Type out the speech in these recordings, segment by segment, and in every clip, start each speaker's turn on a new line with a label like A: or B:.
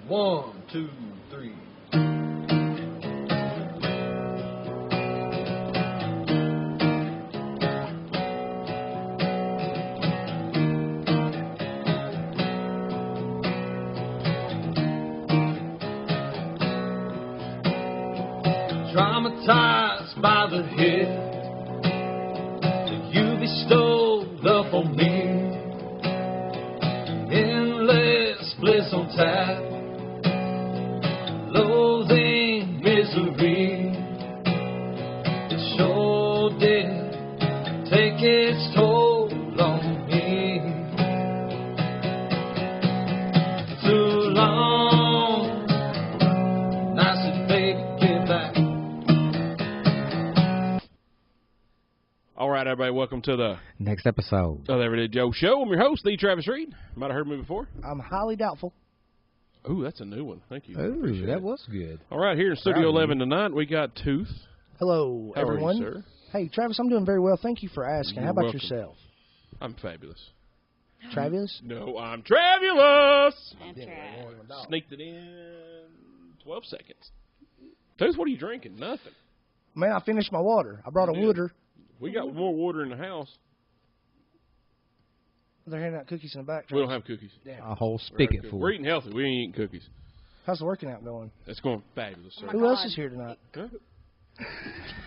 A: 1, 2, 3. Traumatized by the hit that you bestowed upon me. Endless bliss on tap, loathing misery. It sure did take its toll on me. Too long, I said, baby, get back.
B: All right, everybody, welcome to the
C: next episode
B: of the Everyday Joe Show. I'm your host, the Travis Reed. Might have heard me before.
D: I'm highly doubtful.
B: Ooh, that's a new one. Thank you.
C: Ooh, that was good.
B: All right, here in Studio 11 tonight, we got Tooth.
D: Hello,
B: How
D: everyone.
B: are you, sir?
D: Hey, Travis, I'm doing very well. Thank you for asking.
B: You're
D: How about
B: welcome.
D: yourself?
B: I'm fabulous.
D: Travis?
B: No, I'm Travulous.
E: That's right.
B: Sneaked it in 12 seconds. Tooth, what are you drinking? Nothing.
D: Man, I finished my water. I brought a water.
B: We got more water in the house.
D: They're handing out cookies in the back.
B: We don't have cookies.
C: A whole spigot full.
B: We're eating healthy. We ain't eating cookies.
D: How's the working out going?
B: It's going fabulous, sir.
D: Who else is here tonight?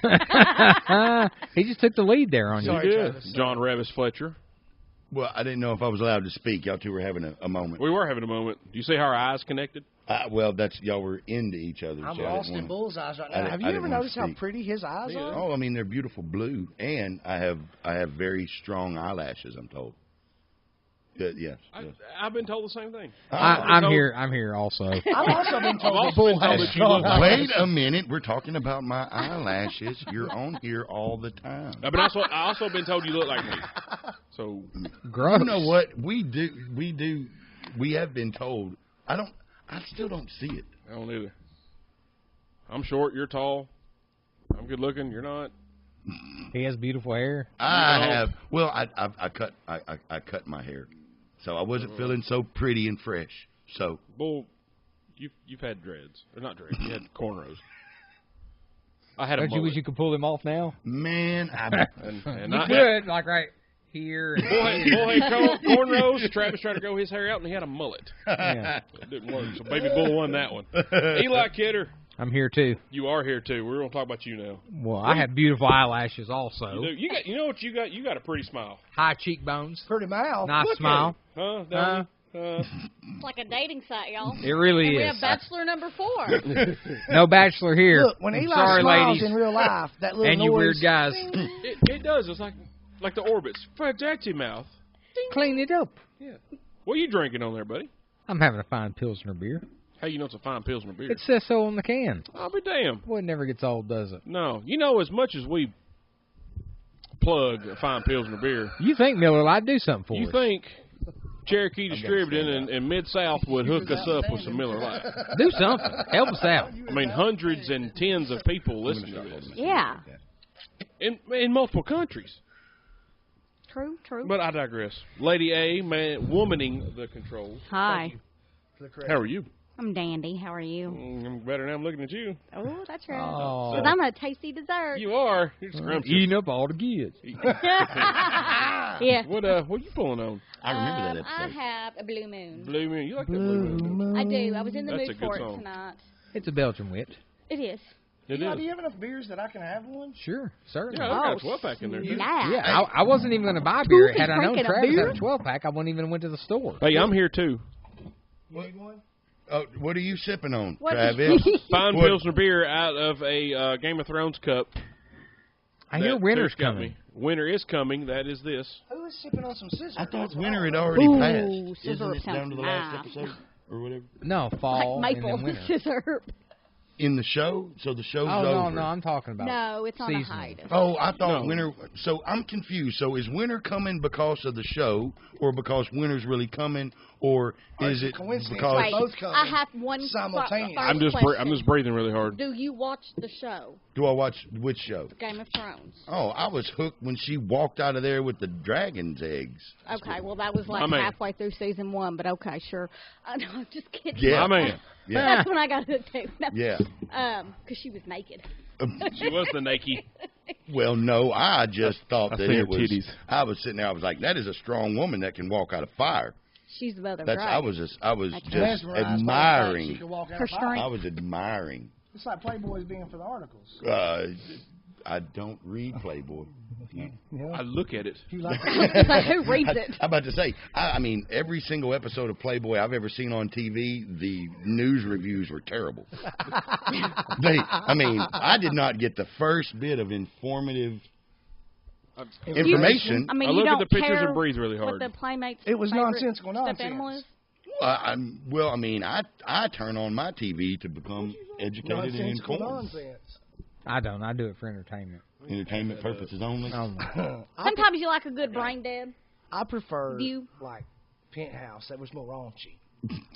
B: Huh?
C: He just took the lead there on
D: Sorry,
C: you.
D: Travis.
B: John Revis Fletcher.
F: Well, I didn't know if I was allowed to speak. Y'all two were having a moment.
B: We were having a moment. Do you see how our eyes connected?
F: Well, that's y'all were into each other.
D: I'm
F: so I
D: lost
F: didn't
D: in
F: wanna-
D: bullseyes right
F: I
D: now.
F: didn't-
D: Have
F: I
D: you
F: didn't
D: ever
F: wanna
D: noticed how
F: speak.
D: pretty his eyes are?
F: Oh, I mean they're beautiful blue, and I have very strong eyelashes. I'm told. Yes.
B: I've been told the same thing.
C: I'm here also.
D: I've also been
B: I've
D: told
B: also
D: that bull
B: been told
D: has
B: that you look
D: strong
B: like-
F: Wait a minute, we're talking about my eyelashes. You're on here all the time.
B: But I also been told you look like me. So
C: Gross.
F: You know what? We have been told. I still don't see it.
B: I don't either. I'm short. You're tall. I'm good looking. You're not.
C: He has beautiful hair.
F: I have. Well, I cut my hair, so I wasn't feeling so pretty and fresh. So,
B: Bull, you've had dreads. Or not dreads. You had cornrows. I had a
C: Don't you wish you could pull him off now?
F: man,
B: and
C: You
B: I
C: could, like right here. And
B: Bull had cornrows. Travis tried to grow his hair out, and he had a mullet.
C: yeah.
B: It didn't work. So Baby Bull won that one. Eli Kidder,
C: I'm here too.
B: you are here too. We're gonna talk about you now.
C: Well, I have beautiful eyelashes also.
B: You got. You know what you got? You got a pretty smile.
C: High cheekbones.
D: Pretty mouth.
C: Nice
B: Look at
C: smile.
B: it. Huh?
C: Huh?
B: Don't you?
E: It's like a dating site, y'all.
C: It really
E: And we
C: is.
E: have bachelor number 4.
C: No bachelor here.
D: Look, when Eli
C: Sorry,
D: smiles
C: ladies.
D: in real life, that little
C: And you
D: noise.
C: weird guys.
B: It does. It's like the orbits. Fragile mouth.
C: Clean it up.
B: Yeah. What are you drinking on there, buddy?
C: I'm having a fine Pilsner beer.
B: How you know it's a fine Pilsner beer?
C: It says so on the can.
B: I'll be damned.
C: Boy, it never gets old, does it?
B: No. You know, as much as we plug a fine Pilsner beer,
C: You think Miller Lite do something for
B: you
C: us?
B: think Cherokee Distributing and Mid-South would hook us up with some Miller Lite?
C: Do something. Help us out.
B: I mean, hundreds and tens of people listen to this
E: Yeah.
B: in multiple countries.
E: True.
B: But I digress. Lady A, womaning the controls.
E: Hi.
B: How are you?
E: I'm dandy. How are you?
B: I'm better now. I'm looking at you.
E: Oh, that's right.
C: Oh.
E: Because I'm a tasty dessert.
B: You are. You're scrumptious.
C: Eating up all the goods.
E: Yeah.
B: What you pulling on?
F: I remember that
E: I
F: episode.
E: have a blue moon.
B: Blue Moon. You like that Blue Moon?
E: I do. I was in the
B: That's a
E: mood
B: good
E: for it
B: song.
E: tonight.
C: It's a Belgian witch.
E: It is.
B: It
D: Eli,
B: is.
D: do you have enough beers that I can have one?
C: Sure, certainly.
B: Yeah, I got a 12-pack in there, too.
E: Yeah.
C: Yeah, I wasn't even going to buy beer.
E: Tooth
C: Had
E: is
C: I known
E: drinking a
C: Travis
E: beer?
C: had a 12-pack, I wouldn't even went to the store.
B: Hey, I'm here, too.
D: You need one?
F: Oh, what are you sipping on,
E: What
F: Travis?
B: Fine
F: What-
B: Pilsner beer out of a Game of Thrones cup.
C: I hear
B: that
C: winter's
B: Tooth got
C: coming.
B: me. Winter is coming. That is this.
D: Who is sipping on some scissors?
F: I thought winter had already
E: Ooh,
F: passed.
E: scissor
F: Isn't it
E: sounds
F: down to the last
E: nice.
F: episode or whatever?
C: No, fall
E: Like
C: and
E: maple
C: then winter.
E: scissor.
F: In the show, so the show's
C: Oh,
F: over.
C: no, I'm talking about
E: No, it's on a
C: seasonal.
E: hiatus.
F: Oh, I thought
B: No.
F: winter. So I'm confused. So is winter coming because of the show, or because winter's really coming, or is it
D: coincidence.
F: because?
E: Wait,
D: both coming
E: I have one
D: simultaneously.
E: first
B: I'm just
E: question.
B: breathing really hard.
E: Do you watch the show?
F: Do I watch which show?
E: Game of Thrones.
F: Oh, I was hooked when she walked out of there with the dragon's eggs.
E: Okay, well, that was like halfway through season 1, but okay, sure. No, I'm just kidding.
F: Yeah.
B: My man.
F: Yeah.
E: That's when I got hooked too. No.
F: Yeah.
E: Because she was naked.
B: She was the naked.
F: Well, no, I just thought that
B: seen her
F: it was.
B: titties.
F: I was sitting there. I was like, that is a strong woman that can walk out of fire.
E: She's the mother of
F: That's. I
E: dragons.
F: was
E: That's
F: just
D: Mesmerized by the fact she
F: admiring.
D: could walk out
E: Her
D: of fire.
E: strength.
F: I was admiring.
D: It's like Playboy's being for the articles.
F: I don't read Playboy.
B: I look at it.
D: You like
E: Who reads it?
F: I'm about to say, I mean, every single episode of Playboy I've ever seen on TV, the news reviews were terrible. I did not get the first bit of informative information.
E: I mean,
B: I
E: you
B: look at
E: don't
B: the pictures
E: care
B: and breathe really
E: what
B: hard.
E: the Playmates'
D: It was
E: favorite
D: nonsensical
E: stuffed animal
D: nonsense.
E: is?
F: I turn on my TV to become educated and
D: nonsensical
F: informed.
D: nonsense.
C: I don't. I do it for entertainment.
F: Entertainment purposes only.
E: Sometimes you like a good brain dead.
D: I prefer
E: View.
D: like Penthouse. That was more raunchy.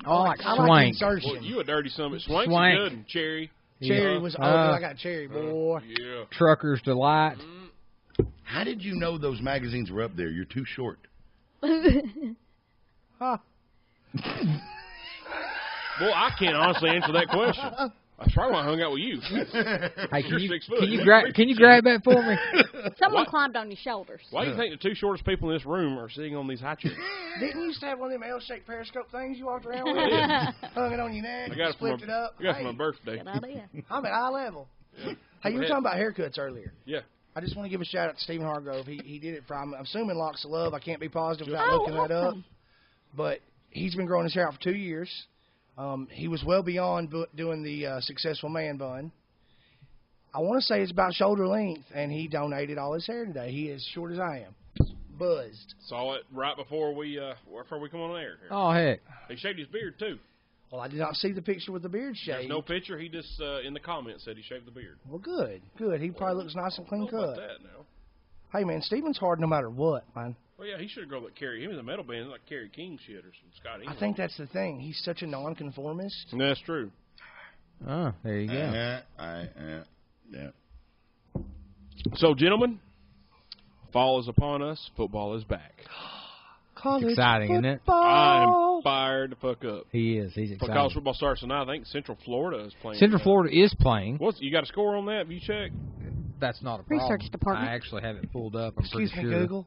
C: I like
D: I like
C: Swank.
D: insertion.
B: Well, you a dirty son of it. Swank's
C: Swank.
B: good. And Cherry.
D: Cherry was. Oh, I got Cherry, boy.
B: Yeah.
C: Trucker's Delight.
F: How did you know those magazines were up there? You're too short.
D: Huh.
B: Well, I can't honestly answer that question. That's probably why I hung out with you.
C: Hey,
B: You're 6 foot.
C: can you grab that for me?
E: Someone
B: What?
E: climbed on your shoulders.
B: Why do you think the two shortest people in this room are sitting on these high chairs?
D: Didn't you used to have one of them L-shaped periscope things you walked around with? Hung it on your neck,
B: I got it for
D: flipped
B: my,
D: it up.
B: I got it for
D: Hey,
B: my birthday.
E: Good idea.
D: I'm at eye level. Hey, you were talking about haircuts earlier.
B: Yeah.
D: I just want to give a shout out to Stephen Hargrove. He did it from, I'm assuming Locks of Love. I can't be positive without
E: Oh,
D: looking that up.
E: awesome.
D: But he's been growing his hair out for 2 years. He was well beyond doing the successful man bun. I want to say it's about shoulder length, and he donated all his hair today. He is short as I am. Buzzed.
B: Saw it right before we come on air. Here.
C: Oh, heck.
B: He shaved his beard too.
D: Well, I did not see the picture with the beard
B: There's
D: shave.
B: no picture. He just in the comments said he shaved the beard.
D: Well, good. Good. He probably looks nice and clean
B: I don't know
D: cut.
B: about that now.
D: Hey, man, Stephen's hard no matter what, man.
B: Well, yeah, he should have gone like Kerry. He was a metal band like Kerry King shit or some Scott England.
D: I think that's the thing. He's such a nonconformist.
B: That's true.
C: Oh, there you go.
F: Yeah.
B: So, gentlemen, fall is upon us. Football is back.
D: College
C: exciting, isn't it?
B: I
D: football.
B: am fired the fuck up.
C: He is. He's
B: College
C: excited.
B: football starts tonight. I think Central Florida is playing.
C: Central Florida is playing.
B: What's you got a score on that? Have you checked?
C: That's not a problem.
E: Research department.
C: I actually have it pulled up. I'm
D: Excuse
C: pretty
D: me,
C: sure.
D: Google.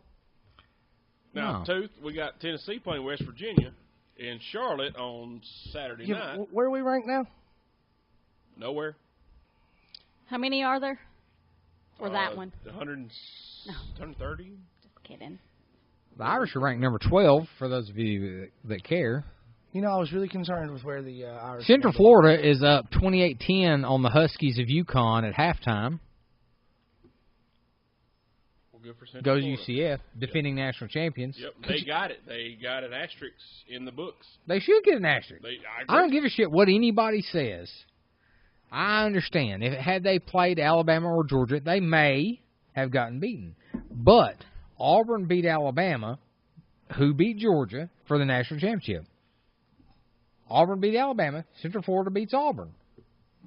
B: Now,
C: No.
B: Tooth, we got Tennessee playing West Virginia in Charlotte on Saturday
D: Yeah,
B: night.
D: where are we ranked now?
B: Nowhere.
E: How many are there? Or that one?
B: 100,
E: No.
B: 130.
E: Just kidding.
C: The Irish are ranked number 12, for those of you that care.
D: You know, I was really concerned with where the Irish...
C: Central Florida is up 28-10 on the Huskies of UConn at halftime.
B: Well, good for Central
C: Goes
B: Florida.
C: UCF, defending national champions.
B: Yep, they got it. They got an asterisk in the books.
C: They should get an asterisk. I don't give a shit what anybody says. I understand. Had they played Alabama or Georgia, they may have gotten beaten. But Auburn beat Alabama, who beat Georgia for the national championship. Auburn beat Alabama. Central Florida beats Auburn.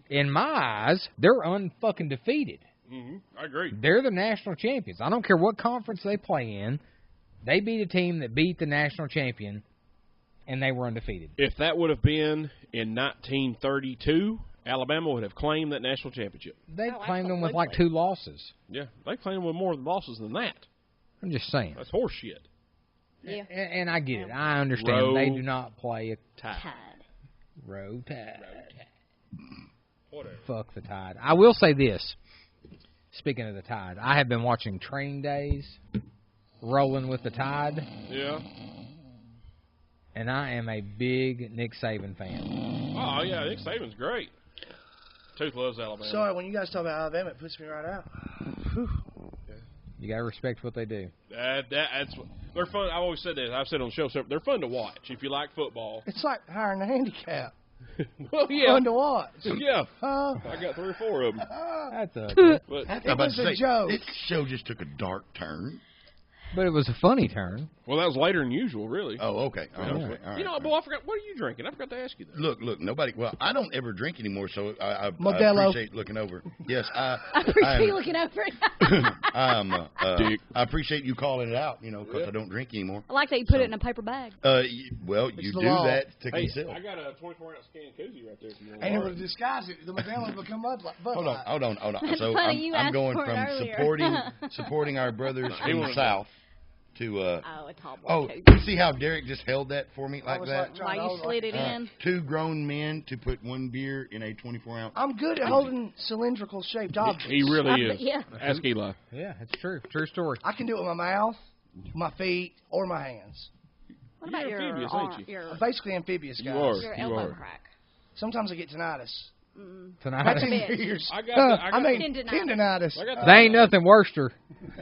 C: In my eyes, they're unfucking defeated.
B: I agree.
C: They're the national champions. I don't care what conference they play in. They beat a team that beat the national champion, and they were undefeated.
B: If that would have been in 1932, Alabama would have claimed that national championship.
C: They
E: Oh,
C: claimed them with like
E: absolutely.
C: 2 losses.
B: Yeah, they claimed with more losses than that.
C: I'm just saying.
B: That's horse shit.
E: Yeah.
C: And I get it. I understand.
B: Roll
C: They do not play a
B: Tide.
C: row tide.
B: Whatever.
C: Fuck the Tide. I will say this. Speaking of the Tide, I have been watching Training Days, Rolling with the Tide,
B: Yeah.
C: and I am a big Nick Saban fan.
B: Oh, yeah, Nick Saban's great. Tooth loves Alabama.
D: Sorry, when you guys talk about Alabama, it puts me right out. Whew.
C: You got to respect what they do.
B: That's they're fun. I've always said that. I've said on the show, so they're fun to watch if you like football.
D: It's like hiring a handicap.
B: Well, yeah.
D: Fun to watch.
B: Yeah.
D: Huh?
B: I got 3 or 4 of them.
C: That's a
B: But
D: It was a joke.
F: This show just took a dark turn.
C: But it was a funny turn.
B: Well, that was later than usual, really.
F: Oh, okay. All right. All right.
B: You know, boy, I forgot. What are you drinking? I forgot to ask you that.
F: Look, nobody. Well, I don't ever drink anymore, so I
D: Modelo.
F: appreciate looking over. Yes,
E: I appreciate you looking over it.
F: I appreciate you calling it out, because I don't drink anymore.
E: I like that you put it in a paper bag.
F: Well, you do that to conceal.
B: I got a 24-ounce can koozie right there. If you want
D: And it would disguise it. The Modelo would come up like Bud
F: Hold
D: Light.
F: on.
E: That's
F: So
E: funny, you
F: I'm
E: asked
F: going
E: for it
F: from
E: earlier.
F: supporting our brothers from the South to
E: Oh, a tall boy.
F: oh,
E: too.
F: you see how Derek just held that for me like
D: was
F: that?
D: like
E: Why you slid it in?
F: 2 grown men to put 1 beer in a 24-ounce.
D: I'm good at holding cylindrical shaped objects.
B: He really is.
E: Yeah.
B: Ask Eli.
C: Yeah, it's true. True story.
D: I can do it with my mouth, my feet, or my hands.
E: What about
B: You're
E: your
B: amphibious,
E: arm?
B: ain't you?
E: Your,
D: I'm basically amphibious, guys.
B: You are.
E: your
B: You
E: elbow
B: are.
E: crack.
D: Sometimes I get tinnitus.
C: Tonight.
D: That's in
E: Tendinitis.
D: your ears.
B: I got the- I got
E: Tendinitis.
B: I got
C: There ain't nothing worster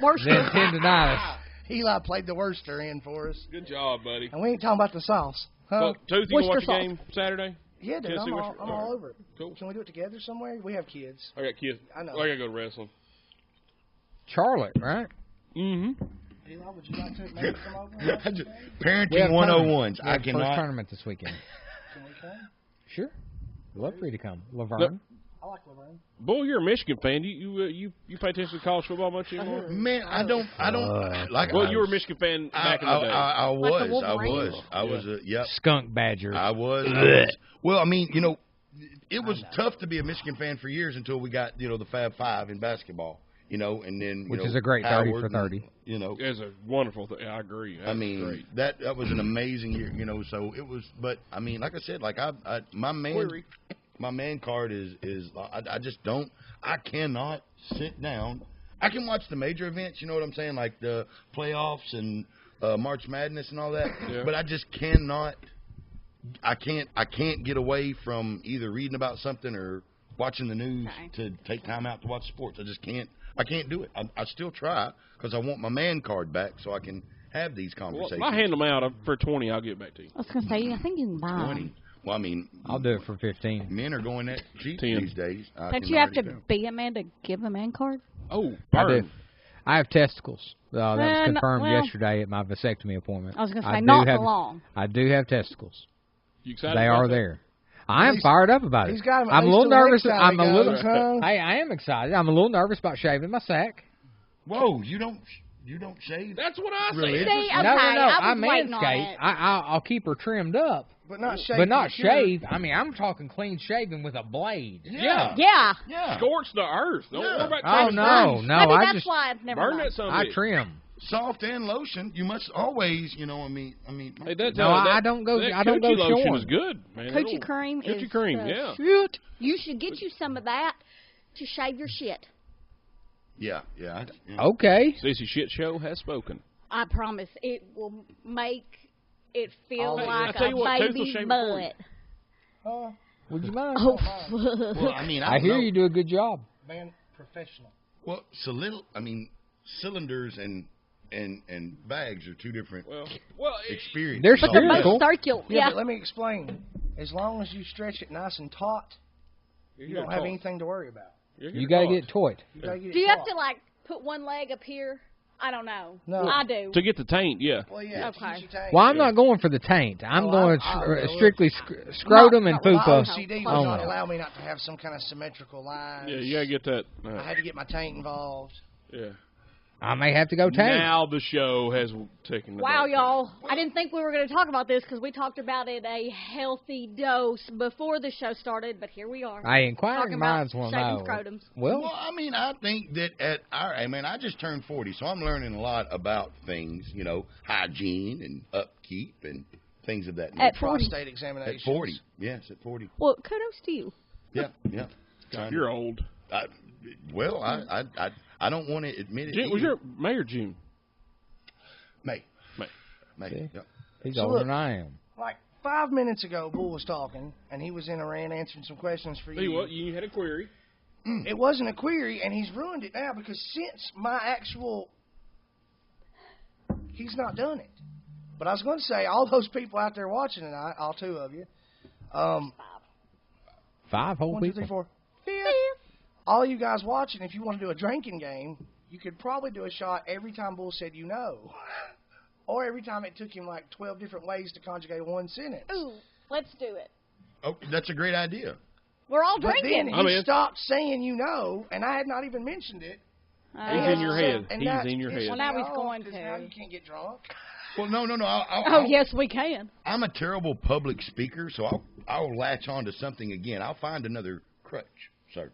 E: Worse
C: than tendinitis.
D: Eli played the Worcester in for us.
B: Good job, buddy.
D: And we ain't talking about the sauce. Huh?
B: Well, Tooth, you gonna watch
E: Worcester
B: the game Saturday?
D: Yeah, dude,
B: Tennessee
D: I'm
B: Worcester?
D: all over it.
B: Cool.
D: Can we do it together somewhere? We have kids.
B: I got kids.
D: I know.
B: I gotta go to wrestling.
C: Charlotte, right?
B: Mm-hmm.
D: Eli, would you like to maybe come over?
F: I just-
C: We have
F: Parenting 101s.
C: We
F: I
C: have first
F: cannot.
C: tournament this weekend.
D: Can we come?
C: Sure. Love for you to come. Laverne.
B: Look.
D: I like Levon.
B: Boy, you're a Michigan fan. You pay attention to college football much anymore?
F: Man, I don't like.
B: Well, you were a Michigan fan back in the day.
F: I
E: Like the
F: was.
E: Wolverines.
F: I was. Yep.
C: Skunk Badger.
F: I was. Well, I mean, it was tough to be a Michigan fan for years until we got the Fab Five in basketball. And then
C: Which is a great 30 for 30.
B: It's a wonderful thing. I agree. That's
F: I mean,
B: great.
F: that was an amazing year. So it was. But I mean, like I said, like my man card is I just don't. I cannot sit down. I can watch the major events. You know what I'm saying, like the playoffs and March Madness and all that.
B: Yeah.
F: But I just cannot. I can't get away from either reading about something or watching the news to take time out to watch sports. I just can't. I can't do it. I still try because I want my man card back so I can have these conversations.
B: Well, if I hand them out for 20, I'll get back to you.
E: I was going to say, I think you can buy
F: 20.
E: them.
F: Well, I mean,
C: I'll do it for 15.
F: men are going that cheap
B: 10.
F: these days. I
E: Don't
F: can
E: you have to
F: already tell.
E: be a man to give a man card?
B: Oh,
C: I do.
B: burn.
C: I have testicles. That was confirmed
E: well-
C: yesterday at my vasectomy appointment.
E: I was going to say,
C: do
E: not
C: have,
E: for long.
C: I do have testicles.
B: You excited
C: They
B: about
C: are
B: that?
C: there. I am fired up about it.
D: He's got him at
C: I'm a
D: least
C: little
D: to the
C: nervous.
D: next side
C: I'm a
D: he
C: little.
D: goes, huh?
C: Hey, I am excited. I'm a little nervous about shaving my sack.
F: Whoa, you don't shave?
B: That's what I
F: Really?
B: said.
E: See, okay,
C: No,
E: I
C: I
E: was waiting on
C: manscape.
E: it.
C: I'll keep her trimmed up,
D: But not shave.
C: but not
D: for sure.
C: shave. I mean, I'm talking clean shaven with a blade.
F: Yeah.
E: Yeah.
F: Yeah.
B: Scorch the earth. Don't
F: Yeah.
B: worry about
C: Oh
B: shaving
C: no,
B: trees.
C: no!
E: Maybe
C: I
E: that's
C: just
E: why I've never
B: Burn
E: mind.
B: that son of
C: I
B: a bitch.
C: trim.
F: Soft and lotion. You must always, I mean.
B: Hey, that,
C: No, I don't go-
B: That
C: I don't go
B: coochie lotion
C: shorn.
B: is good, man.
E: Coochie cream is
B: Coochie cream,
E: the
B: yeah.
E: shit. You should get you some of that to shave your shit.
F: Yeah.
C: Okay.
B: Sissy Shit Show has spoken.
E: I promise it will make it feel
B: Hey,
E: like
B: I tell you what,
E: a
B: Tooth will
E: baby's
B: shave it for you.
E: butt.
C: Would you mind?
E: Oh,
F: Well, I mean,
C: I hear you do a good job.
D: Man, professional.
F: Well, cylinders and bags are two different
B: Well,
F: experiences.
C: They're
F: So,
C: spherical.
E: both
C: Cool.
E: circular.
D: Yeah,
E: Yeah.
D: but let me explain. As long as you stretch it nice and taut, you don't have anything to worry about.
C: You gotta get toit.
D: You gotta get it
E: Do you have
D: taut.
E: to like put one leg up here? I don't know.
D: No.
E: I do.
B: to get the taint, yeah.
D: Well, yeah.
E: Okay.
D: use your tank.
C: Well, I'm not going for the taint. I'm
D: Oh,
C: going strictly scrotum and
E: not
D: My
E: really.
C: fupa.
D: OCD
E: Oh,
D: would not
C: no.
D: allow me not to have some kind of symmetrical lines.
B: Yeah, you gotta get that.
D: I had to get my taint involved.
B: Yeah.
C: I may have to go taint.
B: Now the show has taken the
E: Wow,
B: back.
E: y'all. I didn't think we were going to talk about this because we talked about it a healthy dose before the show started, but here we are.
C: Hey, inquiring
E: talking about
C: minds will
E: shaving
C: know.
E: scrotums.
F: Well,
C: Well,
F: I mean, I think that I just turned 40, so I'm learning a lot about things, hygiene and upkeep and things of that nature.
E: At 40.
D: Prostate examinations.
F: At 40, yes, at 40.
E: Well, kudos to you.
F: Yeah.
B: God, you're old.
F: I don't want to admit it.
B: June, was your May or June?
F: May?
C: See?
F: Yep.
C: he's
D: So
C: older
D: look-
C: than I am.
D: Like 5 minutes ago, Bull was talking, and he was in Iran answering some questions for
B: Tell you
D: you.
B: what, you had a query.
D: It wasn't a query, and he's ruined it now because since my actual... He's not done it. But I was going to say, all those people out there watching tonight, all 2 of you,
C: 5 whole
D: 1, 2,
C: people.
D: 3, 4, 5. All you guys watching, if you want to do a drinking game, you could probably do a shot every time Bull said you know. Or every time it took him like 12 different ways to conjugate one sentence.
E: Ooh, let's do it.
F: Oh, that's a great idea.
E: We're all
D: But
E: drinking.
D: then he stopped saying you know, and I had not even mentioned it.
B: He's in your head.
D: And
B: He's
D: that's
B: in your
D: pissed
B: head.
E: Well, now
D: me
E: he's
D: off,
E: going
D: 'cause
E: to.
D: Now you can't get drunk.
F: Well, no.
E: Oh, yes, we can.
F: I'm a terrible public speaker, so I'll latch on to something again. I'll find another crutch, sir.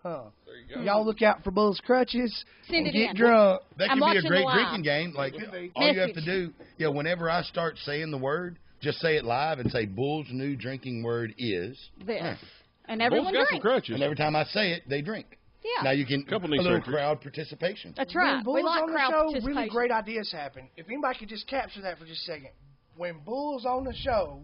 D: Huh.
B: There you go.
D: Y'all look out for Bull's crutches
E: Send
D: and
E: it
D: get
E: in.
D: drunk.
F: That
E: I'm
F: could be a
E: watching
F: great
E: live.
F: drinking game. Like, all you have to
E: Message.
F: do, whenever I start saying the word, just say it live and say, Bull's new drinking word is.
E: This. And
B: Bull's
E: everyone
B: got some
E: drinks.
B: crutches.
F: And every time I say it, they drink.
E: Yeah.
F: Now you can,
B: Couple
F: a
B: knee
F: little
B: surgery.
F: crowd participation.
E: That's
D: When
E: right.
D: Bull's
E: We like
D: on the
E: crowd
D: show,
E: participation.
D: really great ideas happen. If anybody could just capture that for just a second. When Bull's on the show,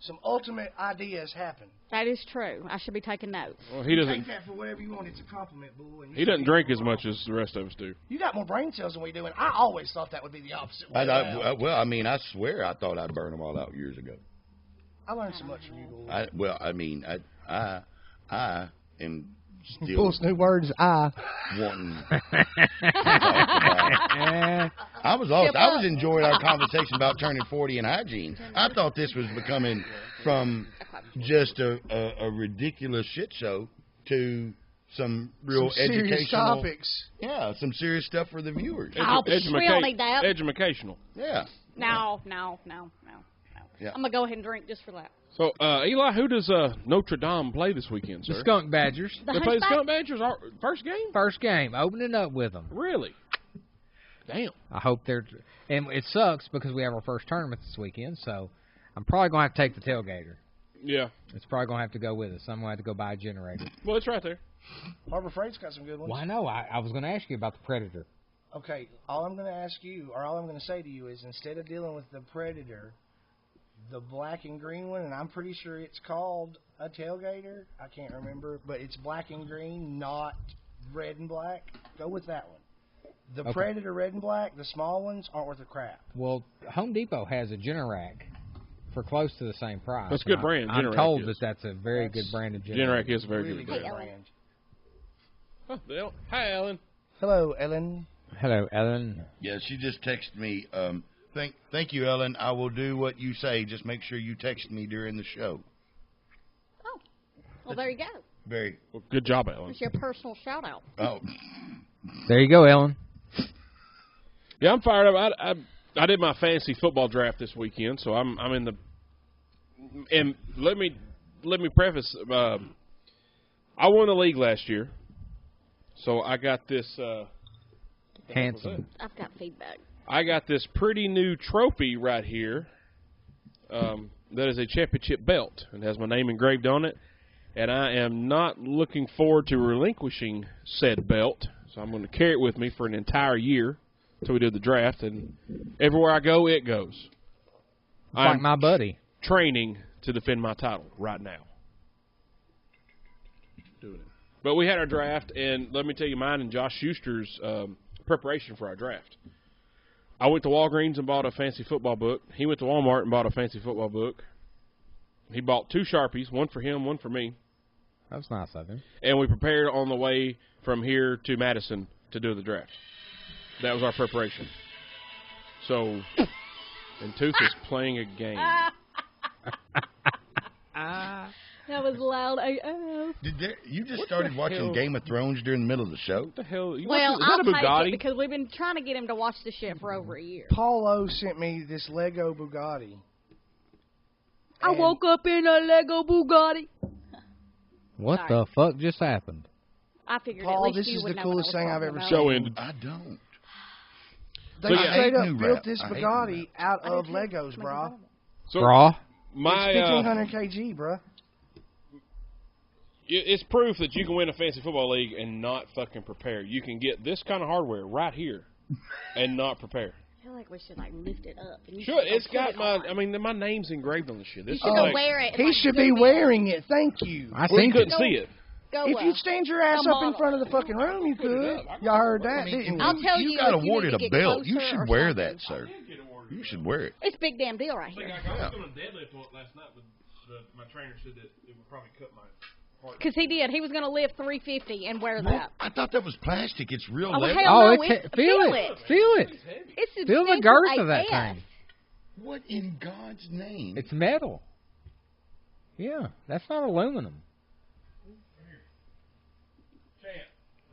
D: some ultimate ideas happen.
E: That is true. I should be taking notes.
B: Well, he doesn't.
D: Take that for whatever you want. It's a compliment, Bull. And you
B: He doesn't
D: should
B: drink
D: be-
B: as much as the rest of us do.
D: You got more brain cells than we do, and I always thought that would be the opposite way around.
F: Well, I mean, I swear I thought I'd burn them all out years ago.
D: I learned so much from you, Bull.
F: I am still
D: Bull's new words,
F: wanting to talk about. I was enjoying our conversation about turning 40 and hygiene. I thought this was becoming from just a ridiculous shit show to some real
D: some serious
F: educational
D: topics.
F: Yeah, some serious stuff for the viewers.
E: Oh, we don't need that.
B: Educational.
F: Yeah.
E: No.
F: Yeah.
E: I'm going to go ahead and drink just for that.
B: So, Eli, who does Notre Dame play this weekend, sir?
C: The Skunk Badgers.
E: The
B: They play the
E: Hunchback?
B: Skunk Badgers first game?
C: First game, opening up with them.
B: Really? Damn.
C: I hope they're. And it sucks because we have our first tournament this weekend, so I'm probably going to have to take the tailgater.
B: Yeah.
C: It's probably going to have to go with us. I'm going to have to go buy a generator.
B: Well, it's right there.
D: Harbor Freight's got some good ones.
C: Well, I know. I was going to ask you about the Predator.
D: Okay, all I'm going to ask you, or all I'm going to say to you is instead of dealing with the Predator, the black and green one, and I'm pretty sure it's called a tailgater. I can't remember, but it's black and green, not red and black. Go with that one. The
C: Okay.
D: Predator red and black, the small ones, aren't worth a crap.
C: Well, Home Depot has a Generac for close to the same price.
B: That's a good
C: And
B: brand,
C: I'm
B: Generac
C: told
B: is.
C: that that's a very good brand of
B: Generac
C: Generac.
B: is a very
D: Really
B: good
D: good
B: brand.
D: brand.
B: Hi, Ellen.
D: Hello, Ellen.
C: Hello, Ellen.
F: Yeah, she just texted me. Thank you, Ellen. I will do what you say. Just make sure you text me during the show.
E: Oh. Well, there you go.
F: Very.
B: Well, good job, Ellen.
E: It's your personal shout-out.
F: Oh.
C: There you go, Ellen.
B: Yeah, I'm fired up. I did my fantasy football draft this weekend, so I'm in the. And let me preface. I won the league last year, so I got this.
C: Handsome.
E: I've got feedback.
B: I got this pretty new trophy right here. That is a championship belt and has my name engraved on it. And I am not looking forward to relinquishing said belt, so I'm going to carry it with me for an entire year until we do the draft. And everywhere I go, it goes.
C: Like my buddy.
B: Training to defend my title right now. Doing it. But we had our draft, and let me tell you mine and Josh Schuster's preparation for our draft. I went to Walgreens and bought a fantasy football book. He went to Walmart and bought a fantasy football book. He bought 2 Sharpies, one for him, one for me.
C: That's nice of him.
B: And we prepared on the way from here to Madison to do the draft. That was our preparation. So, and Tooth is playing a game.
E: That was loud AF.
F: You just started watching
B: hell?
F: Game of Thrones during the middle of the show?
B: What the hell? Is
E: Well,
B: that
E: I'll
B: a
E: take
B: Bugatti?
E: it because we've been trying to get him to watch the shit for over a year.
D: Paulo sent me this Lego Bugatti.
E: I
D: And
E: woke up in a Lego Bugatti.
C: What
E: Sorry.
C: the fuck just happened?
E: I figured
D: Paul,
E: at least
D: this
E: you
D: is
E: would
D: the
E: know what I
D: coolest
E: was
D: thing I've
E: talking
D: ever
E: about.
B: Show ended.
F: I don't.
D: They
B: So, yeah.
D: straight
F: I
D: up
F: hate new
D: built
F: rap.
D: this
F: I hate new
D: Bugatti
F: rap.
D: out
E: I do
D: of
E: too.
D: Legos,
E: Make it
D: brah.
E: available.
B: So
C: Raw?
B: my
D: It's 1,500 kg, bruh.
B: it's proof that you can win a fantasy football league and not fucking prepare. You can get this kind of hardware right here and not prepare.
E: I feel like we should like lift it up. And you
B: Sure,
E: should go
B: it's
E: put
B: got
E: it
B: my.
E: on.
B: I mean, my name's engraved on the shit.
E: You
B: This
E: should
B: is
E: go
B: like,
E: wear it.
D: He
E: like,
D: should
E: zoom
D: be
E: in.
D: wearing it. Thank you.
C: I
B: well, you
C: think
B: couldn't
E: Go-
B: see it.
E: Go
D: If you'd stand your ass
E: a
D: up in
E: model.
D: front of the fucking room, you could. Y'all heard that, didn't you?
E: I'll tell you
F: You got
E: if you
F: awarded
E: need to
F: a
E: get
F: belt. You
E: closer or
F: should wear
E: something.
F: that, sir. You should wear it.
E: It's a big damn deal right here.
B: I was going to deadlift one last night, but my trainer said that it would probably cut my
E: Because he did. He was going to live 350 and wear
F: Well,
E: that.
F: I thought that was plastic. It's real
E: Oh,
F: leather.
E: hell no.
C: Feel it. Feel it.
E: It's
C: Feel the
E: substantial
C: girth of that
E: AF.
C: thing.
F: What in God's name?
C: It's metal. Yeah, that's not aluminum.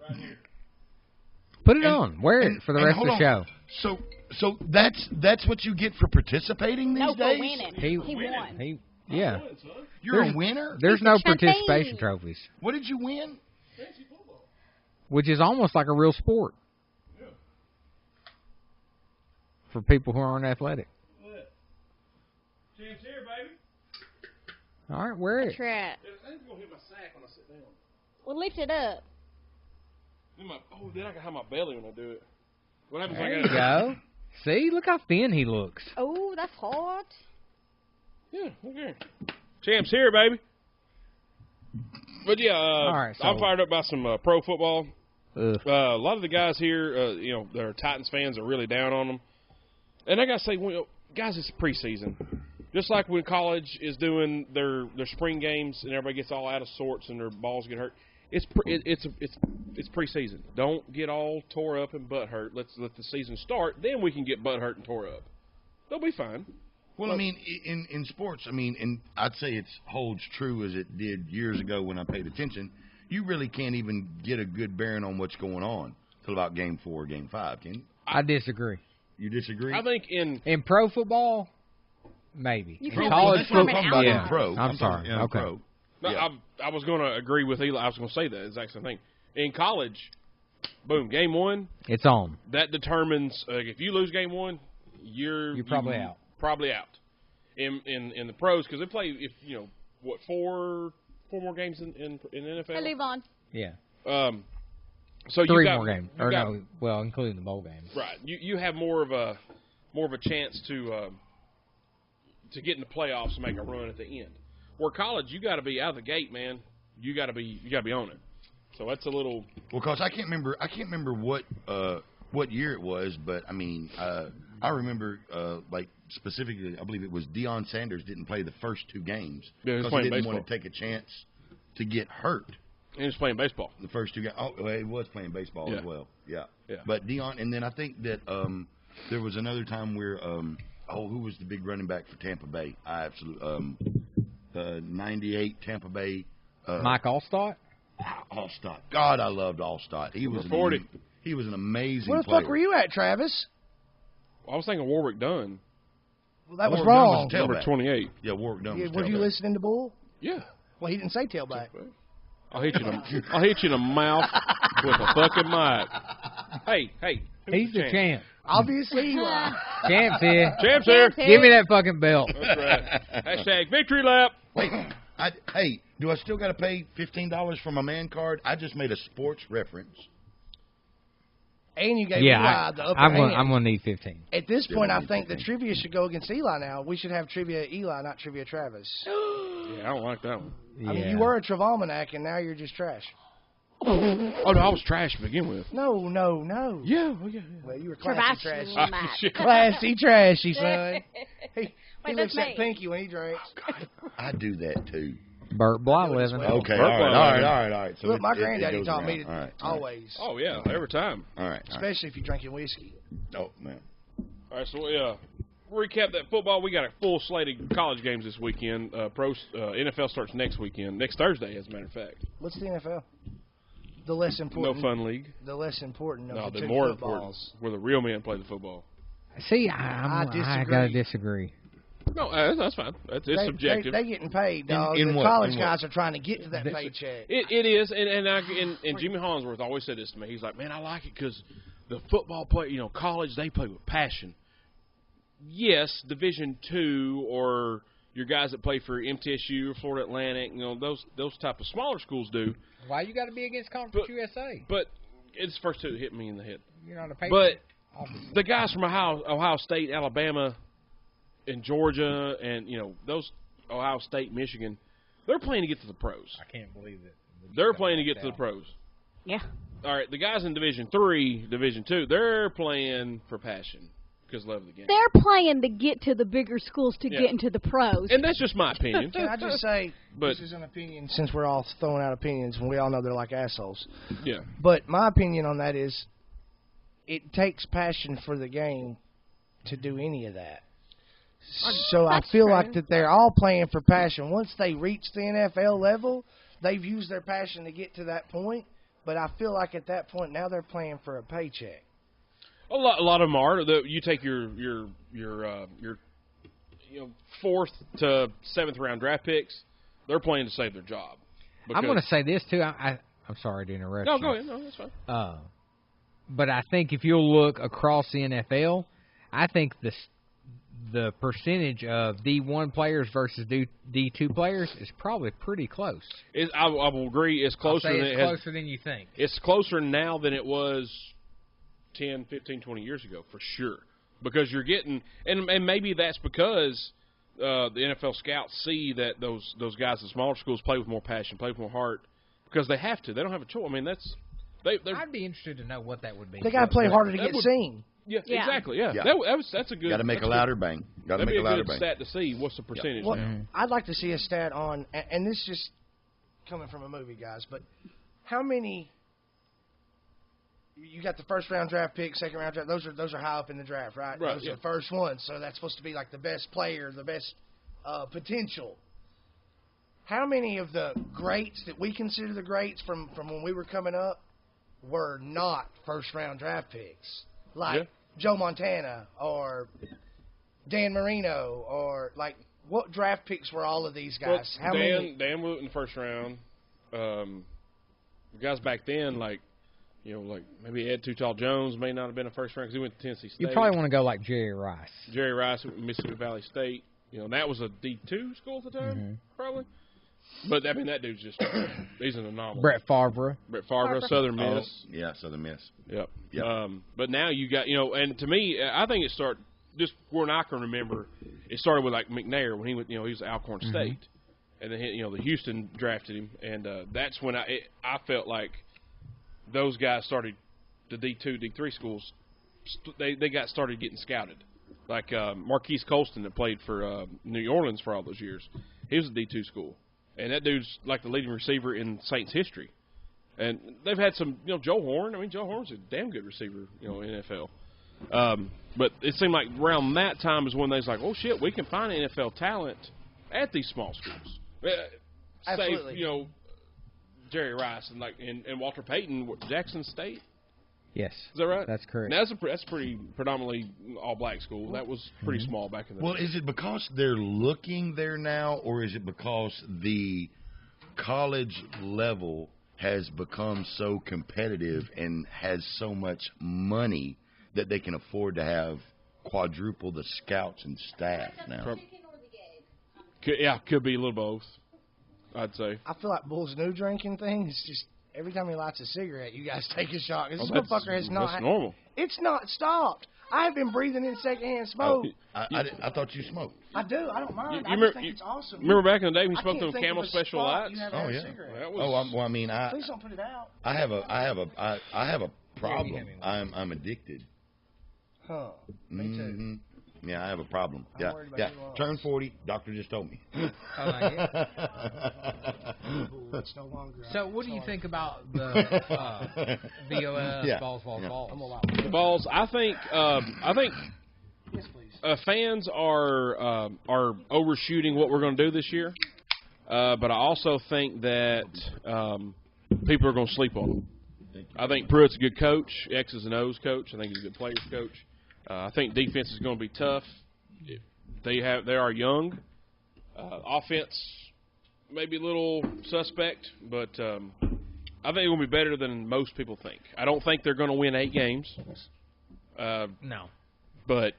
B: Right here.
C: Put it on. Wear it for the
F: and
C: rest of
F: hold
C: the show.
F: on. So that's what you get for participating these
E: No, for
F: days?
E: winning.
C: He
E: won.
C: Yeah.
F: You're a winner?
C: There's
E: It's
C: no
E: a champagne.
C: participation trophies,
F: What did you win?
C: which is almost like a real sport for people who aren't athletic.
B: Chance here, baby.
C: All right, wear it.
E: That's right.
B: I think it's going to hit my sack when I sit down.
E: Well, lift it up.
B: Then I can have my belly when I do it. What happens
C: There
B: when
C: you go. See, look how thin he looks.
E: Oh, that's hot.
B: Yeah, okay. Champs here, baby. But yeah,
C: right, so-
B: I'm fired up by some pro football.
C: Ugh.
B: A lot of the guys here, that are Titans fans, are really down on them. And I got to say, guys, it's preseason. Just like when college is doing their spring games and everybody gets all out of sorts and their balls get hurt. It's preseason. Don't get all tore up and butt hurt. Let's let the season start. Then we can get butt hurt and tore up. They'll be fine.
F: Well, I mean, in sports, and I'd say it holds true as it did years ago when I paid attention. You really can't even get a good bearing on what's going on till about Game 4 or Game 5, can you?
C: I disagree.
F: You disagree?
B: I think
C: In pro football, maybe.
E: You
C: In
E: can't
C: college
F: that's what I'm
C: football,
F: talking about
C: yeah.
F: in pro.
C: I'm sorry.
F: talking- yeah, in
C: Okay.
F: pro.
B: No,
F: Yeah.
B: I was going to agree with Eli. I was going to say that exact same thing. In college, boom, game one,
C: It's on.
B: that determines if you lose game one, you're
C: probably out.
B: Probably out. In the pros, because they play four more games in NFL.
E: Hey, Levon.
C: Yeah.
B: So you
C: 3
B: got
C: more games.
B: you got-
C: Including the bowl games.
B: Right. You have more of a chance to get in the playoffs and make a run at the end. Where college, you got to be out of the gate, man. You got to be on it. So that's a little.
F: Well, cause I can't remember what year it was, but I mean, I remember like specifically, I believe it was Deion Sanders didn't play the first 2 games
B: Yeah, he was
F: because he
B: playing
F: didn't
B: baseball.
F: want to take a chance to get hurt.
B: And he's playing baseball.
F: The first 2 games. Oh, well, he was playing baseball
B: Yeah.
F: as well. Yeah.
B: Yeah.
F: But Deion, and then I think that there was another time where who was the big running back for Tampa Bay? I absolutely 98 Tampa Bay.
C: Mike Allstott?
F: Allstott. God, I loved Allstott. He was
B: 40.
F: He was an amazing
D: Where the
F: player.
D: fuck were you at, Travis?
B: I was thinking Warwick Dunn,
D: Well, that was
F: Warwick Dunn was
D: wrong.
F: a
B: number
F: tailback.
B: 28.
F: Yeah, Warwick Dunn was
D: Were you
F: tailback.
D: listening to Bull?
B: Yeah.
D: Well, he didn't say tailback.
B: I'll hit you in the mouth with a fucking mic. Hey.
C: He's the champ.
D: Obviously, you are.
C: Champ's here.
B: Champ's here.
C: Give me that fucking belt.
B: That's right. Hashtag victory lap.
F: Wait, hey, do I still got to pay $15 for my man card? I just made a sports reference.
D: And you gave
C: Yeah,
D: Eli the upper
C: I'm
D: hand.
C: going to need 15.
D: At this point, I think the trivia should go against Eli now. We should have trivia Eli, not trivia Travis.
B: Yeah, I don't like that one.
C: Yeah.
D: I mean, you were a Travalmanac, and now you're just trash.
B: Oh, no, I was trash to begin with.
D: No.
B: Yeah, well, yeah.
D: Well, you were classy
E: Travis.
D: trashy.
B: Shit.
D: Classy trashy, son. He
E: Wait,
D: looks
E: that's
D: at
E: me.
D: Pinky when he drinks.
F: I do that too.
C: Burt Blyleven.
F: Okay,
B: Burp
F: all
B: line.
F: right. So
D: Look, my
F: it
D: granddaddy
F: goes
D: taught
F: around.
D: me to
F: All right.
D: always,
B: Oh, yeah, every time.
F: All right.
D: especially if you're drinking whiskey.
F: Oh man.
B: All right, so recap that football. We got a full slate of college games this weekend. NFL starts next weekend, next Thursday, as a matter of fact.
D: What's the NFL? The less
B: No
D: important.
B: fun league.
D: The less important of
B: No,
D: the
B: the
D: two
B: more
D: footballs.
B: important, where the real men play the football.
C: See,
D: I
C: I
D: disagree.
C: got to disagree.
B: No, that's fine. It's
D: They
B: subjective.
D: They getting paid, dog.
F: in
D: the
F: what?
D: college
F: In what?
D: guys are trying to get to that paycheck.
B: It is, and Jimmy Hollingsworth always said this to me. He's like, man, I like it because the football play, college, they play with passion. Yes, Division II or your guys that play for MTSU or Florida Atlantic, those type of smaller schools do.
C: Why you got to be against Conference USA?
B: But it's the first two that hit me in the head.
C: You're not a paper.
B: But
C: obviously.
B: the guys from Ohio State, Alabama, and Georgia, and those Ohio State, Michigan, they're playing to get to the pros.
C: I can't believe it.
B: They're playing to get to the pros.
E: Yeah.
B: All right, the guys in Division III, Division II, they're playing for passion. because love the game.
E: They're playing to get to the bigger schools to get into the pros.
B: And that's just my opinion.
D: Can I just say, this is an opinion since we're all throwing out opinions and we all know they're like assholes.
B: Yeah.
D: But my opinion on that is it takes passion for the game to do any of that. So I feel like that they're all playing for passion. Once they reach the NFL level, they've used their passion to get to that point. But I feel like at that point now they're playing for a paycheck.
B: A lot of them are. You take your 4th to 7th round draft picks. They're playing to save their job.
C: I'm going to say this too. I'm sorry to interrupt.
B: No,
C: you.
B: go ahead. No, that's fine.
C: But I think if you'll look across the NFL, I think the percentage of D1 players versus D2 players is probably pretty close.
B: I will agree. It's closer.
C: Closer than you think.
B: It's closer now than it was 10, 15, 20 years ago, for sure. Because you're getting – and maybe that's because the NFL scouts see that those guys at smaller schools play with more passion, play with more heart, because they have to. They don't have a choice. I mean, that's –
C: I'd be interested to know what that would be.
D: They got to play harder to get seen.
B: Yeah, exactly. Yeah, that's a good.
F: Got to make a louder bang. Got to make a louder bang.
B: Stat to see what's the percentage.
D: Well,
B: now.
D: I'd like to see a stat on, and this just coming from a movie, guys. But how many? You got the first round draft pick, second round draft. Those are high up in the draft, right?
B: Right.
D: Those are the first ones. So that's supposed to be like the best player, the best potential. How many of the greats that we consider the greats from when we were coming up were not first round draft picks? Like Joe Montana or Dan Marino or like what draft picks were all of these guys?
B: Well, Dan went in the first round. The guys back then, like maybe Ed Too Tall Jones may not have been a first round because he went to Tennessee State.
C: You probably want to go like Jerry Rice.
B: Jerry Rice went to Mississippi Valley State. That was a D2 school at the time, probably. But, I mean, that dude's just – he's an anomaly.
C: Brett Favre,
B: Southern Miss.
F: Oh, yeah, Southern Miss.
B: Yep. But now you got – and to me, I think it started – just where I can remember, it started with, like, McNair when he went – he was at Alcorn State. And then, the Houston drafted him. And that's when I felt like those guys started – the D2, D3 schools, they got started getting scouted. Like Marquise Colston that played for New Orleans for all those years. He was a D2 school. And that dude's like the leading receiver in Saints history. And they've had some, Joe Horn. I mean, Joe Horn's a damn good receiver, in NFL. But it seemed like around that time is when they was like, oh, shit, we can find NFL talent at these small schools.
D: Absolutely.
B: Say, Jerry Rice and Walter Payton, Jackson State.
C: Yes.
B: Is that right?
C: That's correct.
B: Now, that's pretty predominantly all-black school. That was pretty small back in the day.
F: Well, is it because they're looking there now, or is it because the college level has become so competitive and has so much money that they can afford to have quadruple the scouts and staff now?
B: Could be a little both, I'd say.
D: I feel like Bull's new drinking thing is just every time he lights a cigarette, you guys take a shot. This motherfucker has not.
B: That's normal.
D: It's not stopped. I have been breathing in secondhand smoke.
F: I thought you smoked.
D: I do. I don't mind.
B: I
D: just think it's awesome.
B: Remember back in the day when you
D: I
B: smoked
D: can't
B: those
D: think
B: Camel
D: of a
B: Special
D: spot
B: Lights?
D: you haven't had a cigarette.
F: Well, I mean,
D: Please don't put it out.
F: I have a problem. I'm addicted.
D: Huh. Me too.
F: Yeah, I have a problem.
D: I'm worried about you all.
F: Turn 40. Doctor just told me.
C: I like it.
D: It's no longer.
C: So, what do you think about the BOS balls?
B: The balls. I think.
D: Yes, please.
B: Fans are overshooting what we're going to do this year, but I also think that people are going to sleep on them. I think Pruitt's a good coach, X's and O's coach. I think he's a good players coach. I think defense is going to be tough. They are young. Offense maybe a little suspect, but I think they're going to be better than most people think. I don't think they're going to win 8 games.
C: No.
B: But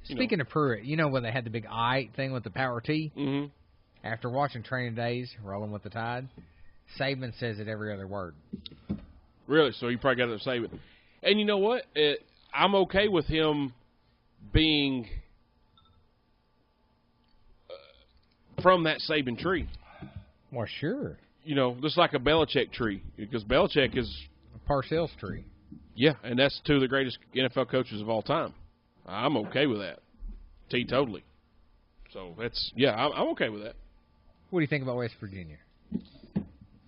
C: speaking of Pruitt, when they had the big I thing with the power T?
B: Mm-hmm.
C: After watching Training Days, Rolling with the Tide, Saban says it every other word.
B: Really? So you probably got to save it. And you know what? I'm okay with him being from that Saban tree.
C: Well, sure.
B: Just like a Belichick tree, because Belichick is
C: a Parcells tree.
B: Yeah, and that's two of the greatest NFL coaches of all time. I'm okay with that. Totally. So I'm okay with that.
C: What do you think about West Virginia?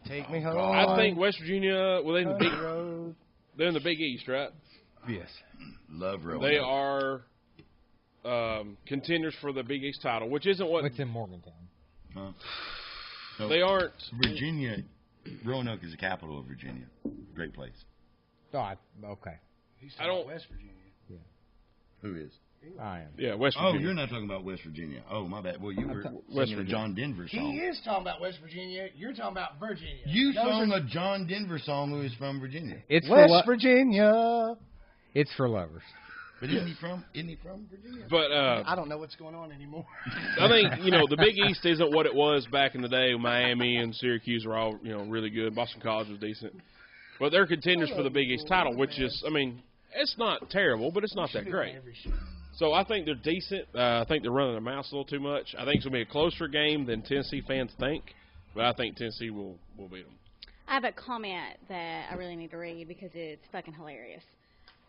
D: Take me home.
B: I think West Virginia, well,
D: Road.
B: they're in the Big East, right?
C: Yes.
F: Love Road.
B: They are contenders for the Big East title, which isn't what
C: What's in Morgantown?
F: Huh? So
B: they aren't.
F: Virginia, Roanoke is the capital of Virginia. Great place.
C: Oh, okay.
B: I don't.
D: West Virginia.
F: Who is?
C: I am.
B: Yeah, West
F: Oh,
B: Virginia.
F: you're not talking about West Virginia. Oh, my bad. Well, you were
B: West
F: singing a
B: Virginia.
F: John Denver song.
D: He is talking about West Virginia. You're talking about Virginia.
F: You
D: Those
F: sung
D: are-
F: a John Denver song who is from Virginia.
C: It's
D: West Virginia.
C: It's for lovers.
F: But isn't he from Virginia?
B: But
D: I don't know what's going on anymore.
B: I think the Big East isn't what it was back in the day. Miami and Syracuse were all really good. Boston College was decent, but they're contenders for the Big East title, which is, it's not terrible, but it's not that great. So I think they're decent. I think they're running their mouths a little too much. I think it's going to be a closer game than Tennessee fans think, but I think Tennessee will beat them.
E: I have a comment that I really need to read because it's fucking hilarious.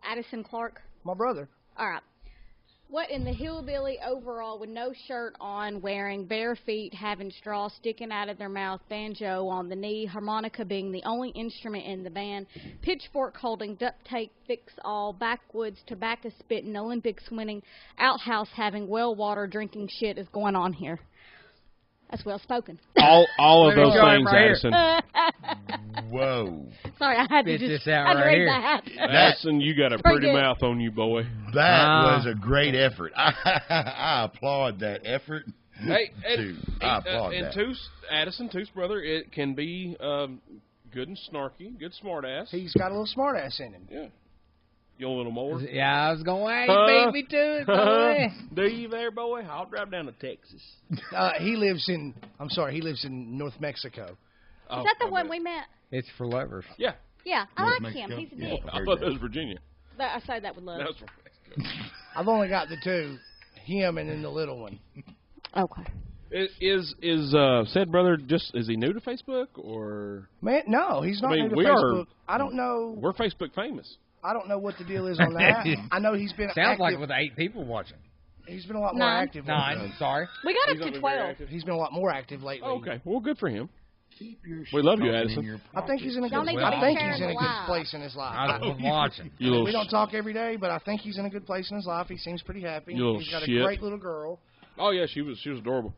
E: Addison Clark.
D: My brother.
E: All right. What in the hillbilly overall with no shirt on, wearing bare feet, having straw sticking out of their mouth, banjo on the knee, harmonica being the only instrument in the band, pitchfork holding, duct tape fix all, backwoods, tobacco spitting, Olympics winning, outhouse having, well water drinking shit is going on here? That's well spoken.
B: All of
C: Let me
B: those
C: show him
B: things,
C: right
B: Addison.
F: Whoa.
E: Sorry, I had to
C: Spit
E: just
C: this out
E: I had to
C: right
E: read
C: here.
E: that.
B: Addison, you got a
E: Pretty
B: pretty
E: good.
B: mouth on you, boy.
F: That was a great effort. I applaud that effort.
B: Hey,
F: Dude, I applaud
B: and
F: that.
B: Addison, Tooth's brother, it can be good and snarky, good smart ass.
D: He's got a little smart ass in him.
B: Yeah. You want a little more?
C: Yeah, I was going, hey, beat me to it, boy.
B: Do you there, boy? I'll drive down to Texas.
D: He lives in North Mexico.
B: Oh,
E: Is that the one we met?
C: It's for lovers.
B: Yeah.
E: Yeah, I
F: North
E: like him.
F: Mexico?
E: He's a
F: Yeah.
E: dick.
B: I thought that was Virginia.
E: I say that with love.
B: That was from Mexico.
D: I've only got the two, him and then the little one.
E: Okay.
B: Is said brother is he new to Facebook or
D: Man, no, he's not
B: I mean,
D: into
B: we
D: Facebook.
B: are-
D: I don't know.
B: we're Facebook famous?
D: I don't know what the deal is on that. I know he's been
C: Sounds like
D: active.
C: with 8 people watching.
D: He's been a lot more
E: 9.
D: active.
C: 9, sorry.
E: We got
B: He's
E: up
B: not
E: to
B: been very
E: 12.
B: active.
D: He's been a lot more active lately.
B: Oh, okay, well, good for him.
F: Keep your
B: We love you,
F: stuff in
B: Addison.
F: your
D: I think he's in a
E: Y'all
D: good.
E: need to
D: I
E: be
D: think
E: sharing
D: he's in a
E: the
D: good
E: live.
D: place in his life.
C: I was watching.
B: You little
D: We don't talk every day, but I think he's in a good place in his life. He seems pretty happy.
B: You little
D: He's got
B: shit.
D: a great little girl.
B: Oh yeah, she was adorable.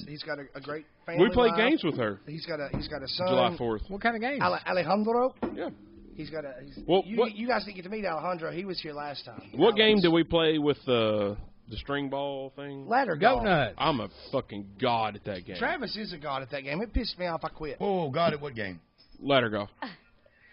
D: He's got a great family.
B: We played
D: life.
B: games with her
D: He's got a son.
B: July 4th.
C: What kind of game?
D: Alejandro.
B: Yeah.
D: He's got a.
B: Well,
D: you guys didn't get to meet Alejandro. He was here last time.
B: What game did we play with the string ball thing?
D: Ladder
C: Goat
D: golf.
C: nuts.
B: I'm a fucking god at that game.
D: Travis is a god at that game. It pissed me off. I quit.
F: Oh, God, at what game?
B: Ladder golf.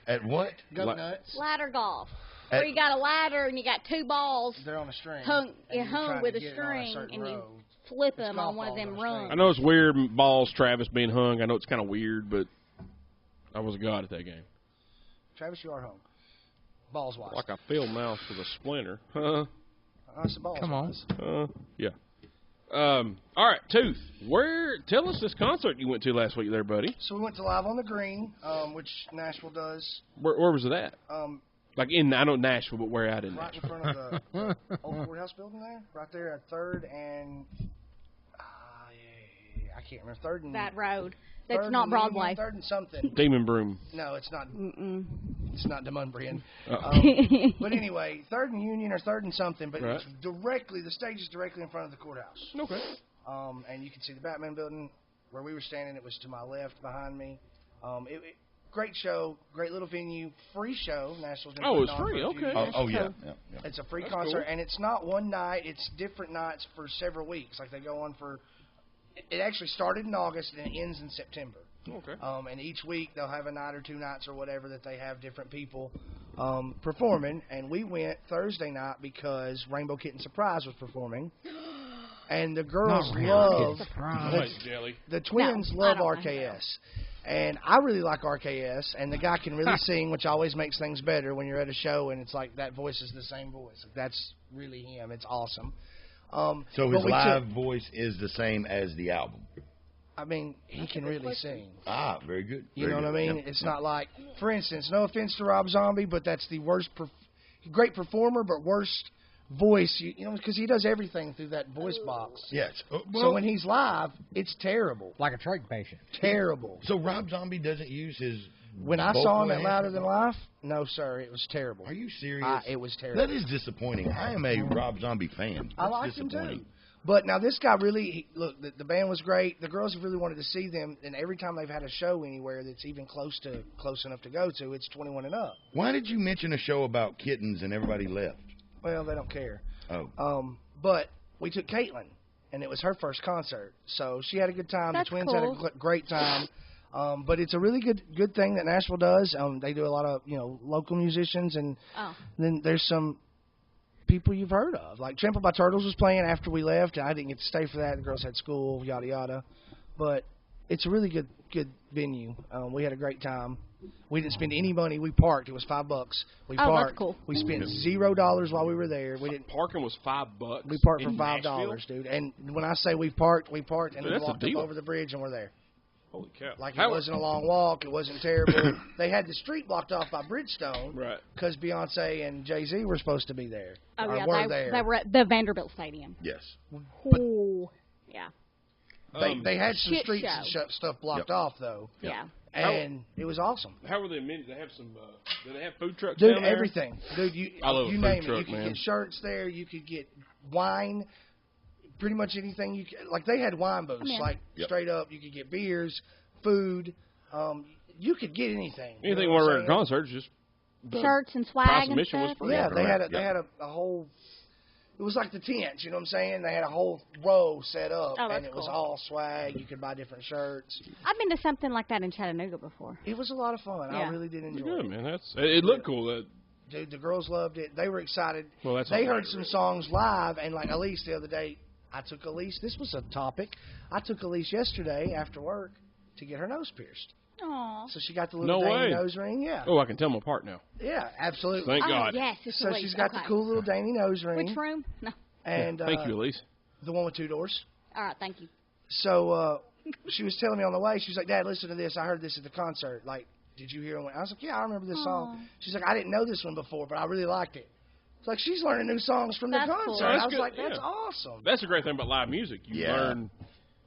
F: At what?
D: Goat nuts.
E: Ladder golf. Where you got a ladder and you got 2 balls
D: They're on a string.
E: hung
D: and you're trying
E: with
D: to
E: a
D: get it on
E: string
D: certain
E: and you
D: row.
E: flip
D: It's
E: them
D: golf
E: on one of
D: balls
E: them
D: on a string.
E: rungs.
B: I know it's weird, balls, Travis being hung. I know it's kind of weird, but I was a god at that game.
D: Travis, you are home. Balls wise.
B: Like I filled mouse with a splinter.
D: I said balls
C: Come on.
D: wise.
B: Yeah. All right, Tooth. Tell us this concert you went to last week there, buddy.
D: So we went to Live on the Green, which Nashville does.
B: Where was it at? Like I know Nashville, but where at in
D: Right in
B: Nashville?
D: front of the old courthouse building there. Right there at 3rd and... I can't remember. 3rd and...
E: That road.
D: 3rd
E: That's not
D: and
E: Broadway.
D: Union, 3rd and something.
B: Demon Broom.
D: No, it's not.
E: Mm-mm.
D: It's not Demunbrian.
B: Uh-oh.
D: But anyway, 3rd and Union or 3rd and something. But
B: Right.
D: it's directly, the stage is directly in front of the courthouse.
B: Okay.
D: And you can see the Batman building where we were standing. It was to my left, behind me. Great show, great little venue, free show. Nashville's been
B: Oh,
D: putting
B: it's
D: on for
B: free,
D: a few
B: okay.
D: years.
F: Oh, yeah.
D: It's a free
B: That's
D: concert,
B: cool.
D: and it's not one night. It's different nights for several weeks. Like they go on for. It actually started in August and it ends in September.
B: Okay.
D: And each week they'll have a night or 2 nights or whatever that they have different people performing. And we went Thursday night because Rainbow Kitten Surprise was performing. And the girls love
B: Nice jelly.
D: the twins
E: No, I
D: love
E: don't think
D: RKS. And I really like RKS, and the guy can really sing, which always makes things better when you're at a show and it's like that voice is the same voice. That's really him. It's awesome.
F: So
D: but
F: his
D: we
F: live
D: took-
F: voice is the same as the album.
D: I mean, he can really sing.
F: Ah, very good.
D: You
F: Very
D: know
F: good.
D: what I mean?
F: Yep.
D: It's not like, for instance, no offense to Rob Zombie, but that's the worst, great performer, but worst voice. You know, because he does everything through that voice box.
F: Yes.
D: So when he's live, it's terrible.
C: Like a trach patient.
D: Terrible.
F: So Rob Zombie doesn't use his.
D: When I
F: vocal
D: saw him at
F: enhancement?
D: Louder Than Life, no, sir, it was terrible.
F: Are you serious?
D: It was terrible.
F: That is disappointing. I am a Rob Zombie fan.
D: I
F: That's
D: liked him
F: disappointing.
D: too. But now this guy really, look, the band was great. The girls have really wanted to see them, and every time they've had a show anywhere that's even close enough to go to, it's 21 and up.
F: Why did you mention a show about kittens and everybody left?
D: Well, they don't care.
F: Oh.
D: But we took Caitlin, and it was her first concert, so she had a good time.
E: That's
D: the twins
E: cool.
D: had a great time. But it's a really good thing that Nashville does. They do a lot of local musicians, and then there's some people you've heard of. Like Trampled by Turtles was playing after we left, and I didn't get to stay for that. The girls had school, yada yada. But it's a really good venue. We had a great time. We didn't spend any money. We parked. It was $5. We parked.
E: That's cool.
D: We spent $0 while we were there. We didn't.
B: Parking was $5.
D: We parked for
B: in
D: $5,
B: Nashville?
D: dude. And when I say we parked, and
B: Dude,
D: we
B: that's a
D: walked
B: deal.
D: up over the bridge, and we're there.
B: Holy cow!
D: Like it wasn't a long walk. It wasn't terrible. They had the street blocked off by Bridgestone,
B: Right.
D: Because Beyonce and Jay-Z were supposed to be there.
E: Oh,
D: or
E: yeah,
D: were there.
E: they were at the Vanderbilt Stadium.
F: Yes.
E: Ooh. Yeah.
D: They had some
E: Shit
D: streets
E: show.
D: and stuff blocked off though,
E: Yeah.
D: and it was awesome.
B: How were the amenities? They have some. Do they have food trucks
D: Dude,
B: down there?
D: everything. Dude, you
B: I love a food
D: name
B: truck,
D: it. You could
B: man.
D: get shirts there. You could get wine. Pretty much anything you could. Like they had wine booths.
E: I'm in.
D: Like
F: Yep.
D: straight up, you could get beers, food. You could get anything. You
B: Anything
D: know what
B: while
D: I'm
B: we're at
D: saying?
B: concerts, just the
E: Shirts and
B: price
E: swag
B: of
E: and
B: admission was
E: stuff.
B: free.
D: Yeah, they had
F: Correct,
D: they had a whole. It was like the tents, you know what I'm saying? They had a whole row set up,
E: Oh, that's
D: and it was
E: cool.
D: all swag. You could buy different shirts.
E: I've been to something like that in Chattanooga before.
D: It was a lot of fun. I
E: Yeah.
D: really did enjoy
B: Good
D: it.
B: man. It looked cool.
D: Dude, the girls loved it. They were excited.
B: Well, that's
D: They
B: all
D: heard
B: right,
D: some
B: really.
D: songs live, and like Elise the other day, I took Elise. This was a topic. I took Elise yesterday after work to get her nose pierced.
E: Aw.
D: So she got the little
B: No
D: dainty
B: way.
D: nose ring. Yeah.
B: Oh, I can tell them apart now.
D: Yeah, absolutely.
B: Thank
E: Oh,
B: God.
E: yes, it's
D: So
E: Elise.
D: she's got
E: Okay.
D: the cool little dainty nose ring.
E: Which room? No.
D: And
B: Thank you, Elise.
D: the one with 2 doors.
E: All right, thank you.
D: So she was telling me on the way, she was like, Dad, listen to this. I heard this at the concert. Like, did you hear it? I was like, yeah, I remember this song. She's like, I didn't know this one before, but I really liked it. It's like she's learning new songs from the
E: That's
D: concert.
E: cool.
B: That's
D: I was
B: good,
D: like, that's
B: yeah.
D: awesome.
B: That's the great thing about live music. You
F: Yeah.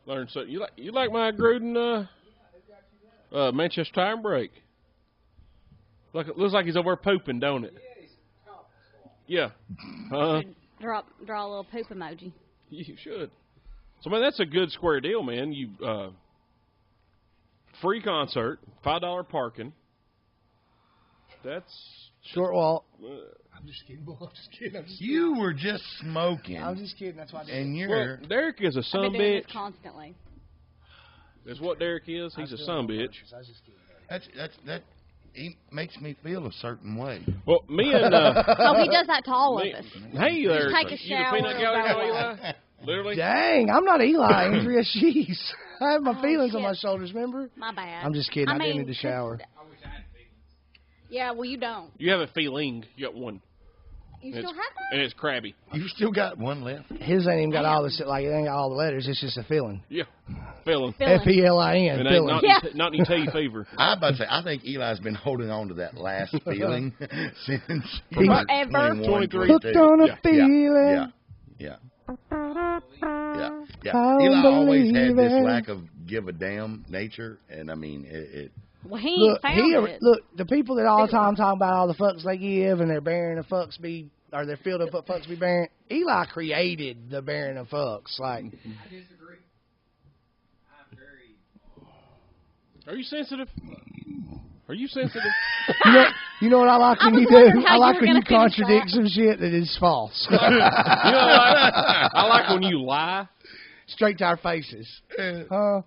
B: learn so you like my Gruden Manchester Time Break. Looks like he's over there pooping, don't it? Yeah.
E: Draw a little poop emoji.
B: You should. So man, that's a good square deal, man. You free concert, $5 parking. That's
D: Short walk.
F: I'm just kidding. You were just smoking.
D: I'm just kidding. That's why I did
F: and
D: it.
F: you're.
B: well, Derek is a
E: I've
B: son
E: been doing
B: bitch.
E: this constantly.
B: That's what Derek is. He's a son bitch.
D: I was just kidding.
F: That he makes me feel a certain way.
B: Well, me and
E: Oh, he does that to all of
B: me,
E: us.
B: hey there,
E: Just take a
B: you the
E: shower
B: peanut
E: and
B: gallery
E: go
B: now,
E: away.
B: Eli? Literally.
D: Dang, I'm not Eli. Andrea, she's. I have my
E: Oh,
D: feelings on
E: shit.
D: my shoulders, remember?
E: My bad.
D: I'm just kidding. I,
E: mean,
D: do need to shower.
E: Yeah, well, you don't.
B: You have a feeling. You got one.
E: You
B: And
E: still
B: it's-
E: have that?
B: And it's crabby.
F: You still got one left.
D: His ain't even got all the like. It ain't got all the letters. It's just a feeling.
B: Yeah. Feeling.
E: Feeling.
D: F-E-L-I-N.
B: And ain't
D: Feeling.
B: not,
E: Yeah.
B: not any tay fever.
F: I was about to say, I think Eli's been holding on to that last feeling since
E: Forever.
F: 21,
B: 23.
F: 22.
D: Hooked on a
B: Yeah.
D: feeling.
F: Yeah. Yeah.
D: I
F: Eli always had this
D: believe it.
F: lack of give a damn nature, and I mean, it
E: Well, he
D: Look,
E: ain't found it.
D: look, the people that all the time talk about all the fucks they give and they're bearing the fucks be, or they're filled up what fucks be bearing. Eli created the bearing of fucks. Like,
B: Are you sensitive? Are you sensitive?
D: you know what I like
E: I
D: when
E: was
D: you do?
E: wondering how
D: I
E: you
D: like
E: were
D: when you
E: gonna finish
D: contradict
E: that.
D: some shit that is false.
B: You know, I like when you lie.
D: Straight to our faces.
E: I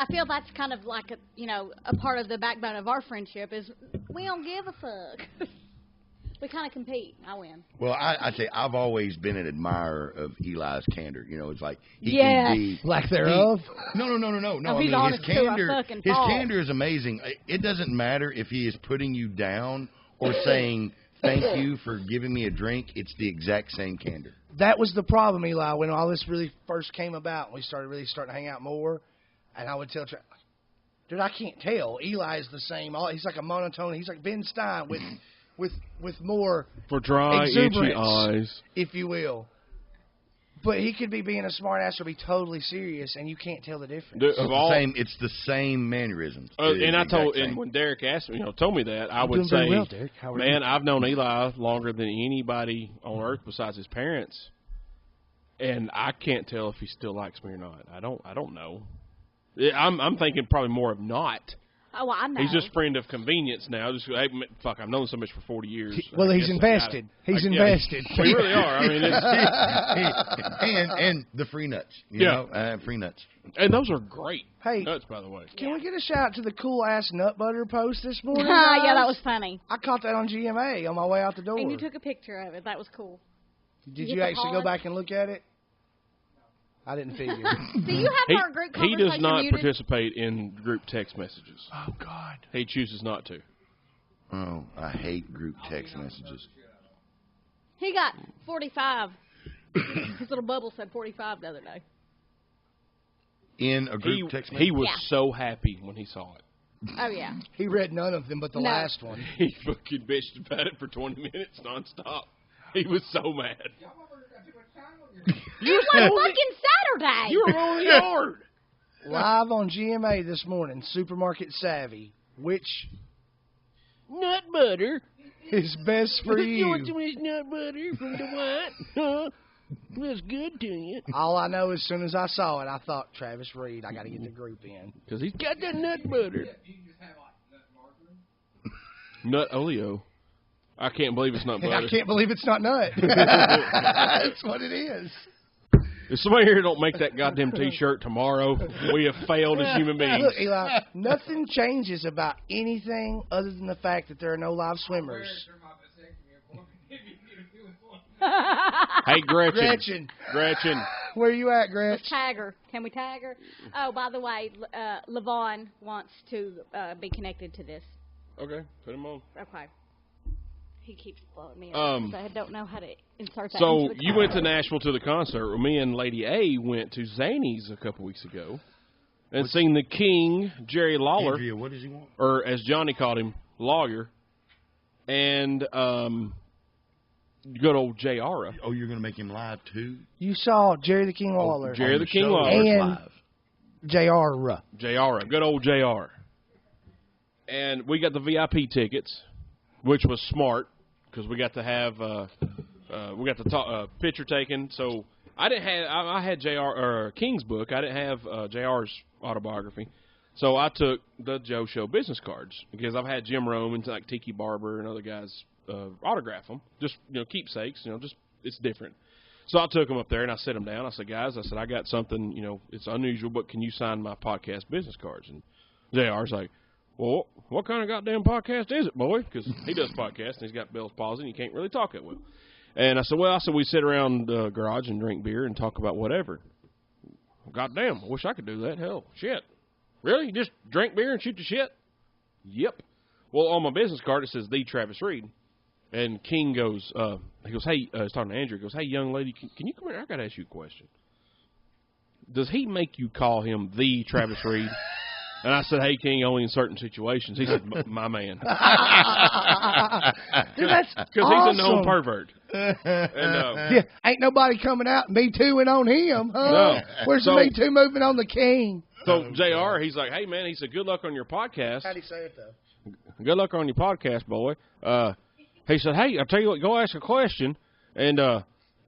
E: feel that's kind of like a part of the backbone of our friendship is we don't give a fuck. We kind of compete. I win.
F: well, I say I've always been an admirer of Eli's candor. You know, it's like he
E: Yes.
F: can be
D: Lack thereof.
F: No.
E: Oh,
F: I
E: he's
F: mean,
E: honest
F: his
E: to a
F: candor,
E: fucking
F: his
E: fault.
F: candor is amazing. It doesn't matter if he is putting you down or saying thank you for giving me a drink. It's the exact same candor.
D: that was the problem, Eli, when all this really first came about. We started to hang out more, and I would tell Travis, dude, I can't tell. Eli is the same. He's like a monotone. He's like Ben Stein with more
B: for dry, itchy eyes,
D: if you will. But he could be being a smart ass or be totally serious, and you can't tell the difference.
F: It's the same mannerisms.
B: And when Derek asked me, told me that, I would say,
D: well, Derek.
B: man, I've known Eli longer than anybody on earth besides his parents, and I can't tell if he still likes me or not. I don't know. I'm thinking probably more of not.
E: Oh, well, I know.
B: He's just friend of convenience now. Just hey, fuck, I've known so much for 40 years.
D: Well, he's invested. He's invested.
B: We really are. I mean,
F: and the free nuts. You know, free nuts.
B: And those are great.
D: Hey,
B: nuts, by the way.
D: Can we get a shout out to the cool ass nut butter post this morning?
E: Yeah, that was funny.
D: I caught that on GMA on my way out the door.
E: And you took a picture of it. That was cool.
D: Did you actually go back and look at it? I didn't figure.
E: Do you have our group conversation
B: He does not
E: muted?
B: participate in group text messages.
D: Oh, God.
B: He chooses not to.
F: Oh, I hate group text messages.
E: He got 45. His little bubble said 45 the other day.
F: In a group text message?
B: He was so happy when he saw it.
E: Oh, yeah.
D: He read none of them but the last one.
B: He fucking bitched about it for 20 minutes nonstop. He was so mad.
E: It was fucking Saturday.
B: You were on the yard.
D: Live on GMA this morning, Supermarket Savvy. Which
B: nut butter
D: is best for you?
B: You want some of this nut butter from DeWitt? Huh? That's good to you.
D: All I know, as soon as I saw it, I thought, Travis Reed, I got to get the group in.
B: Because he's got that nut butter. Nut Oleo. I can't believe it's not butter.
D: I can't believe it's not nut. That's what it is.
B: If somebody here don't make that goddamn T-shirt tomorrow, we have failed as human beings.
D: Look, Eli, nothing changes about anything other than the fact that there are no live swimmers.
B: Hey, Gretchen.
D: Where you at, Gretchen?
E: Let's tag her. Can we tag her? Oh, by the way, Levon wants to be connected to this.
B: Okay, put him on.
E: Okay. He keeps blowing me up, so I don't know how to insert that
B: So
E: into the
B: you went to Nashville to the concert. Well, me and Lady A went to Zany's a couple weeks ago and seen the King, Jerry Lawler.
F: Andrea, what does he want?
B: Or as Johnny called him, Lawyer. And good old J.R.
F: Oh, you're going to make him live, too?
D: You saw Jerry the King Lawler.
B: Jerry the King Lawler.
D: And
F: live.
D: J.R.
B: J.R. Good old J.R. And we got the VIP tickets, which was smart. Because we got to have picture taken. So I had King's book. I didn't have JR's autobiography. So I took the Joe Show business cards because I've had Jim Rome and like Tiki Barber and other guys autograph them. Just keepsakes. Just it's different. So I took them up there and I set them down. I said, guys, I got something. It's unusual, but can you sign my podcast business cards? And JR's like, well, what kind of goddamn podcast is it, boy? Because he does podcasts, and he's got Bell's palsy, and he can't really talk that well. And I said, we sit around the garage and drink beer and talk about whatever. Goddamn, I wish I could do that. Hell, shit. Really? You just drink beer and shoot the shit? Yep. Well, on my business card, it says, The Travis Reed. And King goes, hey, he's talking to Andrew, he goes, hey, young lady, can you come here? I got to ask you a question. Does he make you call him The Travis Reed? And I said, hey, King, only in certain situations. He said, my man.
D: Dude, that's
B: Because he's a known pervert. And,
D: ain't nobody coming out Me Tooing on him. Huh?
B: No.
D: Where's the Me Too moving on the King?
B: So, JR, he's like, hey, man, he said, good luck on your podcast.
D: How'd he say it, though?
B: Good luck on your podcast, boy. He said, hey, I'll tell you what, go ask a question and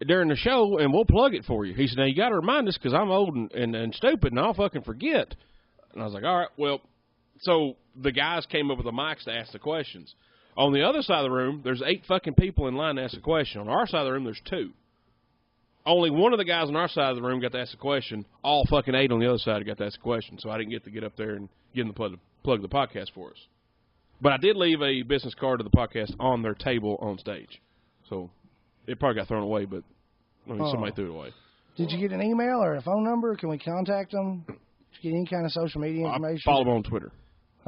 B: during the show, and we'll plug it for you. He said, now, you got to remind us because I'm old and stupid, and I'll fucking forget. And I was like, all right, well, so the guys came up with the mics to ask the questions. On the other side of the room, there's 8 fucking people in line to ask a question. On our side of the room, there's 2. Only one of the guys on our side of the room got to ask a question. All fucking 8 on the other side got to ask a question, so I didn't get to get up there and get them to plug the podcast for us. But I did leave a business card of the podcast on their table on stage. So it probably got thrown away, but somebody threw it away.
D: Did you get an email or a phone number? Can we contact them? Did you get any kind of social media information?
B: I follow them on Twitter.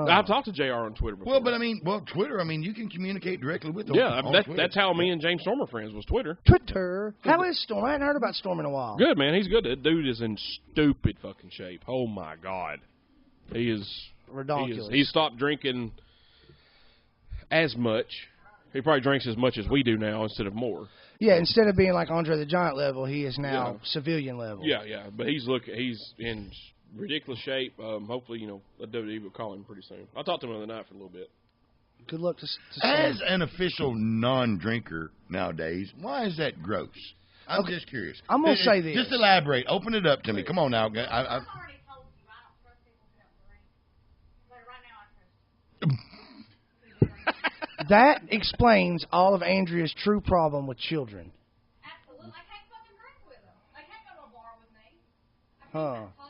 B: I've talked to JR on Twitter before.
F: Well, but Twitter. You can communicate directly with them.
B: Yeah,
F: on Twitter.
B: that's how me and James Storm are friends. Was Twitter.
D: How is Storm? I hadn't heard about Storm in a while.
B: Good, man. He's good. That dude is in stupid fucking shape. Oh my God, he is
D: ridiculous.
B: He stopped drinking as much. He probably drinks as much as we do now instead of more.
D: Yeah, instead of being like Andre the Giant level, he is now civilian level.
B: Yeah. But he's in ridiculous shape. Hopefully, the WWE will call him pretty soon. I talked to him the other night for a little bit.
D: Good luck to
F: As an official non-drinker nowadays, why is that gross? I'm just curious.
D: I'm going to say this.
F: Just elaborate. Open it up to me. Come on now.
D: That explains all of Andrea's true problem with children.
E: Absolutely. I can't fucking drink with them. They can't go to a bar with me.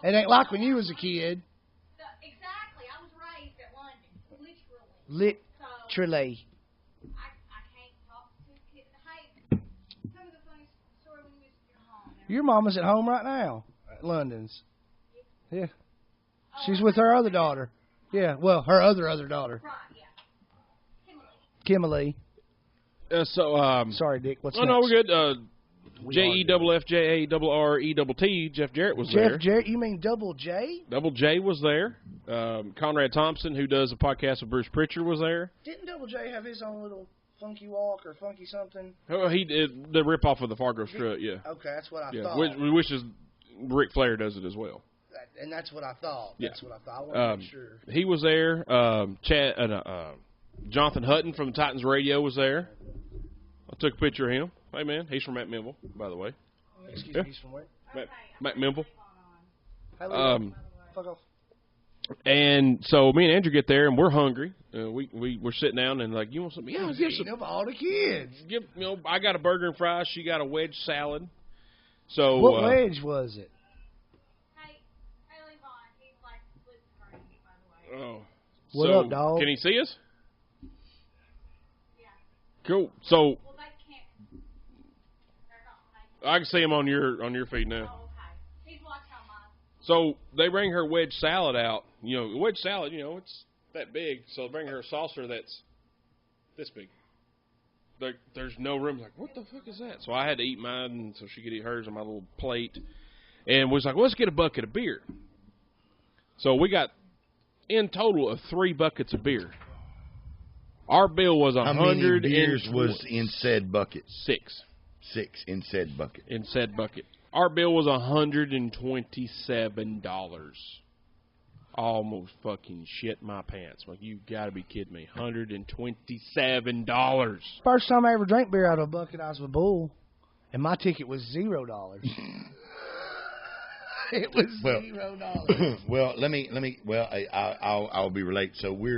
D: It ain't like when you was a kid.
E: Exactly. I was raised at London.
D: Literally.
E: I can't talk to kids. Hey, tell me the funny story when you was at home.
D: Your mama's at home right now at London's. Yeah. She's with her other daughter. Yeah, well, her other daughter.
E: Right, yeah.
D: Kimberly.
B: Sorry,
D: Dick. What's
B: next? No, we're good. JEFFJARRETT. Jeff Jarrett was there.
D: Jeff Jarrett, you mean Double J?
B: Double J was there. Conrad Thompson, who does a podcast with Bruce Pritchard, was there.
D: Didn't Double J have his own little funky walk or funky something?
B: Oh, he did the rip-off of the Fargo Strut, yeah.
D: Okay, that's what I thought.
B: Which is Ric Flair does it as well.
D: And that's what I thought.
B: Yeah.
D: That's what I thought. I wasn't make sure.
B: He was there. Jonathan Hutton from Titans Radio was there. I took a picture of him. Hey, man, he's from Matt Mimble, by the way.
D: Excuse me, he's from where?
B: Matt Mimble.
D: Fuck off.
B: And so me and Andrew get there, and we're hungry. We're sitting down, and like, you want something? Yeah, give some.
D: Of all the kids.
B: I got a burger and fries. She got a wedge salad. So
D: what wedge was it?
E: Hey, Levon, he's like split screen, by the way.
B: Oh.
D: What up, dog?
B: Can he see us?
E: Yeah.
B: Cool. So
E: Well, they can't. They're not.
B: I can see him on your feed now.
E: Oh, okay. He's watching on mine.
B: So they bring her wedge salad out. Wedge salad, it's that big. So they bring her a saucer that's this big. There's no room. Like, what the fuck is that? So I had to eat mine so she could eat hers on my little plate. And was like, let's get a bucket of beer. So we got, in total, of 3 buckets of beer. Our bill was $100.
F: How many beers was in said bucket?
B: 6.
F: 6 in said bucket.
B: In said bucket. Our bill was $127. Almost fucking shit my pants. Like, you gotta be kidding me. $127.
D: First time I ever drank beer out of a bucket, I was with Bull, and my ticket was $0. It was $0.
F: Well, let me. Well, I'll be related. So we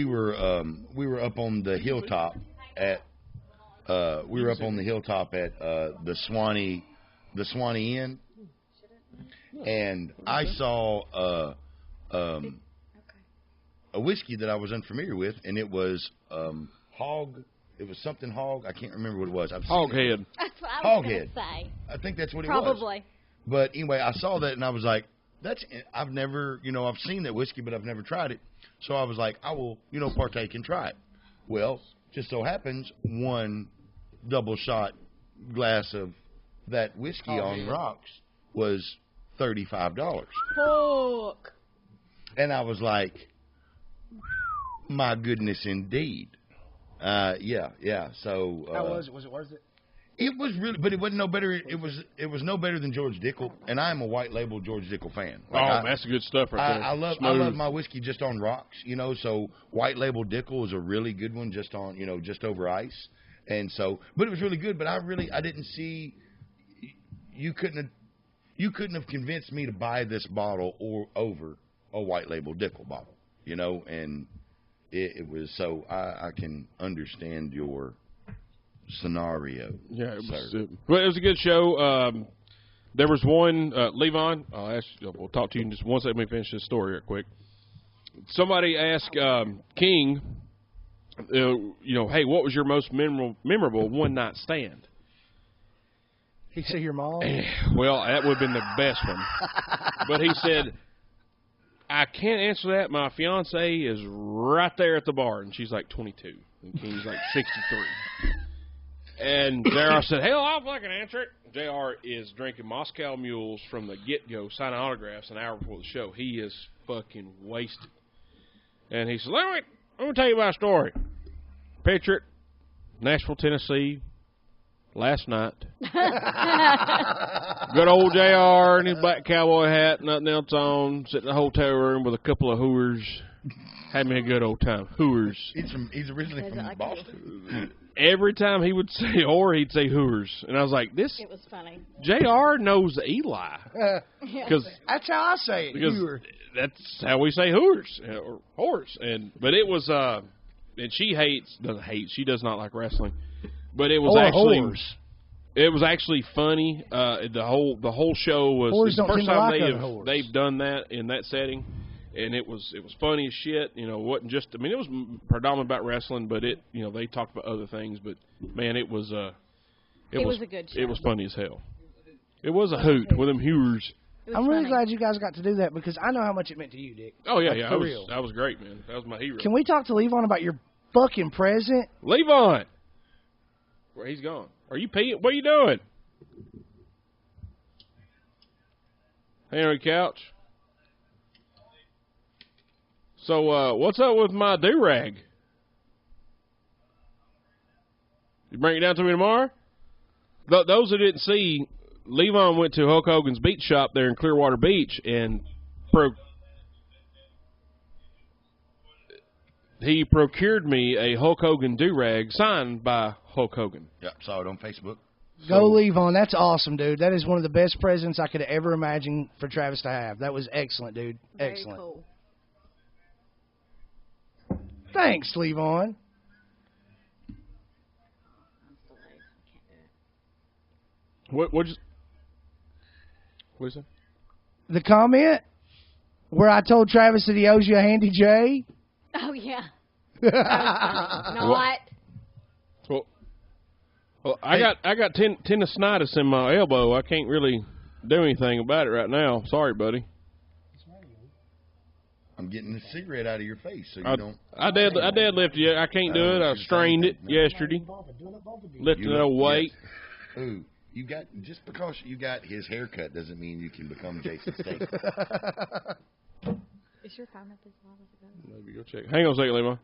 F: were up on the hilltop at the Swanee Inn, and I saw a whiskey that I was unfamiliar with, and it was hog. It was something hog. I can't remember what it was.
B: Hoghead.
E: That's what I was going
F: Hoghead.
E: to say.
F: I think that's what it was.
E: Probably.
F: But anyway, I saw that and I was like, I've never, I've seen that whiskey, but I've never tried it. So I was like, I will, partake and try it. Well, just so happens, one double shot glass of that whiskey on rocks was $35.
E: Fuck.
F: And I was like, my goodness, indeed. Yeah. So
D: how was it? Was it worth it?
F: It was really, but it wasn't no better. It was no better than George Dickel, and I am a white label George Dickel fan.
B: That's good stuff right there.
F: I love my whiskey just on rocks, So white label Dickel is a really good one, just on just over ice, and so. But it was really good. But I didn't see. You couldn't have convinced me to buy this bottle or over a white label Dickel bottle, and it was so I can understand your scenario.
B: Yeah, it was a good show. There was one, Levon, we'll talk to you in just one second. Let me finish this story real quick. Somebody asked King, hey, what was your most memorable one-night stand?
D: He said your mom?
B: Well, that would have been the best one. But he said, I can't answer that. My fiance is right there at the bar, and she's like 22, and Kenny's like 63. And JR said, hell, I'll fucking answer it. JR is drinking Moscow Mules from the get-go, signing autographs an hour before the show. He is fucking wasted. And he said, let me tell you my story. Picture it, Nashville, Tennessee, last night. Good old JR in his black cowboy hat, nothing else on, sitting in a hotel room with a couple of hooers. Had me a good old time. Hooers.
F: He's originally from Boston.
B: Every time he would say or, he'd say Hoors. And I was like,
E: It was funny.
B: JR knows Eli. Cause
D: That's how I say it.
B: because
D: Hooer.
B: that's how we say Hoors or horse. But it was and she she does not like wrestling. But it was it was actually funny. The whole show was
D: Whores
B: it's the
D: don't
B: first
D: seem to
B: time
D: like other whores.
B: they've done that in that setting. And it was funny as shit. You know, it wasn't just. I mean, it was predominant about wrestling, but they talked about other things. But man, it was a good show. It was funny as hell. It was a hoot with them Hewers.
D: I'm really glad you guys got to do that because I know how much it meant to you, Dick.
B: Oh yeah,
D: like,
B: yeah, that was great, man. That was my hero.
D: Can we talk to Levon about your fucking present?
B: Levon, where he's gone? Are you peeing? What are you doing? Henry Couch. So, what's up with my do-rag? You bring it down to me tomorrow? Those who didn't see, Levon went to Hulk Hogan's beach shop there in Clearwater Beach, and he procured me a Hulk Hogan do-rag signed by Hulk Hogan.
F: Yep, saw it on Facebook.
D: Go Levon. That's awesome, dude. That is one of the best presents I could ever imagine for Travis to have. That was excellent, dude.
E: Very
D: Excellent.
E: Cool.
D: Thanks, Levon.
B: What is that?
D: The comment where I told Travis that he owes you a handy J.
E: Oh, yeah. Not.
B: Well, I got tendinitis in my elbow. I can't really do anything about it right now. Sorry, buddy.
F: I'm getting the cigarette out of your face, so you don't.
B: I deadlifted it. I can't do it. I strained it yesterday. Lifting it weight.
F: Ooh, you got just because you got his haircut doesn't mean you can become Jason Statham.
E: Is your phone up as well as it goes?
B: Maybe go check. Hang on a second, Levon.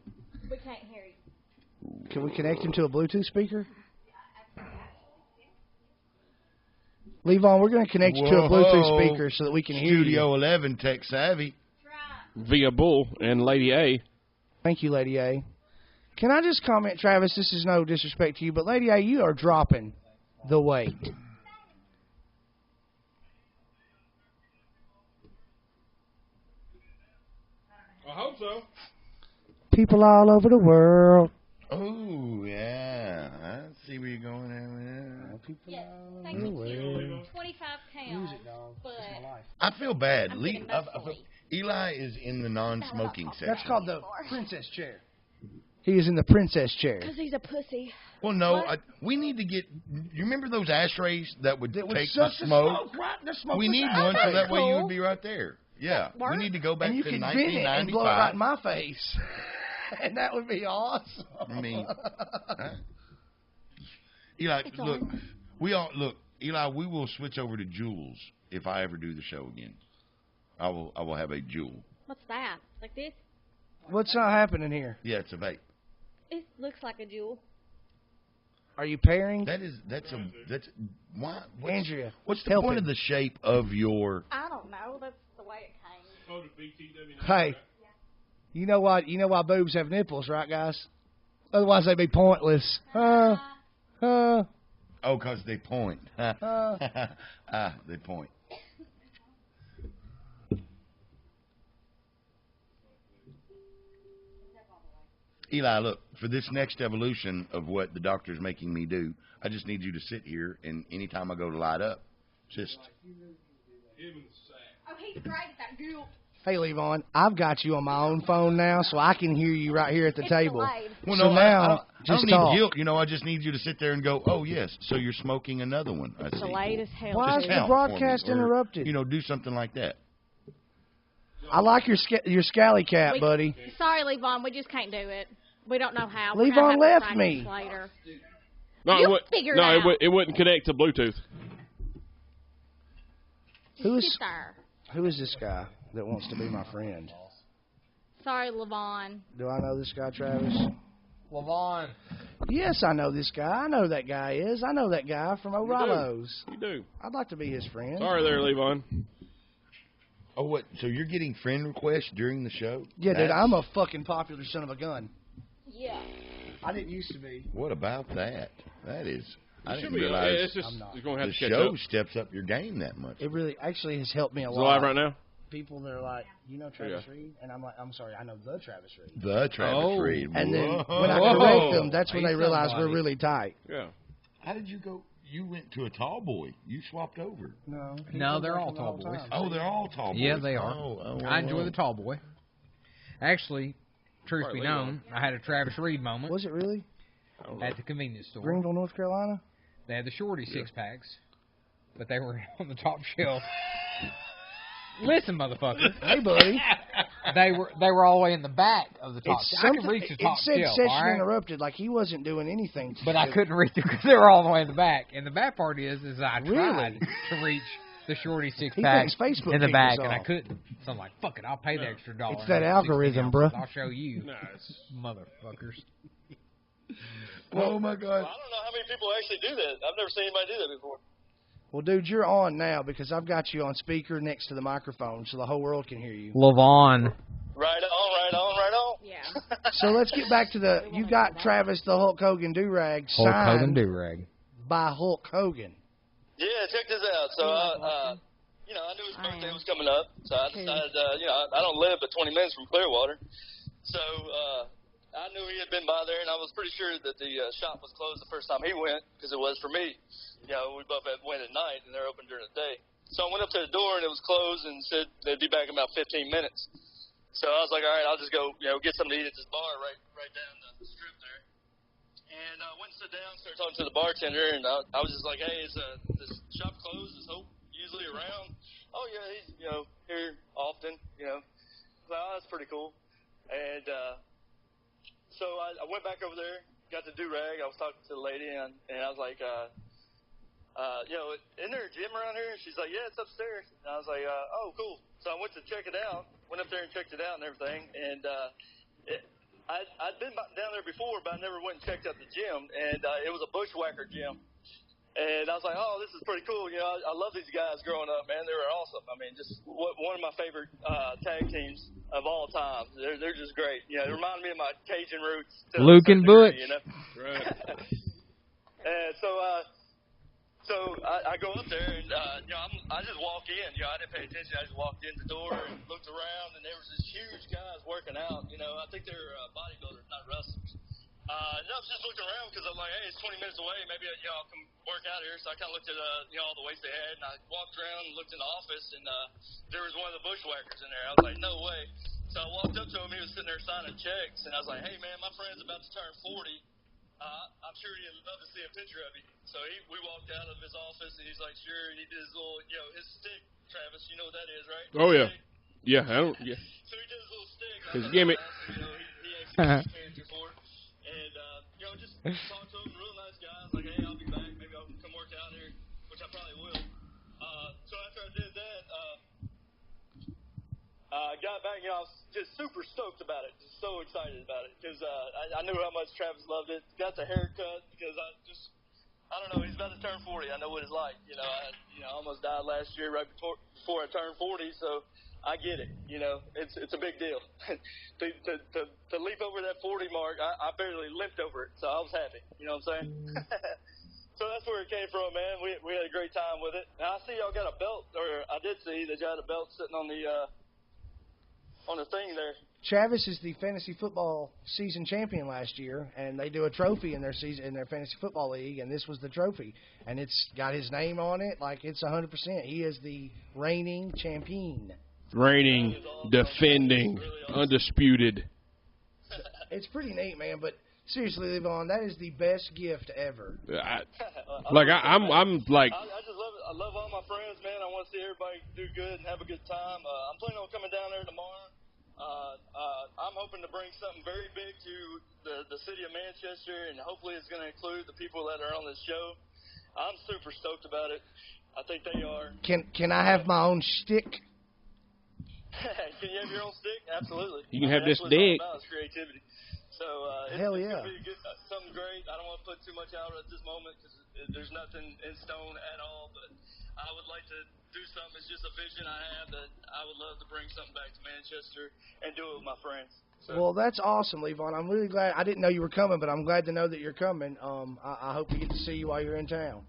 E: We can't hear you.
D: Can we connect him to a Bluetooth speaker? Levon, we're going to connect you to a Bluetooth speaker so that we can hear you.
F: Studio 11, tech savvy.
B: Via Bull and Lady A.
D: Thank you, Lady A. Can I just comment, Travis, this is no disrespect to you, but Lady A, you are dropping the weight.
B: I hope so.
D: People all over the world.
F: Oh, yeah. I see where you're going there with that.
E: Yes, thank you. 25 pounds, but
F: I feel bad.
E: I'm getting muscly.
F: Eli is in the non-smoking section.
D: That's called the princess chair. He is in the princess chair.
E: because he's a pussy.
F: Well, no, we need to get. You remember those ashtrays that would take the
D: suck
F: smoke?
D: Right? The smoke
F: We
D: was
F: need
D: out.
F: one so that way you
E: cool.
F: would be right there. Yeah,
E: Work.
F: we need to go back
D: And you
F: to
D: could vent it and blow it right in
F: 1995.
D: my face. And that would be awesome.
F: I mean, Eli,
E: It's
F: look,
E: on.
F: Eli, we will switch over to Jules if I ever do the show again. I will have a Jewel.
E: What's that? Like this?
D: What's not happening here?
F: Yeah, it's a vape.
E: It looks like a jewel.
D: Are you pairing?
F: That's why?
D: Andrea,
F: What's the
D: help
F: point
D: him.
F: of the shape of your?
E: I don't know. That's the way it came.
D: Hey, you know why boobs have nipples, right, guys? Otherwise they'd be pointless.
F: Oh, because they point. They point. Eli, look, for this next evolution of what the doctor's making me do, I just need you to sit here, and anytime I go to light up, just...
E: Oh, he's great at that jewel.
D: Hey, Levon, I've got you on my own phone now, so I can hear you right here at the
E: It's
D: table.
E: delayed.
F: Well,
D: So
F: no,
D: now,
F: I
D: just
F: don't
D: talk.
F: need guilt. You know, I just need you to sit there and go, oh, yes, so you're smoking another one. I see.
E: Delayed as hell.
D: Why
F: Just
D: is the
F: count for me,
D: broadcast
F: or,
D: interrupted?
F: You know, do something like that.
D: I like your scally cat, buddy.
E: Sorry, Levon, we just can't do it. We don't know how.
D: Levon left me.
E: Later.
B: No,
E: You figure it out.
B: it wouldn't connect to Bluetooth.
D: Who is this guy that wants to be my friend?
E: Sorry, Levon.
D: Do I know this guy, Travis?
C: Levon.
D: Yes, I know this guy. I know who that guy is. I know that guy from O'Reilly's.
B: You do.
D: I'd like to be his friend.
B: Sorry there, Levon.
F: Oh, what? So you're getting friend requests during the show?
D: Yeah, dude, I'm a fucking popular son of a gun.
E: Yeah.
D: I didn't used to be.
F: What about that? That is. I didn't
B: Yeah,
F: realize
B: it's just,
D: I'm not.
B: you're going to have
F: the
B: to catch
F: show
B: up.
F: steps up your game that much.
D: It really actually has helped me a
B: Is
D: lot.
B: it live right now?
D: People that are like, you know Travis Reed? And I'm like, I'm sorry, I know the Travis Reed.
F: The Travis Reed.
D: And then
F: Whoa.
D: when I correct them, that's when they realize we're really tight.
B: Yeah.
F: How did you go? You went to a tall boy. You swapped over.
C: No, they're all tall boys.
F: Oh, they're all tall boys.
C: Yeah, they are. I enjoy the
F: tall.
C: tall boy. Actually, truth be known, I had a Travis Reed moment
D: Was it really?
C: at the convenience store.
D: Greenville, North Carolina?
C: They had the shorty six-packs, but they were on the top shelf. Listen, motherfucker.
D: Hey, buddy.
C: They were all the way in the back of the top shelf. I could reach the top
D: it said
C: shelf,
D: session
C: all right?
D: interrupted, like he wasn't doing anything.
C: But I couldn't reach them because they were all the way in the back. And the bad part is I
D: Really?
C: tried to reach the shorty
D: He
C: six-pack
D: thinks Facebook
C: in the
D: kicked
C: back,
D: us
C: and I
D: off.
C: couldn't. So I'm like, fuck it, I'll pay the extra $1.
D: It's that
C: and
D: algorithm,
C: 16 ounces.
D: bruh.
C: I'll show you,
B: Nice.
C: motherfuckers.
F: Oh, my God.
G: I don't know how many people actually do that. I've never seen anybody do that before.
D: Well, dude, you're on now because I've got you on speaker next to the microphone so the whole world can hear you.
C: Levon.
G: Right on, right on, right on.
E: Yeah.
D: So let's get back to the, you got Travis the Hulk Hogan do-rag
C: Hulk
D: signed
C: Hogan do-rag.
D: by Hulk Hogan.
G: Yeah, check this out. So, I knew his birthday was coming up, so I decided, I don't live but 20 minutes from Clearwater. So, I knew he had been by there, and I was pretty sure that the shop was closed the first time he went, because it was for me. You know, we both went at night, and they're open during the day. So I went up to the door, and it was closed, and said they'd be back in about 15 minutes. So I was like, all right, I'll just go, get something to eat at this bar right down the strip there. And I went and sat down, started talking to the bartender, and I was just like, hey, is this shop closed? Is Hope usually around? Oh, yeah, he's, here often, Well, that's pretty cool. And so I went back over there, got the do-rag. I was talking to the lady, and I was like, isn't there a gym around here? And she's like, yeah, it's upstairs. And I was like, oh, cool. So I went to check it out, went up there and checked it out and everything. And I'd been down there before, but I never went and checked out the gym. And it was a bushwhacker gym. And I was like, oh, this is pretty cool. I love these guys growing up, man. They were awesome. I mean, just one of my favorite tag teams of all time. They're just great. They remind me of my Cajun roots.
C: Luke and Butch.
B: Right.
G: And so I go up there, and I just walk in. I didn't pay attention. I just walked in the door and looked around, and there was this huge guys working out. I think they're bodybuilders, not wrestlers. I was just looking around because I'm like, hey, it's 20 minutes away. Maybe I'll come work out here. So I kind of looked at all the weights they had, and I walked around and looked in the office, and there was one of the bushwhackers in there. I was like, no way. So I walked up to him. He was sitting there signing checks, and I was like, hey, man, my friend's about to turn 40. I'm sure he'd love to see a picture of you. So we walked out of his office, and he's like, sure. And he did his little, his stick, Travis. You know what that is, right?
B: Oh, yeah. Yeah, I don't. Yeah.
G: So he did his little stick.
B: His gimmick.
G: He actually paid you for it. And, just talked to him, real nice guy. I was like, hey, I'll be back. Maybe I'll come work out here, which I probably will. So after I did that, I got back, I was just super stoked about it, just so excited about it, because I knew how much Travis loved it. Got the haircut, because I don't know, he's about to turn 40. I know what it's like. I almost died last year right before I turned 40, so I get it. It's a big deal. to leap over that 40 mark, I barely limped over it, so I was happy. You know what I'm saying? So that's where it came from, man. We had a great time with it. Now I see y'all got a belt, or I did see that y'all had a belt sitting on the thing there.
D: Travis is the fantasy football season champion last year, and they do a trophy in their fantasy football league, and this was the trophy, and it's got his name on it, like it's 100%. He is the reigning champion.
B: Reigning, defending, undisputed.
D: It's pretty neat, man. But seriously, Levon, that is the best gift ever.
B: I'm like.
G: I just love it. I love all my friends, man. I want to see everybody do good and have a good time. I'm planning on coming down there tomorrow. I'm hoping to bring something very big to the city of Manchester, and hopefully it's going to include the people that are on this show. I'm super stoked about it. I think they are.
D: Can I have my own stick?
G: Can you have your own stick? Absolutely.
B: You can have this
G: that's what it's
B: dick.
G: all about, is creativity. So
D: Hell
G: it's
D: yeah.
G: going to be good, something great. I don't want to put too much out at this moment because there's nothing in stone at all. But I would like to do something. It's just a vision I have that I would love to bring something back to Manchester and do it with my friends. So.
D: Well, that's awesome, Levon. I'm really glad. I didn't know you were coming, but I'm glad to know that you're coming. I hope we get to see you while you're in town.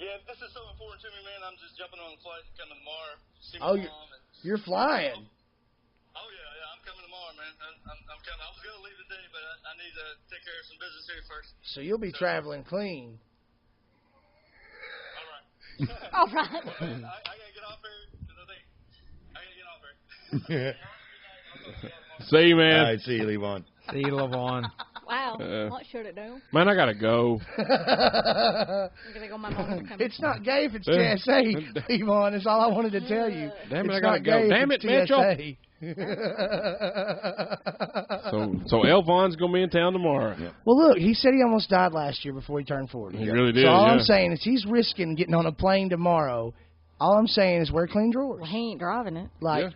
G: Yeah, this is so important to me, man. I'm just jumping on a flight and coming tomorrow. See
D: Oh,
G: my mom.
D: you're flying.
G: Oh, yeah, I'm coming tomorrow, man. I'm coming. I was going to leave today, but I need to take care of some business here first.
D: So you'll be traveling clean.
G: All right.
E: All right.
G: I got to get off here because I think I got to get off here.
B: See you, man.
F: All right, see you, Levon.
C: See you, Levon.
E: Wow. What should it do?
B: Man, I gotta go.
E: I'm gonna go. My mom's coming.
D: It's not gay if it's TSA, Levon. That's all I wanted to tell you.
B: Damn it,
D: It's
B: I gotta
D: not
B: go.
D: gay if
B: Damn it,
D: it's
B: Mitchell.
D: TSA.
B: So Elvon's gonna be in town tomorrow.
F: Yeah.
D: Well, look, he said he almost died last year before he turned 40.
B: He really did.
D: So all
B: yeah.
D: I'm saying is he's risking getting on a plane tomorrow. All I'm saying is wear clean drawers.
E: Well, he ain't driving it.
D: Like,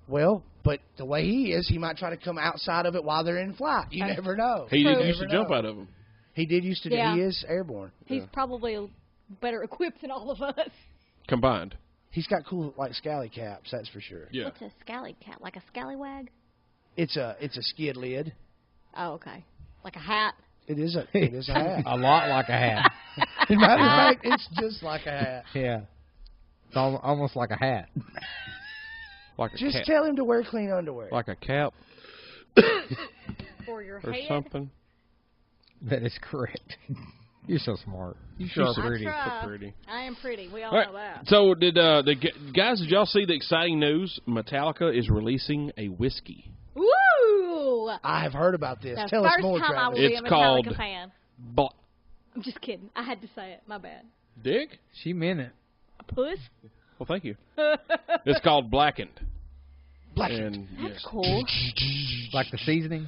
D: well, but the way he is, he might try to come outside of it while they're in flight. You never know.
B: He
D: You
B: used to
D: never
B: jump
D: know.
B: out of them.
D: He did used to.
E: Yeah.
D: He is airborne.
E: He's probably better equipped than all of us.
B: Combined.
D: He's got cool like scally caps. That's for sure.
B: Yeah.
E: What's a scally cat? Like a scallywag?
D: It's a skid lid.
E: Oh, okay. Like a hat.
D: It is a hat.
C: A lot like a hat.
D: As a matter of fact, it's just like a hat.
C: Yeah. It's almost like a hat.
B: Like a
D: Just
B: cap.
D: tell him to wear clean underwear.
B: Like a cap
E: For your
B: or
E: head.
B: something.
C: That is correct. You're so smart. You
B: She's
C: sure are
B: so
C: pretty.
E: try.
B: So pretty.
E: I am pretty. We all
B: All right.
E: know that.
B: So did guys? Did y'all see the exciting news? Metallica is releasing a whiskey.
E: Woo!
D: I have heard about this.
E: The
D: Tell us
E: first
D: more,
E: time I will
D: Travis.
E: be
B: It's
E: a Metallica
B: called-
E: fan. I'm just kidding. I had to say it. My bad.
B: Dick?
C: She meant it.
E: Puss?
B: Well, thank you. It's called Blackened.
D: Blackened.
B: And
E: That's
B: yes,
E: cool.
C: Like the seasoning.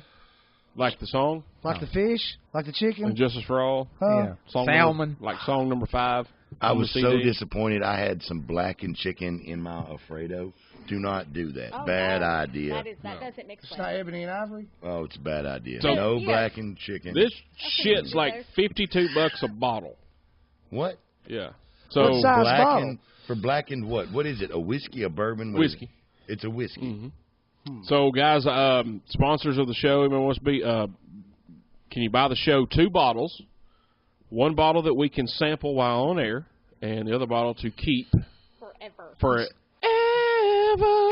B: like the song,
D: Like the fish? Like the chicken?
B: and Justice for All.
D: Huh?
C: Yeah.
B: Song
C: Salmon.
B: number, like song number 5.
F: I
B: on the
F: was so
B: CD.
F: disappointed. I had some blackened chicken in my Alfredo. Do not do that.
E: Oh,
F: Bad
E: no.
F: idea.
E: That doesn't mix
D: It's
E: well.
D: not ebony and ivory?
F: Oh, it's a bad idea.
B: So-
F: no
E: Yeah.
F: blackened chicken.
B: This
E: think
B: shit's
E: it'd
B: like
E: be
B: $52 a bottle.
F: What?
B: Yeah. So
D: What size
F: Blackened for blackened what? What is it? A whiskey? A bourbon? What is
B: whiskey.
F: it? It's a whiskey.
B: Mm-hmm. So guys, sponsors of the show, can you buy the show 2 bottles? 1 bottle that we can sample while on air, and the other bottle to keep
E: Forever.
B: forever.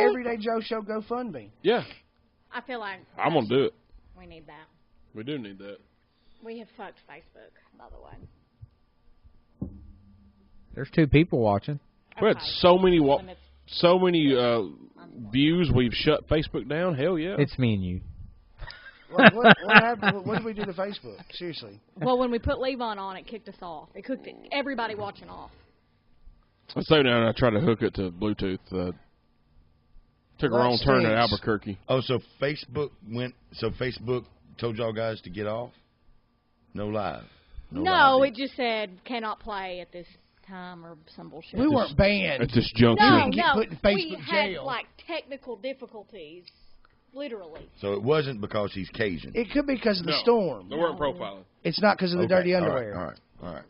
D: Everyday Joe Show GoFundMe.
B: Yeah,
E: I feel like
B: I'm gonna do it.
E: we need that.
B: We do need that.
E: We have fucked Facebook, by the way.
C: There's 2 people watching.
B: We had
E: Okay.
B: so many
E: Limits.
B: views. We've shut Facebook down. Hell yeah.
C: It's me and you.
D: What happened? What did we do to Facebook? Seriously.
E: Well, when we put Levon on, it kicked us off. It kicked everybody watching off.
B: So now I try to hook it to Bluetooth. Took a
D: Well,
B: wrong
D: that
B: turn at
D: stinks.
B: Albuquerque.
F: Oh, so Facebook told y'all guys to get off? No live.
E: No,
F: live.
E: it just said cannot play at this time or some bullshit.
D: We weren't banned.
B: At this juncture.
E: no,
D: get
E: no.
D: put in
E: We
D: Facebook
E: had
D: jail.
E: like technical difficulties, literally.
F: So it wasn't because he's Cajun.
D: It could be because of the
B: No.
D: storm.
B: They weren't profiling.
D: It's not because of the
F: Okay,
D: dirty
F: all right,
D: underwear.
F: All right.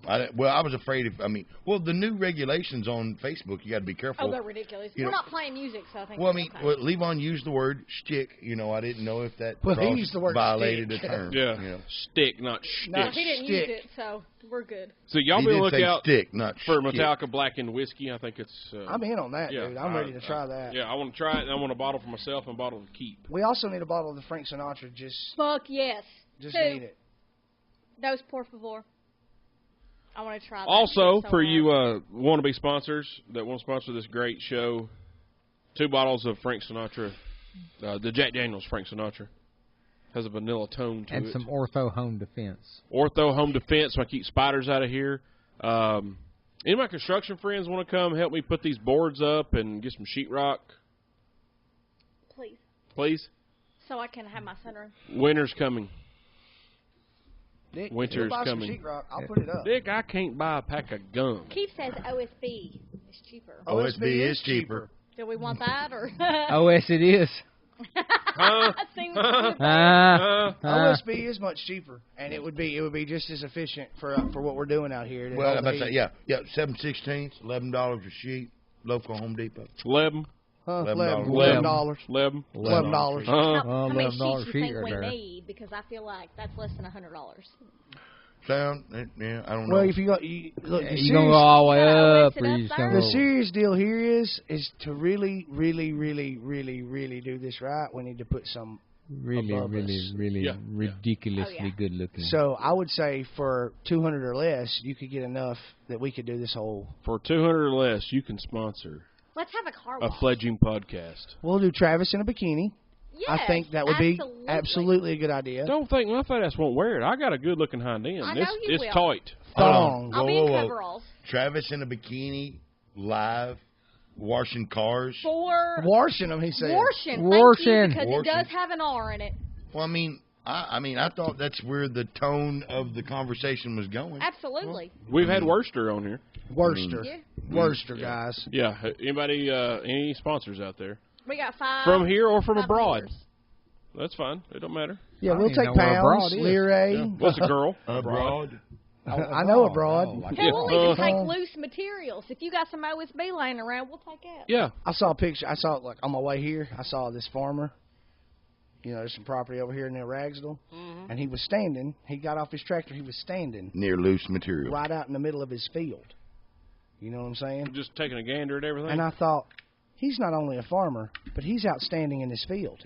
F: I was afraid the new regulations on Facebook, you got to be careful.
E: Oh, they're ridiculous.
F: You
E: We're
F: know-
E: not playing music, so I think.
F: Well,
E: it's okay.
F: Levon used the word shtick. I didn't know if that
D: Well, he used the word
F: violated
D: stick.
F: the term.
B: Yeah. Stick, not shtick.
D: No,
E: he didn't
D: stick.
E: use it, so we're good.
B: So y'all
F: He
B: be
F: did
B: looking
F: say
B: out
F: stick, not
B: for
F: shtick.
B: Metallica Blackened Whiskey. I think it's.
D: I'm in on that,
B: yeah,
D: dude. I'm ready to try that.
B: Yeah, I want to try it, and I want a bottle for myself and a bottle to keep.
D: We also need a bottle of the Frank Sinatra. Just
E: Fuck yes.
D: Just
E: Two.
D: need it.
E: Those por favor. I want to try that.
B: Also,
E: shit so
B: for
E: bad.
B: you wannabe sponsors that want to sponsor this great show, 2 bottles of Frank Sinatra, the Jack Daniels Frank Sinatra. Has a vanilla tone to
C: And
B: it.
C: some Ortho Home Defense.
B: Ortho Home Defense, so I keep spiders out of here. Any of my construction friends want to come help me put these boards up and get some sheetrock?
E: Please.
B: Please?
E: So I can have my sunroom.
B: Winter's coming.
D: Dick,
B: Winter's
D: buy some
B: coming.
D: sheetrock, I'll put it up.
B: Dick, I can't buy a pack of gum.
E: Keith says OSB is cheaper.
F: OSB is cheaper.
E: Do we want that or?
C: OS it is.
E: See what you're
D: OSB is much cheaper, and it would be just as efficient for what we're doing out here.
F: Well, I'm about to say, yeah, 7/16, $11 a sheet, local Home Depot.
B: 11.
D: $11.
B: $11.
D: $11.
E: How many sheets
C: $11
E: you
C: sheet
E: think
C: right
E: we
C: there.
E: need? Because I feel like that's less than $100.
F: Sound? Yeah, I don't know.
D: Well, if you go, look,
C: You gonna go all the way up,
E: it
C: or
E: up
C: you just
E: there.
C: gonna
D: the
C: go?
D: serious deal here is to really do this right. We need to put some
C: Really
D: above us.
B: Yeah.
C: ridiculously
E: Oh, yeah.
C: good looking.
D: So I would say for 200 or less, you could get enough that we could do this whole.
B: For 200 or less, you can sponsor
E: Let's have a car
B: a
E: wash.
B: fledging podcast.
D: We'll do Travis in a bikini.
E: Yes,
D: I think that would be absolutely a good idea.
B: Don't think my fat ass won't wear it. I got a good looking hind end.
E: I know you
B: it's
E: will.
B: tight.
D: Thong.
E: I'll be in coveralls.
F: Travis in a bikini, live, washing cars.
E: For
D: Washing them, he said.
E: Washing.
C: Washing.
E: Thank you, because
F: Washing.
E: it does have an R in it.
F: Well, I thought that's where the tone of the conversation was going.
E: Absolutely.
B: We've had Worcester on here.
D: Worcester.
E: Yeah.
D: Worcester, guys.
B: Yeah. Anybody, any sponsors out there?
E: We got 5.
B: From here or from
E: 5
B: abroad?
E: years.
B: That's fine. It don't matter.
D: Yeah,
C: I
D: we'll
C: don't even
D: take
C: know where abroad
D: pounds,
C: is.
D: lire.
B: Yeah. What's a girl?
F: Abroad.
D: I know abroad.
E: Hell, we'll even take
D: Oh.
E: loose materials. If you got some OSB laying around, we'll take it.
B: Yeah.
D: I saw a picture. I saw it like on my way here. I saw this farmer. You know, there's some property over here near Ragsdale, and he was standing. He got off his tractor. He was standing
F: Near loose material.
D: right out in the middle of his field. You know what I'm saying?
B: Just taking a gander at everything.
D: And I thought, he's not only a farmer, but he's outstanding in his field.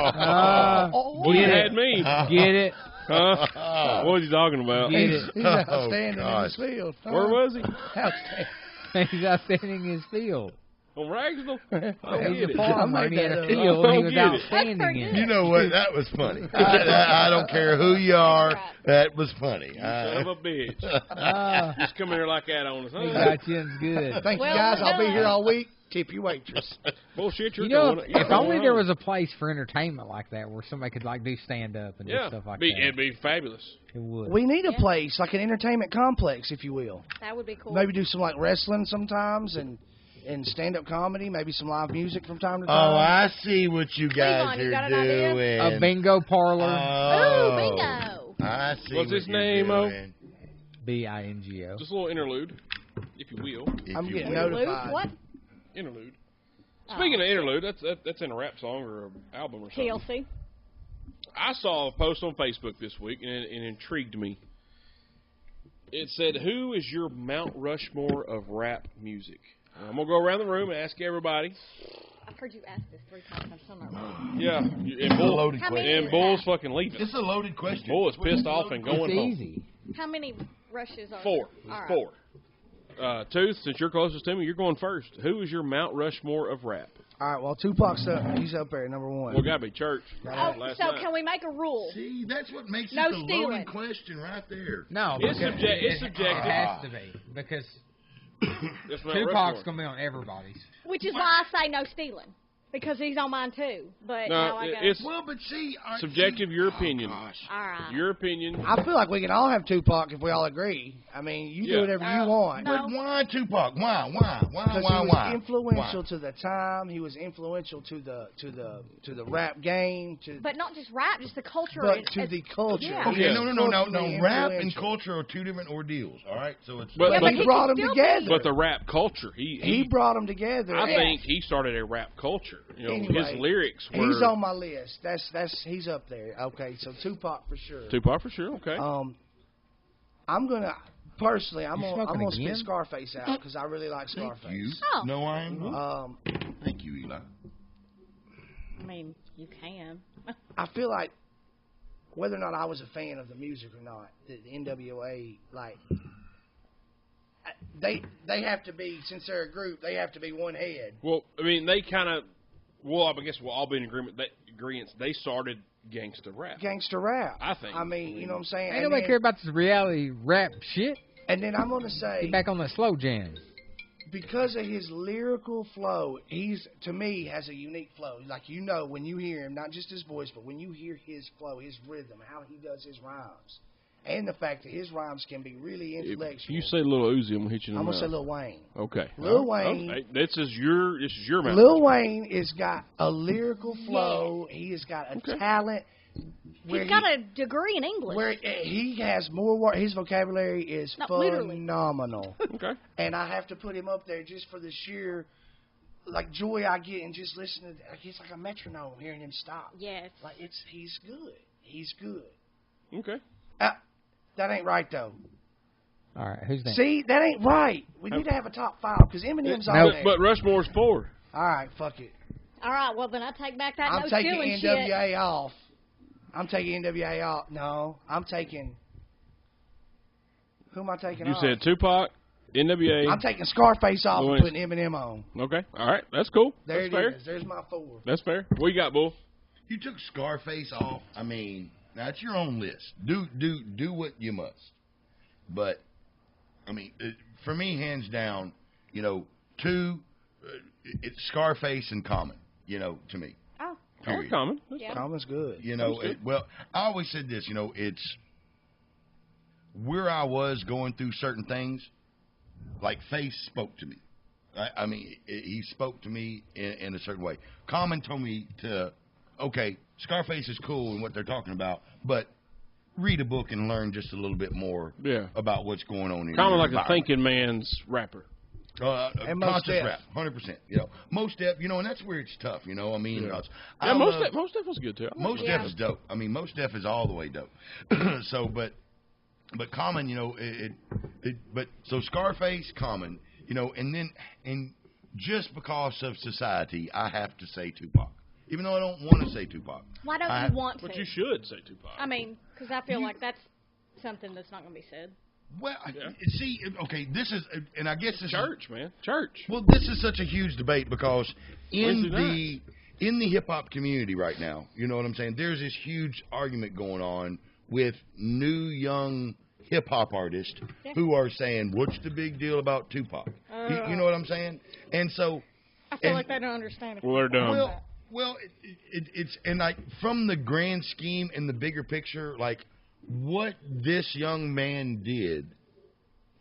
B: You had me.
C: Get it?
B: Huh? What was you talking about?
C: Get it?
D: He's outstanding in his field.
B: Where was he?
D: Outstanding.
C: He's outstanding in his field.
B: On Ragsdale?
C: He's a
D: I
C: farmer,
D: made
C: and he had
D: that
C: a
D: up.
C: field, and he was
B: Don't get it.
C: outstanding in
F: You
C: it.
F: know what? That was funny. I don't care who you are. That was funny.
B: Son of a bitch. Just come in here like that on us.
C: He
B: Huh?
C: got you in good.
D: Thank you,
E: Well
D: guys. I'll be
E: done.
D: here all week. Tip your waitress.
B: Bullshit, you're
C: You know,
B: going.
C: if only there was a place for entertainment like that where somebody could like do stand up and do
B: Yeah.
C: stuff like
B: It'd
C: that.
B: be fabulous.
C: It would.
D: We need a
E: Yeah.
D: place, like an entertainment complex, if you will.
E: That would be cool.
D: Maybe do some like wrestling sometimes and stand-up comedy, maybe some live music from time to time.
F: Oh, I see what you guys
E: Levon, you got
F: are
E: an idea?
F: doing.
C: A bingo parlor.
F: Oh,
E: Ooh, bingo.
F: I see
B: What's
F: what
B: his
F: you're
B: name, O?
F: doing.
C: BINGO.
B: Just a little interlude, if you will.
F: If
D: I'm
F: you
D: getting
F: will.
D: notified.
E: What?
B: Interlude.
E: Oh.
B: Speaking of interlude, that's in a rap song or an album or something.
E: TLC.
B: I saw a post on Facebook this week, and it intrigued me. It said, "Who is your Mount Rushmore of rap music?" And I'm gonna go around the room and ask everybody.
E: I've heard you ask this 3 times. I'm still not ready.
B: Yeah,
F: It's a loaded
E: How
F: question.
E: many
B: and
E: is
B: Bull's
E: that?
B: fucking leaving.
F: It's a loaded question.
B: Bull is pissed off and going
C: It's
B: home.
C: easy.
E: How many rushes are
B: 4.
E: there? All right.
B: 4. Tooth, since you're closest to me, you're going first. Who is your Mount Rushmore of rap?
D: All right, well, Tupac's up. He's up there, number one.
B: Well, gotta be Church.
E: Oh,
B: Last
E: so
B: night.
E: can we make a rule?
F: See, that's what makes
E: No
F: it a
E: stealing.
F: loaded question right there.
C: No,
B: It's
C: because
B: it's
C: it
B: subjective.
C: has to be because
B: That's Mount
C: Tupac's
B: Rushmore.
C: gonna be on everybody's.
E: Which is why I say no stealing. Because he's on mine too. But
B: No,
E: now I got
B: it's
F: Well, but see,
B: subjective. Your opinion.
F: Gosh.
E: all right.
B: Your opinion.
D: I feel like we can all have Tupac if we all agree. I mean, you
B: Yeah.
D: do whatever you want.
E: no.
F: But why Tupac? Why?
D: Because he was
F: Why?
D: influential
F: Why?
D: to the time. He was influential to the rap game.
E: But not just rap, just the culture.
D: But to the culture.
E: Yeah.
F: Okay,
B: Yeah.
F: no.
D: Culturally
F: Rap and
D: influential.
F: culture are two different ordeals. All right, so it's.
B: But-
E: Yeah,
B: but-
E: but
D: he brought them
E: can still
D: together.
B: But the rap culture,
D: He brought them together.
B: I
E: Yeah.
B: think he started a rap culture. You know,
D: Anyway,
B: his lyrics were
D: He's on my list. He's up there. Okay, so Tupac for sure.
B: Tupac for sure. Okay.
D: I'm gonna personally. I'm
C: You
D: gonna
C: smoking
D: spit
C: again?
D: Scarface out because I really like
F: Thank
D: Scarface.
F: you.
E: Oh.
F: No, I am not. Thank you, Eli.
E: I mean, you can.
D: I feel like whether or not I was a fan of the music or not, the NWA, like they have to be, since they're a group, they have to be one head.
B: Well, I mean, they kind of Well, I guess we'll all be in agreement. They started gangster rap.
D: Gangster rap.
B: I think.
D: I mean, you know what I'm saying?
C: Ain't nobody care about this reality rap shit.
D: And then I'm going to say,
C: Get back on that slow jam.
D: because of his lyrical flow, to me, has a unique flow. Like, you know, when you hear him, not just his voice, but when you hear his flow, his rhythm, how he does his rhymes, and the fact that his rhymes can be really intellectual.
B: If you say Lil Uzi, I'm going to hit you in the
D: I'm
B: mouth.
D: going to say Lil Wayne.
B: Okay.
D: Lil Wayne.
B: Okay. This is your mouth.
D: Lil Wayne has got a lyrical flow. He has got a talent.
E: He's got a degree in English.
D: Where he has more work. His vocabulary is phenomenal.
B: Okay.
D: And I have to put him up there just for the sheer, like, joy I get in just listening. It's like a metronome hearing him stop.
E: Yes.
D: Like, he's good. He's good.
B: Okay.
D: That ain't right, though.
C: All right, who's next?
D: See, that ain't right. We need to have a top 5 because Eminem's on there.
B: But Rushmore's 4.
D: All right, fuck it.
E: All right, well, then I take back that
D: I'm
E: no
D: taking
E: stealing
D: NWA
E: shit.
D: off. I'm taking NWA off. No, I'm taking. Who am I taking off?
B: You said Tupac, NWA.
D: I'm taking Scarface off and putting Eminem on.
B: Okay. All right. That's cool.
D: There
B: That's fair.
D: is. There's my 4.
B: That's fair. What you got, Bull?
F: You took Scarface off. I mean, that's your own list. Do what you must. But I mean, for me, hands down, 2, it's Scarface and Common. To me.
E: Oh.
B: Period. Common.
E: Yeah.
D: Common's good.
F: Well, I always said this. It's where I was going through certain things. Like Face spoke to me. I mean, he spoke to me in a certain way. Common told me okay, Scarface is cool and what they're talking about, but read a book and learn just a little bit more about what's going on in
B: Kind of like a thinking man's rapper.
D: And
F: conscious rap, 100%. Most Def, and that's where it's tough. I mean,
B: Most Def was good too.
F: Most Def is dope. I mean, Most Def is all the way dope. So, but Common, so Scarface, Common, and just because of society, I have to say Tupac. Even though I don't want to say Tupac.
E: Why don't you want to?
B: But you should say Tupac.
E: I mean, because I feel like that's something that's not going to be said.
F: Well, see, okay, this is, and I guess this
B: church, man, church.
F: Well, this is such a huge debate because in the hip hop community right now, you know what I'm saying? There's this huge argument going on with new young hip hop artists who are saying, "What's the big deal about Tupac?" You know what I'm saying? And so,
E: I feel like they don't understand it.
B: Well, they're dumb.
F: Well, it's and like from the grand scheme and the bigger picture, like. What this young man did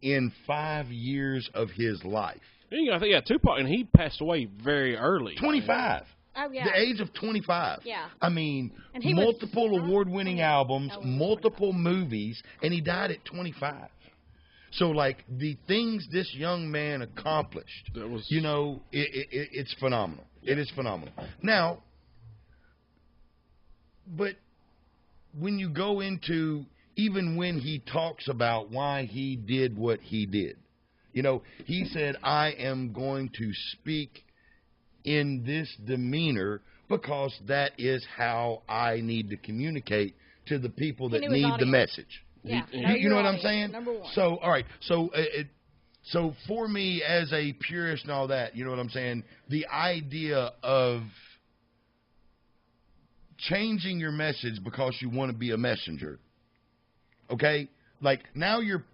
F: in 5 years of his life.
B: I think Tupac, and he passed away very early.
F: 25.
E: Oh, yeah.
F: The age of 25.
E: Yeah.
F: I mean, multiple award-winning albums, multiple movies, and he died at 25. So, like, the things this young man accomplished, it's phenomenal. It is phenomenal. Now, but when you go into, even when he talks about why he did what he did, he said, I am going to speak in this demeanor because that is how I need to communicate to the people that need the message.
E: Yeah.
F: You know what I'm saying?
E: Number one.
F: So, all right. So for me, as a purist and all that, you know what I'm saying? The idea of changing your message because you want to be a messenger. Okay? Like now you're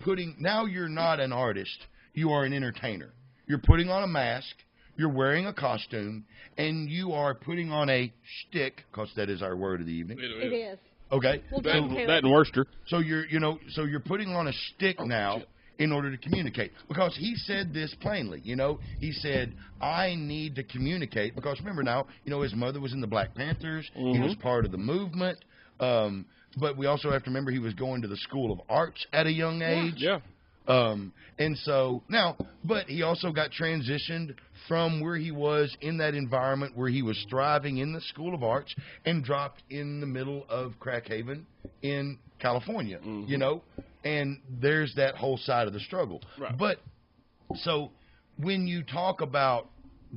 F: not an artist, you are an entertainer. You're putting on a mask, you're wearing a costume, and you are putting on a shtick, because that is our word of the evening.
E: It is.
F: Okay?
B: That and Worcester.
F: So you're putting on a shtick now in order to communicate. Because he said this plainly, he said, I need to communicate. Because remember now, his mother was in the Black Panthers. Mm-hmm. He was part of the movement. But we also have to remember he was going to the School of Arts at a young age.
B: Yeah.
F: And so now, but he also got transitioned from where he was in that environment where he was thriving in the School of Arts and dropped in the middle of Crackhaven in California, and there's that whole side of the struggle.
B: Right.
F: But so when you talk about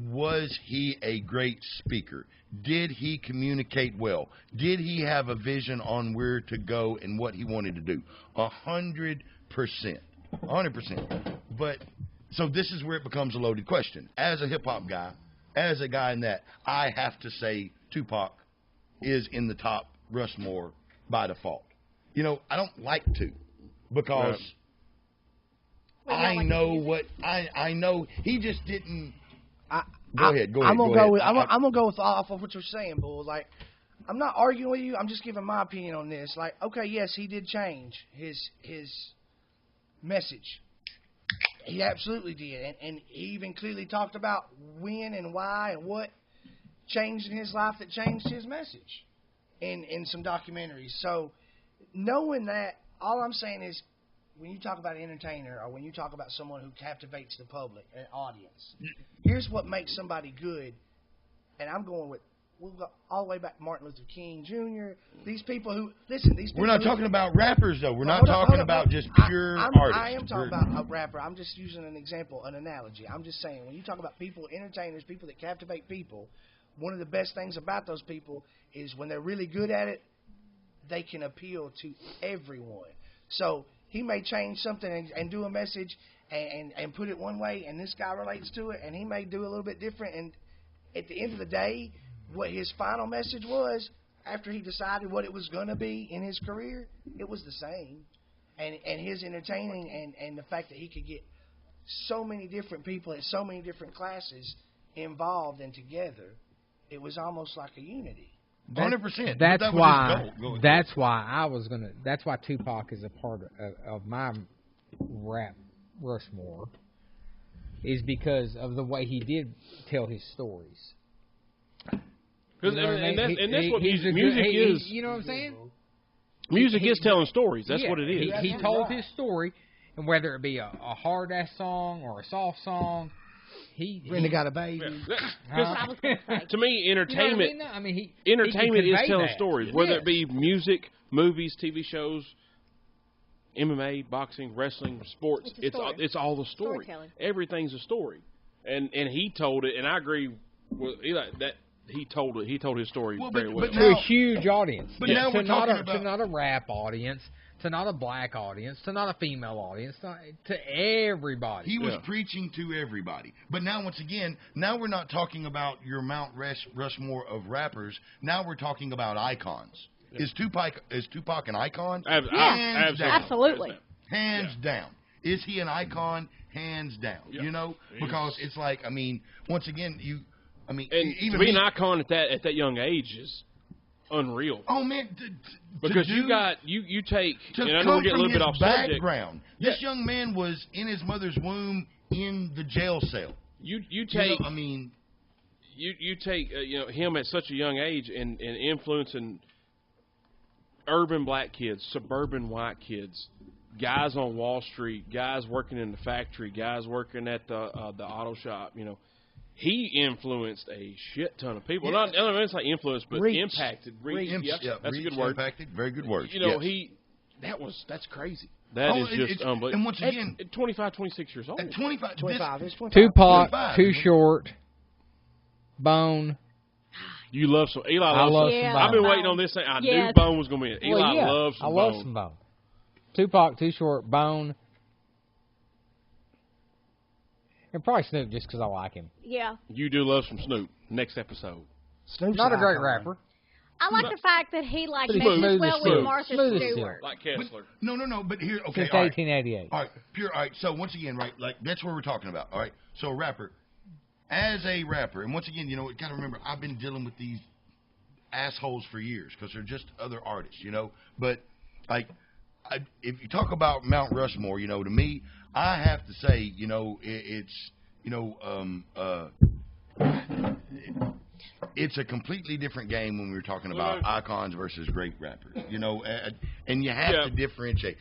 F: was he a great speaker? Did he communicate well? Did he have a vision on where to go and what he wanted to do? 100%. 100%. But so this is where it becomes a loaded question. As a hip hop guy, as a guy in that, I have to say Tupac is in the top Rushmore by default. You know, I don't like to because I know what I know. He just didn't. Go ahead.
D: I'm gonna go with off of what you're saying, Bull. Like, I'm not arguing with you. I'm just giving my opinion on this. Like, okay, yes, he did change his message. He absolutely did, and he even clearly talked about when and why and what changed in his life that changed his message in some documentaries. So, knowing that, all I'm saying is, when you talk about an entertainer or when you talk about someone who captivates the public, an audience, here's what makes somebody good. And I'm going with, we'll go all the way back to Martin Luther King Jr. These people who, listen, these people.
F: We're not talking about rappers, though. We're not talking about just pure artists.
D: I am talking about a rapper. I'm just using an example, an analogy. I'm just saying, when you talk about people, entertainers, people that captivate people, one of the best things about those people is when they're really good at it, they can appeal to everyone. So he may change something and do a message and put it one way, and this guy relates to it, and he may do a little bit different. And at the end of the day, what his final message was, after he decided what it was going to be in his career, it was the same. And his entertaining and the fact that he could get so many different people at so many different classes involved and together, it was almost like a unity.
F: 100%.
C: That's why. That's why Tupac is a part of my rap Rushmore, is because of the way he did tell his stories.
B: And that's what music is.
C: You know what I'm saying?
B: Music is telling stories. That's what it is.
C: He told his story, and whether it be a hard ass song or a soft song.
D: Brenda got a baby.
B: To me, entertainment.
C: You know what I mean?
B: Entertainment is telling
C: that.
B: stories, whether it be music, movies, TV shows, MMA, boxing, wrestling, sports. It's all the story. Everything's a story, and he told it, and I agree with Eli that he told it. He told his story very well.
C: To a huge audience.
F: But now we're talking about
C: to not a rap audience. To not a black audience, to not a female audience, to everybody.
F: He was preaching to everybody. But now, once again, now we're not talking about your Mount Rushmore of rappers. Now we're talking about icons. Yeah. Is Tupac an icon?
E: Absolutely.
F: Hands down. Is he an icon? Hands down. Yeah. You know, because it's like, I mean, once again, even
B: to be an icon at that young age is unreal.
F: Oh man,
B: because you take, and I know we're getting a little bit off
F: background. Subject. This young man was in his mother's womb in the jail cell.
B: You take him at such a young age and influencing urban black kids, suburban white kids, guys on Wall Street, guys working in the factory, guys working at the auto shop. You know, he influenced a shit ton of people. Not it's like influence, but impacted. That's a good word.
F: Impacted, very good word.
B: You know, that's crazy. That is just unbelievable.
F: And once again,
B: at 25, 26 years old.
F: At 25.
C: Tupac, Too Short, Bone.
B: You love some Eli. I've been waiting on this thing. I knew Bone was going to be it. Eli loves some Bone.
C: I love some Bone. Tupac, Too Short, Bone. And probably Snoop just because I like him.
E: Yeah.
B: You do love some Snoop. Next episode.
C: Snoop's not a great rapper.
E: I like the fact that he meshes well with Martha Stewart.
B: Like Kessler.
F: No. But here, okay.
C: Since 1888.
F: All right. So once again, right, like that's what we're talking about. All right. So a rapper, as a rapper, and once again, you got to remember, I've been dealing with these assholes for years because they're just other artists, But like, if you talk about Mount Rushmore, to me, I have to say, it's a completely different game when we're talking about icons versus great rappers, and you have to differentiate.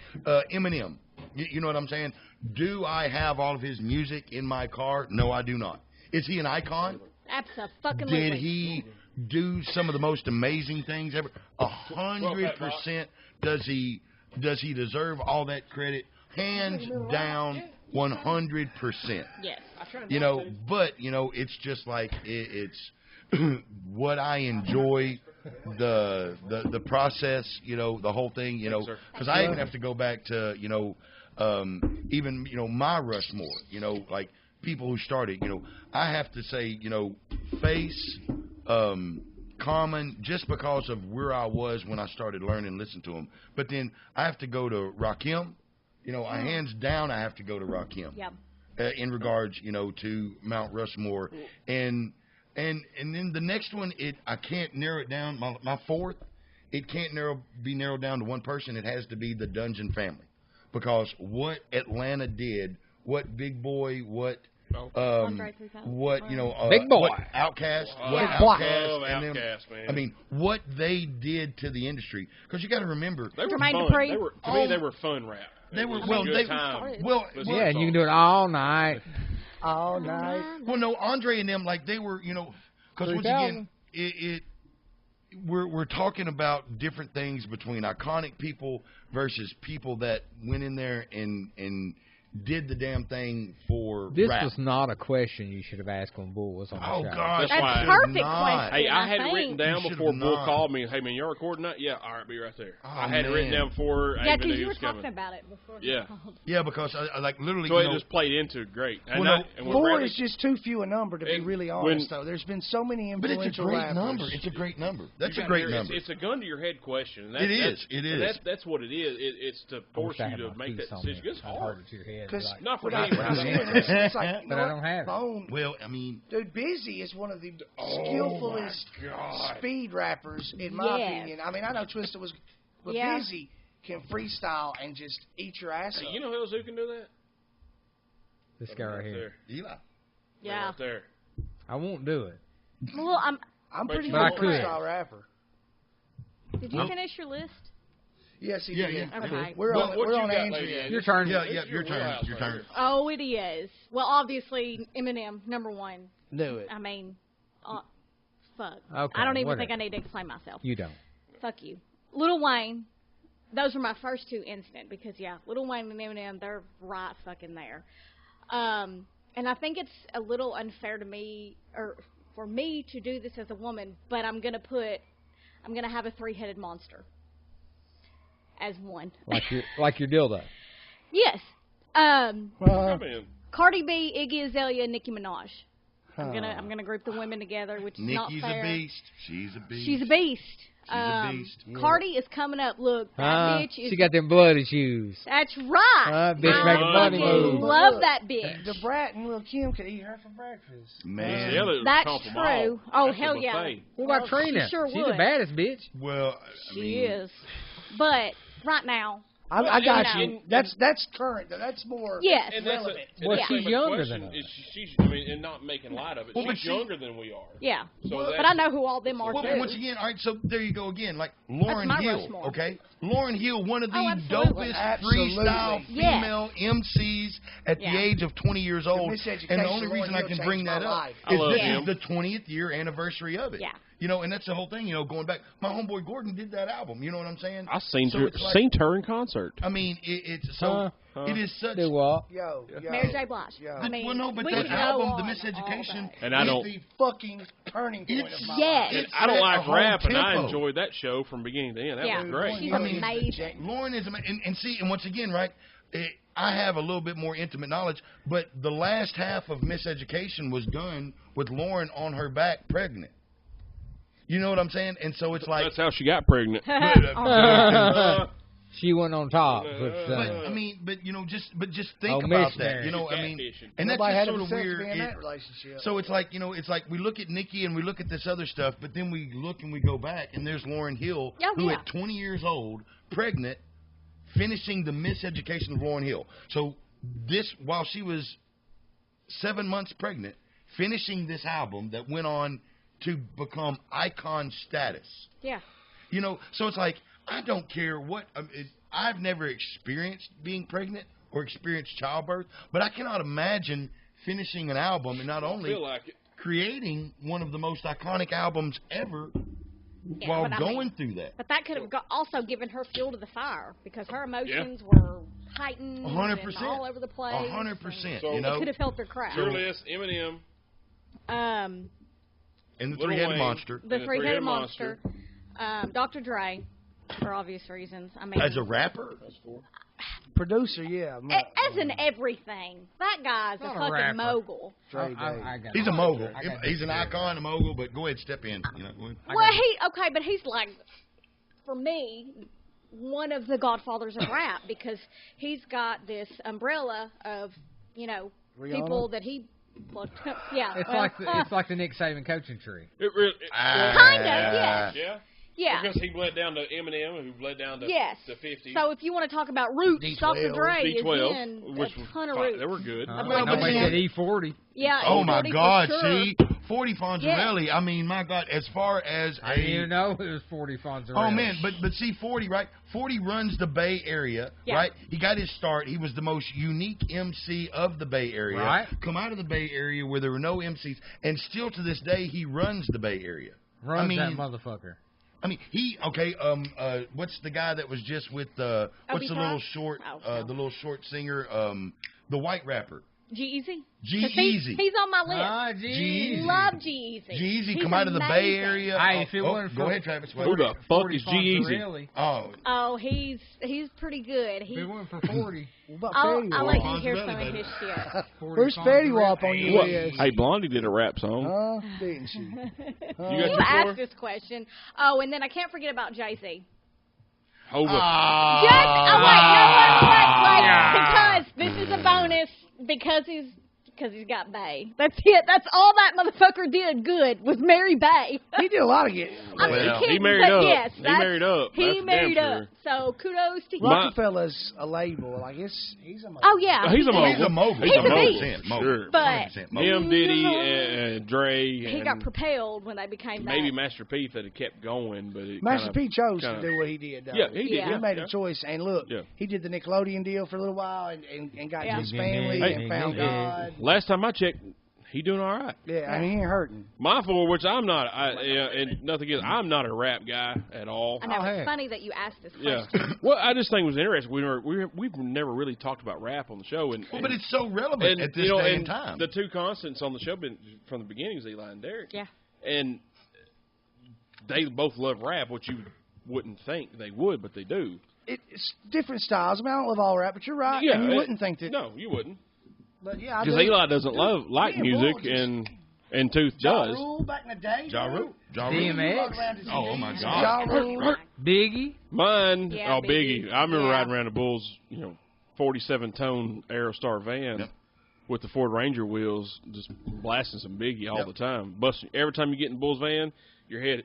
F: Eminem, you know what I'm saying? Do I have all of his music in my car? No, I do not. Is he an icon?
E: Absolutely.
F: Did he do some of the most amazing things ever? 100%. Does he deserve all that credit? Hands down, 100%.
E: Yes.
F: But it's just like it's what I enjoy, the process, the whole thing, because I even have to go back to, even my Rushmore, like people who started. I have to say, Face, Common, just because of where I was when I started learning and listening to them. But then I have to go to Rakim. Hands down, I have to go to Rakim.
E: Yep.
F: In regards, to Mount Rushmore. And then the next one, I can't narrow it down. My fourth, it can't be narrowed down to one person. It has to be the Dungeon family. Because what Atlanta did, what Big Boy, what
C: Big Boy,
F: what Outkast, and them,
B: man.
F: I mean, what they did to the industry. Because you got to remember,
B: they were
E: Jermaine
B: fun.
E: Dupri.
B: To me, they were fun rap.
F: They were
C: yeah, and you can do it all night.
D: All night.
F: Well, no, Andre and them, they were, because once again, we're talking about different things between iconic people versus people that went in there and did the damn thing for
C: This
F: rap.
C: was not a question you should have asked when Bull was on the show.
F: Oh, gosh.
E: That's
B: why
E: perfect
F: not.
E: question.
B: Hey, I had it written down
F: You
B: before
F: should've
B: Bull
F: not.
B: called me. Hey, man, y'all recording that? Yeah, all right, be right there.
F: Oh,
B: I had it written
F: man.
B: down before I
E: Yeah,
B: even
E: because
B: knew
E: you
B: he
E: were
B: was
E: talking
B: coming.
E: about it before.
B: Yeah.
F: Yeah, because I literally,
B: So it just played into it great. And
F: Well,
B: and when
D: Four
B: Bradley-
D: is just too few a number to be
B: And
D: really
B: when-
D: honest, though. There's been so many
F: but it's a
D: influential
F: great
D: rappers.
F: number. It's a great number. That's
B: you
F: a
B: gotta
F: great
B: hear-
F: number.
B: It's a gun to your head question. And
F: It is.
B: That's what it is. It's to force you to make that decision. It's hard.
C: To your head,
D: Because
C: like,
B: Not for
D: what
B: me.
D: I'm saying is, it's like,
C: but I don't have it.
D: Bone,
F: Well, I mean,
D: dude, Busy is one of the
F: Oh,
D: skillfulest
F: my God.
D: speed rappers, in my
E: Yes.
D: opinion. I mean, I know Twista was, but
E: Yeah.
D: Busy can freestyle and just eat your ass
B: Hey,
D: up.
B: you know who else who can do that?
C: This guy right here.
B: There.
F: Eli.
E: Yeah.
B: Right there.
C: I won't do it.
E: Well,
D: I'm pretty
B: But
D: good
C: I could.
D: freestyle rapper.
E: did you finish your list?
D: Yes, he
F: Yeah,
D: did.
F: yeah.
E: Okay.
D: We're
B: What
D: on
B: you got,
D: Andrea.
B: lady?
C: Your turn.
F: Yeah,
B: It's
F: your turn.
B: wheelhouse
F: Your
B: right
F: turn.
B: here.
E: Oh, it is. Well, obviously, Eminem, number one.
D: Knew it.
E: I mean, fuck.
C: Okay,
E: I don't even
C: whatever.
E: think I need to explain myself.
C: You don't.
E: Fuck you. Lil Wayne, those were my first two instant because, yeah, Lil Wayne and Eminem, they're right fucking there. And I think it's a little unfair to me, or for me to do this as a woman, but I'm going to have a three-headed monster as one.
C: Like your dildo.
E: Yes.
B: I mean,
E: Cardi B, Iggy Azalea, Nicki Minaj. I'm gonna group the women together, which is not
F: Nikki's
E: fair.
F: a beast. She's a beast.
E: She's a beast.
F: She's a beast.
E: Cardi is coming up. Look, that bitch is.
C: She got them bloody shoes.
E: That's right.
C: Bitch
E: I
C: making money
E: fucking
C: moves.
E: love that bitch.
D: The Brat and Lil Kim could eat her for breakfast.
F: Man.
B: the others
E: That's
B: comp 'em
E: true.
B: all.
E: Oh,
B: That's
E: hell
B: a
E: yeah.
B: buffet.
C: What about
E: Well,
C: Trina?
E: she sure
C: She's
E: would.
C: the baddest bitch.
F: Well, I
E: She
F: mean,
E: is. But right now,
D: I got
E: you
D: you.
E: know.
D: That's current. That's more
E: yes.
B: And that's
D: relevant.
C: Well,
B: that's
C: she's
B: the
C: younger
B: question
C: than us.
B: is she's, I mean, and not making light of it.
F: Well, but
B: she's
F: she-
B: younger than we are.
E: Yeah.
B: So
E: But
B: that's-
E: I know who all them are
F: well,
E: too.
F: once again, all right, so there you go again. Like Lauryn
E: my
F: Hill,
E: Rushmore.
F: okay? Lauryn Hill, one of the
E: Oh, absolutely.
F: dopest
D: Absolutely.
F: freestyle
E: Yes.
F: female MCs at
E: Yeah.
F: the age of 20 years old.
D: Miseducation,
F: And the only
D: Lauryn
F: reason I
D: Hill
F: can
D: changed
F: bring
D: my
F: that up
D: life.
B: I
F: is
B: love
F: this
B: him.
F: is the 20th year anniversary of it.
E: Yeah.
F: You know, and that's the whole thing, you know, going back. My homeboy Gordon did that album, you know what I'm saying?
B: I seen
F: So
B: her,
F: it's like-
B: seen her in concert.
F: I mean, it's so, it is such...
C: Do what?
D: Yo.
E: Mary J. Blige.
D: Yeah.
E: I mean,
F: well, no, but
E: we
F: that
E: could go
F: album, The
E: on
F: Miseducation,
E: all day.
B: And I
F: is
B: don't-
F: the
D: Fucking turning point
F: It's-
D: of my
E: Yes.
D: life.
F: It's
B: I don't
F: set a
B: like
F: whole
B: rap, and I
F: tempo.
B: enjoyed that show from beginning to end. That
E: Yeah.
B: was great.
E: She's
F: I mean,
E: amazing.
F: Lauren is amazing. And see, and once again, right, I have a little bit more intimate knowledge, but the last half of Miseducation was done with Lauren on her back pregnant. You know what I'm saying? And so it's like...
B: That's how she got pregnant.
C: She went on top. is what you're
F: But
C: saying.
F: I mean, but you know, just think
C: Oh,
F: about
C: missionary.
F: that. You know, I mean,
B: Catfishing.
F: and that's
D: Nobody
F: just
D: had
F: sort
D: to
F: of
D: be
F: weird.
D: in that relationship.
F: So it's like, you know, it's like we look at Nikki and we look at this other stuff, but then we look and we go back and there's Lauryn Hill,
E: Oh,
F: who
E: yeah.
F: at 20 years old, pregnant, finishing the Miseducation of Lauryn Hill. So this, while she was 7 months pregnant, finishing this album that went on to become icon status.
E: Yeah.
F: You know, so it's like, I don't care what, I've never experienced being pregnant or experienced childbirth, but I cannot imagine finishing an album and not only
B: Feel like it.
F: creating one of the most iconic albums ever
E: Yeah,
F: while
E: but I
F: going
E: mean-
F: through that.
E: But that could have also given her fuel to the fire because her emotions were heightened
F: 100%.
E: and all over the place.
F: 100%,
B: So-
F: you
E: It
F: know?
E: could have helped her craft.
B: Your list, Eminem,
F: And the
B: Lil
F: three-headed
B: Wayne.
F: monster.
E: the
B: And the
E: three-headed
B: three-headed
E: monster, Dr. Dre, for obvious reasons. I mean,
F: As a rapper?
D: Producer, yeah.
E: As in everything. That guy's
C: Not
E: a
C: a
E: fucking
C: rapper.
E: mogul.
F: He's a mogul. He's an icon, a mogul. But go ahead, step in. You know,
E: Well, but he's like, for me, one of the godfathers of rap because he's got this umbrella of,
D: Rihanna?
E: people that he. Yeah.
C: It's like the Nick Saban coaching tree.
B: It really,
E: kind of, yes.
B: yeah.
E: Yeah.
B: Because he bled down to Eminem, who bled down to to 50.
E: So if you want to talk about roots, Dr. Dre is
B: D12,
E: in
B: which
E: a ton of roots.
B: They were good.
C: Nobody said E40.
E: Yeah.
F: Oh,
E: E40
F: my
E: for
F: God.
E: sure.
F: See, 40 Fonzarelli. Yeah. I mean, my God, as far as
C: I didn't even know it was 40 Fonzarelli.
F: Oh, man, but see, 40, right? 40 runs the Bay Area, right? He got his start. He was the most unique MC of the Bay Area.
C: Right.
F: Come out of the Bay Area where there were no MCs, and still to this day, he runs the Bay Area.
C: Runs that motherfucker.
F: I mean, what's the guy that was just with what's the little short, the little short singer, the white rapper?
E: G-Eazy?
F: G-Eazy.
E: He's on my list.
F: G-Eazy.
E: Love G-Eazy.
F: G-Eazy come out of the Bay Area.
C: Hey, if it wasn't
F: go ahead, Travis.
B: Who the fuck is G-Eazy?
E: Oh, he's pretty good.
C: If it wasn't for 40.
E: I'll let you hear some of his shit.
D: Where's Fetty Wap on your list?
B: Hey, Blondie did a rap song.
D: Didn't she?
E: You asked this question. Oh, and then I can't forget about Jay-Z.
B: Hold up.
E: Because this is a bonus because he's got Bay. That's it. That's all that motherfucker did good was marry Bay.
D: He did a lot of good.
B: He married up.
E: Yes,
B: he married up.
E: He married up. So kudos to him.
D: Rockefeller's a label. Like he's a mogul.
E: Oh yeah.
B: He's a mogul.
F: He's a mogul.
E: He's a mogul.
F: Sure.
E: But
B: him, Diddy, and Dre.
E: He got propelled when they became
B: maybe
E: that.
B: Master P if it kept going, but
D: Master P chose to do what he did. Though.
B: Yeah, he did.
D: He made a choice, and look, he did the Nickelodeon deal for a little while, and got his family and found God.
B: Last time I checked, he doing all right.
D: Yeah, I mean, he ain't hurting.
B: My four, which I'm not, and nothing against, I'm not a rap guy at all.
E: I know, it's funny that you asked this question.
B: Yeah. Well, I just think it was interesting. We've never really talked about rap on the show.
F: But it's so relevant at this day and time.
B: The two constants on the show been from the beginning is Eli and Derek.
E: Yeah.
B: And they both love rap, which you wouldn't think they would, but they do.
D: It's different styles. I mean, I don't love all rap, but you're right.
B: Yeah,
D: and you wouldn't think that.
B: No, you wouldn't.
D: But yeah,
B: because Eli doesn't like music, and Tooth does.
D: Ja Rule back in the day.
F: Ja Rule.
C: DMX.
F: Oh my God.
D: Ja Rule.
C: Biggie.
B: Mine.
E: Yeah,
B: Biggie. I remember riding around the Bulls, 47-tone Aerostar van with the Ford Ranger wheels, just blasting some Biggie all the time. Busting every time you get in the Bulls van, your head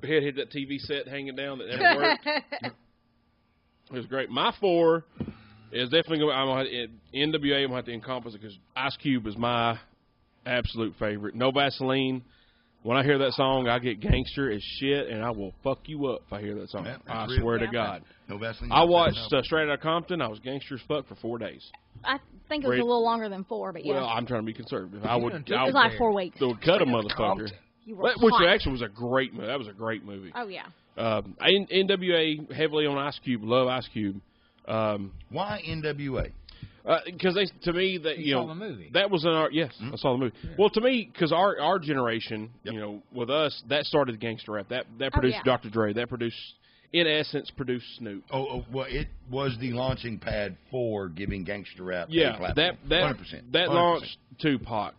B: hit that TV set hanging down that never worked. It was great. My four is definitely NWA. I'm going to have to encompass it because Ice Cube is my absolute favorite. No Vaseline. When I hear that song, I get gangster as shit, and I will fuck you up if I hear that song. I swear to God.
F: No Vaseline.
B: I watched Straight Outta Compton. I was gangster as fuck for 4 days.
E: I think it was a little longer than 4, but yeah.
B: Well, I'm trying to be conservative. It
E: was like 4 weeks.
B: They would cut a motherfucker. Which actually was a great movie. That was a great movie.
E: Oh, yeah.
B: NWA, heavily on Ice Cube. Love Ice Cube.
F: Why NWA?
B: Because to me, that
C: saw the movie.
B: That was in our I saw the movie. Yeah. Well, to me, because our generation, with us, that started gangster rap. That produced Dr. Dre. That produced Snoop.
F: Well, it was the launching pad for giving gangster rap.
B: Yeah, that
F: 100%.
B: That launched Tupac.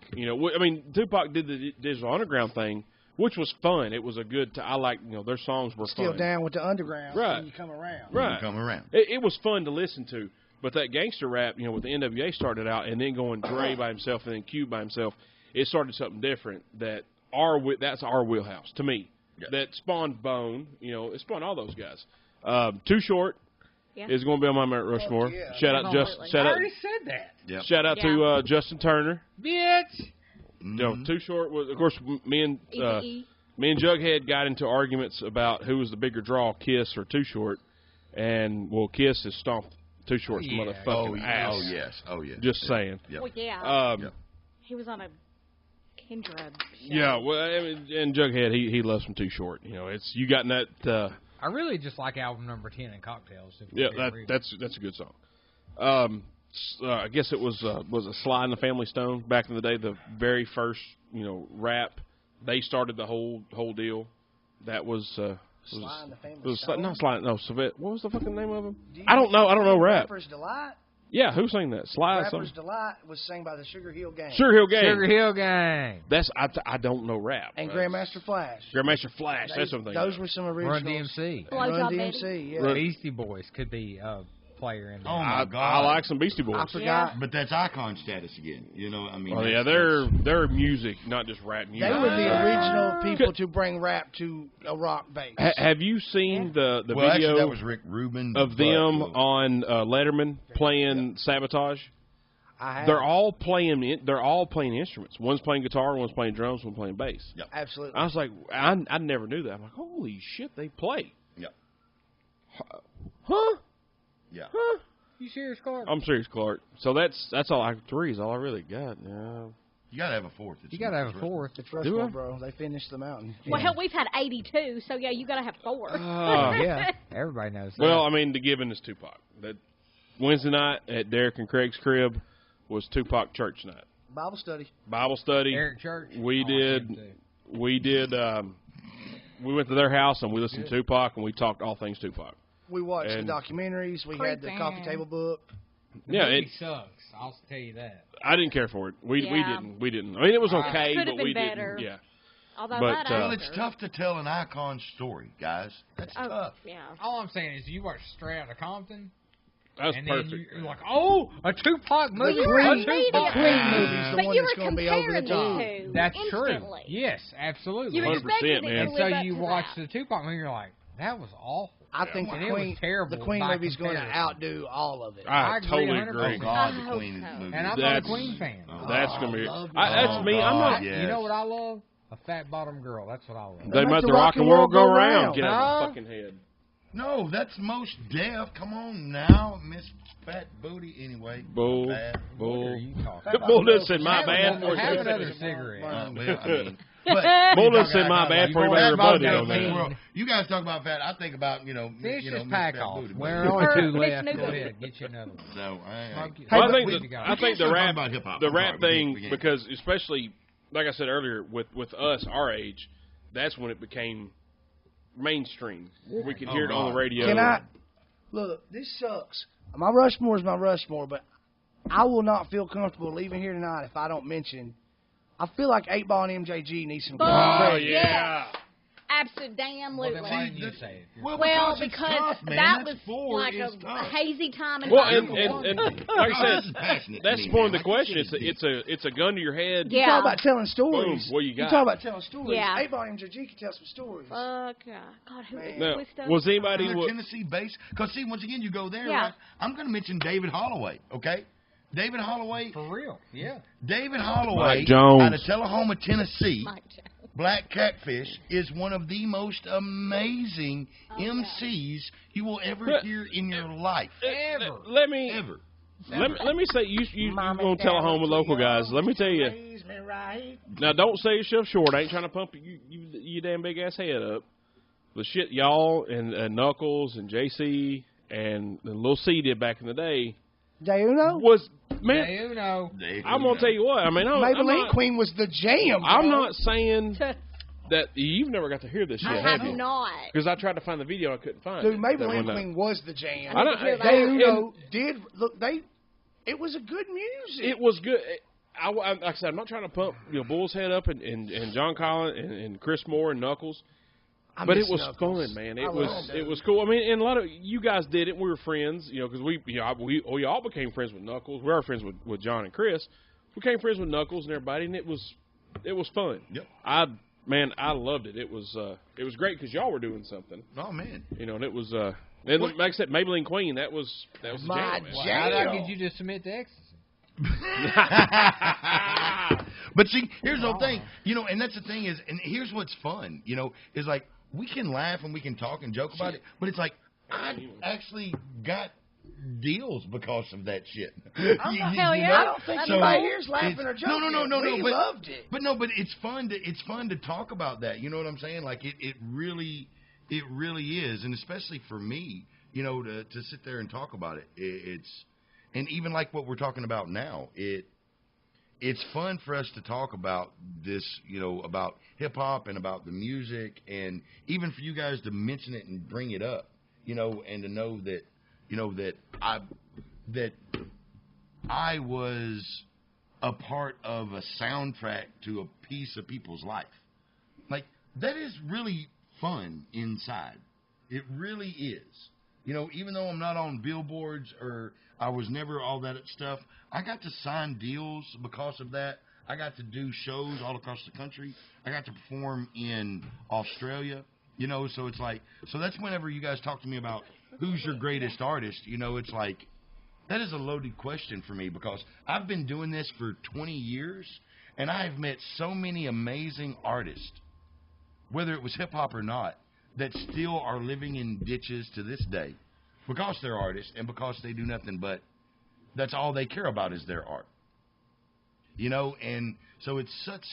B: Tupac did the Digital Underground thing, which was fun. It was a good. I like their songs were
D: still
B: fun.
D: Down with the underground.
B: Right.
D: When you come around.
B: Right.
F: When you come around.
B: It was fun to listen to. But that gangster rap, with the NWA started out, and then going Dre by himself, and then Cube by himself, it started something different. That's our wheelhouse to me. Yeah. That spawned Bone. It spawned all those guys. Too Short is going to be on my Mount Rushmore.
D: Yeah.
B: Shout out,
C: I already said that.
F: Yep.
B: Shout out to Justin Turner.
C: Bitch.
B: Too Short was, of course, me and Jughead got into arguments about who was the bigger draw, Kiss or Too Short, and Kiss has stomped Too Short's motherfucking ass.
F: Oh yes.
B: Just saying.
F: Yep.
E: Well, yeah. He was on a Kendra show.
B: Yeah, well, and Jughead, he loves some Too Short. You got in that.
C: I really just like album number 10 and Cocktails.
B: That's a good song. I guess it was a Sly and the Family Stone back in the day. The very first rap. They started the whole deal. That was
D: Sly and the Family
B: It was
D: Stone?
B: not Sly. No, Savette. What was the fucking name of him? I don't know. I don't know rap.
D: Rapper's Delight?
B: Yeah, who sang that? Sly.
D: Rapper's
B: Something.
D: Delight was sang by the Sugar Hill Gang.
B: Sugar Hill Gang.
C: Sugar Hill Gang.
B: That's I don't know rap.
D: And Grandmaster Flash.
B: Grandmaster Flash. That's something.
D: Those were some originals.
C: Run DMC.
D: Run
E: Blowjob
D: DMC, yeah.
C: Beastie Boys could be a player in there.
F: Oh my
B: I
F: God!
B: like some Beastie Boys.
D: I forgot.
F: But that's icon status again. You know, I mean.
B: Oh yeah,
F: that's-
B: they're music, not just rap music.
D: They were the original people to bring rap to a rock base.
B: Have you seen the
F: Well,
B: video
F: actually, that was Rick Rubin
B: of
F: but,
B: them
F: well,
B: on Letterman playing Sabotage?
D: I have.
B: They're all playing instruments. One's playing guitar, one's playing drums, one's playing bass.
F: Yep.
D: Absolutely.
B: I was like, I never knew that. I'm like, holy shit, they play.
F: Yep.
B: Huh?
F: Yeah.
B: Huh?
C: You serious, Clark?
B: I'm serious, Clark. So that's all. Three is all I really got. Yeah.
F: You gotta have a fourth.
C: You got to have a fourth.
D: It's
B: Do I?
D: Rushmore, bro. They finished the mountain.
E: Well, hell, we've had 82, so yeah, you got to have 4.
C: Yeah, everybody knows that.
B: Well, I mean, the given is Tupac. That Wednesday night at Derek and Craig's crib was Tupac church night.
D: Bible study.
B: Bible study.
C: Eric Church.
B: We
C: Oh,
B: did.
C: him too.
B: We did. We went to their house and we listened to Tupac and we talked all things Tupac.
D: We watched
B: And-
D: the documentaries. We had the
E: Creepy.
D: coffee table book.
C: The
B: Yeah,
C: movie
B: it-
C: sucks. I'll tell you that.
B: I didn't care for it. We
E: Yeah.
B: didn't. I mean, it was okay,
E: Could've
B: but
E: been
B: we
E: better.
B: didn't. Yeah.
E: Although
B: But,
E: that
B: well,
F: Well,
E: actor-
F: it's tough to tell an icon story, guys. That's
E: Oh,
F: tough.
E: yeah.
C: All I'm saying is you watch Straight Outta Compton,
B: That was
C: and
B: perfect.
C: then you're like, oh, a Tupac movie.
D: The
E: You were
D: Queen,
E: immediately-
D: the Queen movie's the
E: But
D: one
E: you
D: that's
E: were
D: going to be over the
E: comparing
D: top.
E: the two
C: That's
E: instantly.
C: true. Yes, absolutely.
E: You
B: 100%,
E: expected it
B: man.
E: to
C: And so
E: live up
C: you
E: to
C: watch
E: that.
C: the Tupac movie, you're like, that was awful.
D: I think
C: And
D: the
C: it was
D: Queen,
C: terrible
D: the Queen
C: by
D: movie's going to
C: comparison.
D: outdo all of it.
B: I
C: agree
B: totally
C: 100%.
B: agree.
F: Oh God,
E: I
F: the
E: hope
F: Queen
E: so.
F: movie.
C: And I'm
B: That's-
C: not a Queen fan.
B: That's gonna be.
D: love
B: That's me. I'm
F: God,
B: not.
F: yeah.
C: You know what I love? A fat bottom girl. That's what I love.
B: They
D: make
B: made
D: the
B: the rock and world go round. Get out of
C: Huh?
B: my fucking head.
F: No, that's most deaf. Come on now, Miss Fat Booty. Anyway.
B: Bull.
F: Bad.
C: What are
B: Bull.
C: you talking
B: The
C: about?
B: bull done said my
C: Have
B: bad
C: another-
B: for
C: have
B: you.
C: another cigarette.
F: Well, I mean, but
B: Bull done said my bad for you.
C: Fat
B: Everybody
C: bottom
B: on
C: girl.
B: that.
F: you guys talk about fat. I think about
C: Finish
F: you
C: this
F: know, Miss
C: pack
F: Fat
C: off.
F: Booty.
C: We're
F: But-
C: only
E: Or
C: two
E: Miss
C: left. Go
E: Nougat.
C: ahead, get you another one.
F: No, I
C: Smoke it.
B: Well, I
C: Hey,
B: think
C: we-
B: the,
C: we got-
B: I think the
F: Talk
B: rap
F: about hip-hop.
B: the
F: I'm
B: rap
F: sorry,
B: thing
F: we can't.
B: because especially like I said earlier with us our age, that's when it became mainstream. We could hear it on the
F: God.
B: radio.
D: Can I look? This sucks. My Rushmore is my Rushmore, but I will not feel comfortable leaving here tonight if I don't mention. I feel like 8 Ball and MJG need some
E: Oh,
B: Oh
D: credit.
B: yeah.
E: Absolutely.
C: Well, then why didn't you say it?
F: Well,
E: Well,
F: it's
E: because
F: tough, man.
E: that
F: That's
E: was
F: four
E: like
F: is
E: a
F: tough.
E: hazy time in
B: Well,
E: high
B: and,
E: school.
B: and like
F: Oh,
B: I
F: this is
B: said,
F: passionate to
B: that's
F: me,
B: the point
F: man.
B: of the
F: Like,
B: question.
F: this shit
B: It's a gun to your head.
D: You
E: Yeah.
D: talk about telling stories.
B: Boom, what you got?
D: talk about telling stories.
E: Yeah.
D: 8 Ball and MJG can tell some stories.
E: Fuck yeah. God, who
D: Man.
E: is
B: Now,
E: Twisto?
B: was anybody
F: Either
B: wa-
F: Tennessee bass. Because, see, once again, you go there.
E: Yeah.
F: Right? I'm going to mention David Holloway, okay? David Holloway.
C: For real, yeah.
F: David Holloway
B: Mike Jones.
F: out of Tullahoma, Tennessee.
E: Mike Jones.
F: Black Catfish is one of the most amazing
E: Oh, yeah.
F: MCs you will ever
B: But-
F: hear in your life.
C: Ever.
B: Let me
F: Ever.
B: let me say you
D: Mom
B: gonna
D: and
B: tell
D: Dad
B: home with
D: were
B: local
D: too
B: guys.
D: young
B: Let me
D: to
B: tell you.
D: raise me right.
B: Now don't sell yourself short. I ain't trying to pump you damn big ass head up. The shit y'all and Knuckles and JC and Lil C did back in the day
D: Deuno?
B: was man.
C: Yeah, you know.
B: I'm gonna tell you what. I mean, I'm
D: Maybelline
B: not,
D: Queen was the jam.
B: I'm
D: bro.
B: not saying that you've never got to hear this
E: I
B: yet,
E: have
B: have you?
E: not.
B: Because I tried to find the video, I couldn't find
D: Dude,
B: it.
D: Maybelline
B: That one
D: Queen was the jam.
B: I don't-
E: hear that.
D: Deuno did look. It was a good music.
B: It was good. Like I said, I'm not trying to pump Bull's head up and John Collins and Chris Moore and Knuckles, but it
D: miss
B: was
D: Knuckles.
B: fun, man.
D: I love
B: It was cool. I mean, and a lot of you guys did it. We were friends, because we all became friends with Knuckles. We were friends with John and Chris. We became friends with Knuckles and everybody, and it was fun.
F: Yep.
B: I loved it. It was great because y'all were doing something,
F: Oh, man.
B: and it was. And like I said, Maybelline Queen. That was the
D: My
B: jam. man.
C: Well, how did I get you to submit to ecstasy?
F: But see, here's the whole thing, and that's the thing is, and here's what's fun, is like we can laugh and we can talk and joke about it, but it's like I actually got deals because of that shit.
E: Hell yeah.
D: I don't think
E: That's
D: anybody
E: cool.
D: here's laughing or joking.
F: No.
D: We
F: But,
D: loved it.
F: But it's fun to talk about that. You know what I'm saying? Like it really is, and especially for me, to sit there and talk about it. It's and even like what we're talking about now. it's fun for us to talk about this, about hip-hop and about the music, and even for you guys to mention it and bring it up, and to know that, that I was a part of a soundtrack to a piece of people's life. Like, that is really fun inside. It really is. Even though I'm not on billboards or I was never all that stuff, I got to sign deals because of that. I got to do shows all across the country. I got to perform in Australia, so it's like, so that's whenever you guys talk to me about who's your greatest artist, it's like, that is a loaded question for me because I've been doing this for 20 years and I've met so many amazing artists, whether it was hip-hop or not, that still are living in ditches to this day because they're artists and because they do nothing but that's all they care about is their art. And so it's such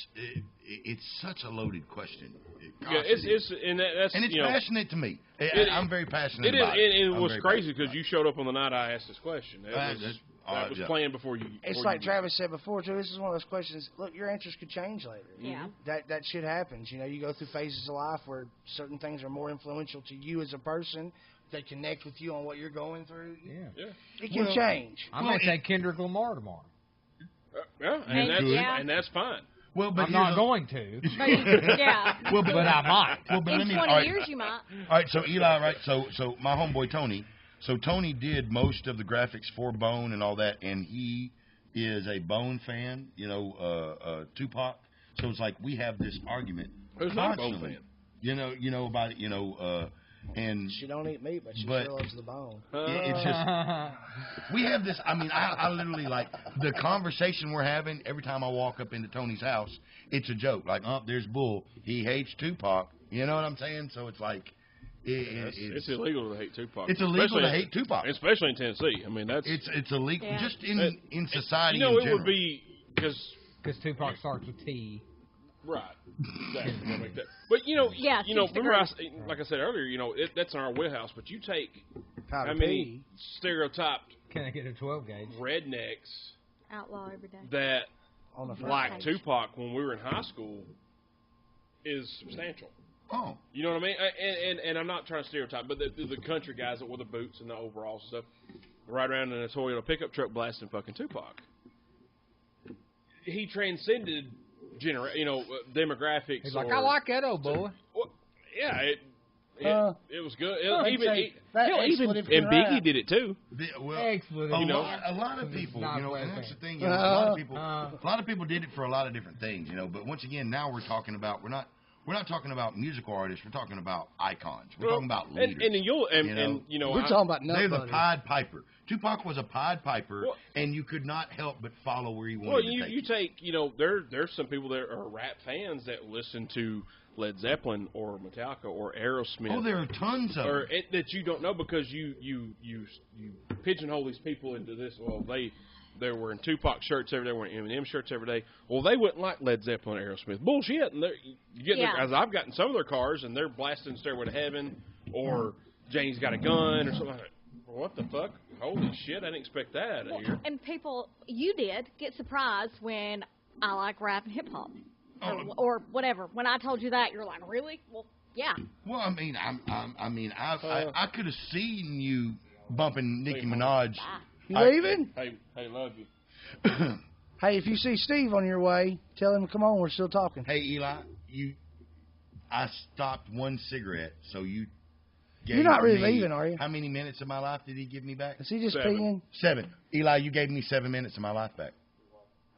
F: a loaded question.
B: Gosh, it's
F: passionate to me. I'm very passionate about
B: it.
F: It
B: was. It was crazy because you showed up on the night I asked this question. That was playing before you.
D: It's like Travis said before too. This is one of those questions. Look, your interests could change later.
E: Yeah.
D: That shit happens. You go through phases of life where certain things are more influential to you as a person. They connect with you on what you're going through.
C: Yeah.
D: It can change.
C: I may say Kendrick Lamar tomorrow.
B: And that's fine.
F: Well, but
C: I'm not going to.
E: Yeah.
F: Well,
C: but I might.
F: Well, but
E: in 20 years, you might.
F: All right, so Eli, right? So my homeboy Tony. So Tony did most of the graphics for Bone and all that, and he is a Bone fan. Tupac. So it's like we have this argument.
B: Who's not a Bone fan?
F: About it. And
D: she don't eat meat, but she still loves the bone.
F: It's just we have this. I mean, I literally like the conversation we're having every time I walk up into Tony's house. It's a joke. Like, there's Bull. He hates Tupac. You know what I'm saying? So it's like
B: it's illegal to hate Tupac.
F: It's illegal to hate Tupac,
B: especially in Tennessee. I mean, that's
F: it's illegal just in society.
B: It
F: general.
B: would be because
C: Tupac starts with T.
B: Right. Exactly. But remember, like I said earlier, that's in our wheelhouse. But you take how many stereotyped
C: can I get a 12 gauge
B: rednecks
E: outlaw every day
B: that like Tupac when we were in high school is substantial.
F: Oh,
B: you know what I mean? And I'm not trying to stereotype, but the country guys that wore the boots and the overalls and stuff, ride around in a Toyota pickup truck blasting fucking Tupac. He transcended demographics.
C: He's like, I like that old boy.
B: Well, yeah, it was good. And Biggie did it too.
F: A lot of people, and that's the thing. A lot of people did it for a lot of different things, But once again, now we're talking about we're not talking about musical artists. We're talking about icons. We're talking about leaders.
D: We're talking about
F: they're the Pied Piper. Tupac was a Pied Piper, and you could not help but follow where he wanted to take
B: you take, there's some people that are rap fans that listen to Led Zeppelin or Metallica or Aerosmith.
F: Oh, there are tons of them.
B: That you don't know because you pigeonhole these people into this. Well, they're wearing Tupac shirts every day, wearing Eminem shirts every day. Well, they wouldn't like Led Zeppelin or Aerosmith. Bullshit. And as I've gotten some of their cars, and they're blasting Stairway to Heaven or Jane's Got a Gun or something like that. What the fuck? Holy shit, I didn't expect that out of here.
E: And you did get surprised when I like rap and hip-hop. Or whatever. When I told you that, you're like, really? Well, yeah.
F: Well, I mean, I could have seen you bumping Nicki Minaj.
D: You leaving?
B: Hey, love you.
D: Hey, if you see Steve on your way, tell him to come on. We're still talking.
F: Hey, Eli, I stopped one cigarette, so you gave
D: You're not really
F: me,
D: leaving, are you?
F: How many minutes of my life did he give me back?
D: Is he just
B: 7.
D: peeing?
F: 7. Eli, you gave me 7 minutes of my life back.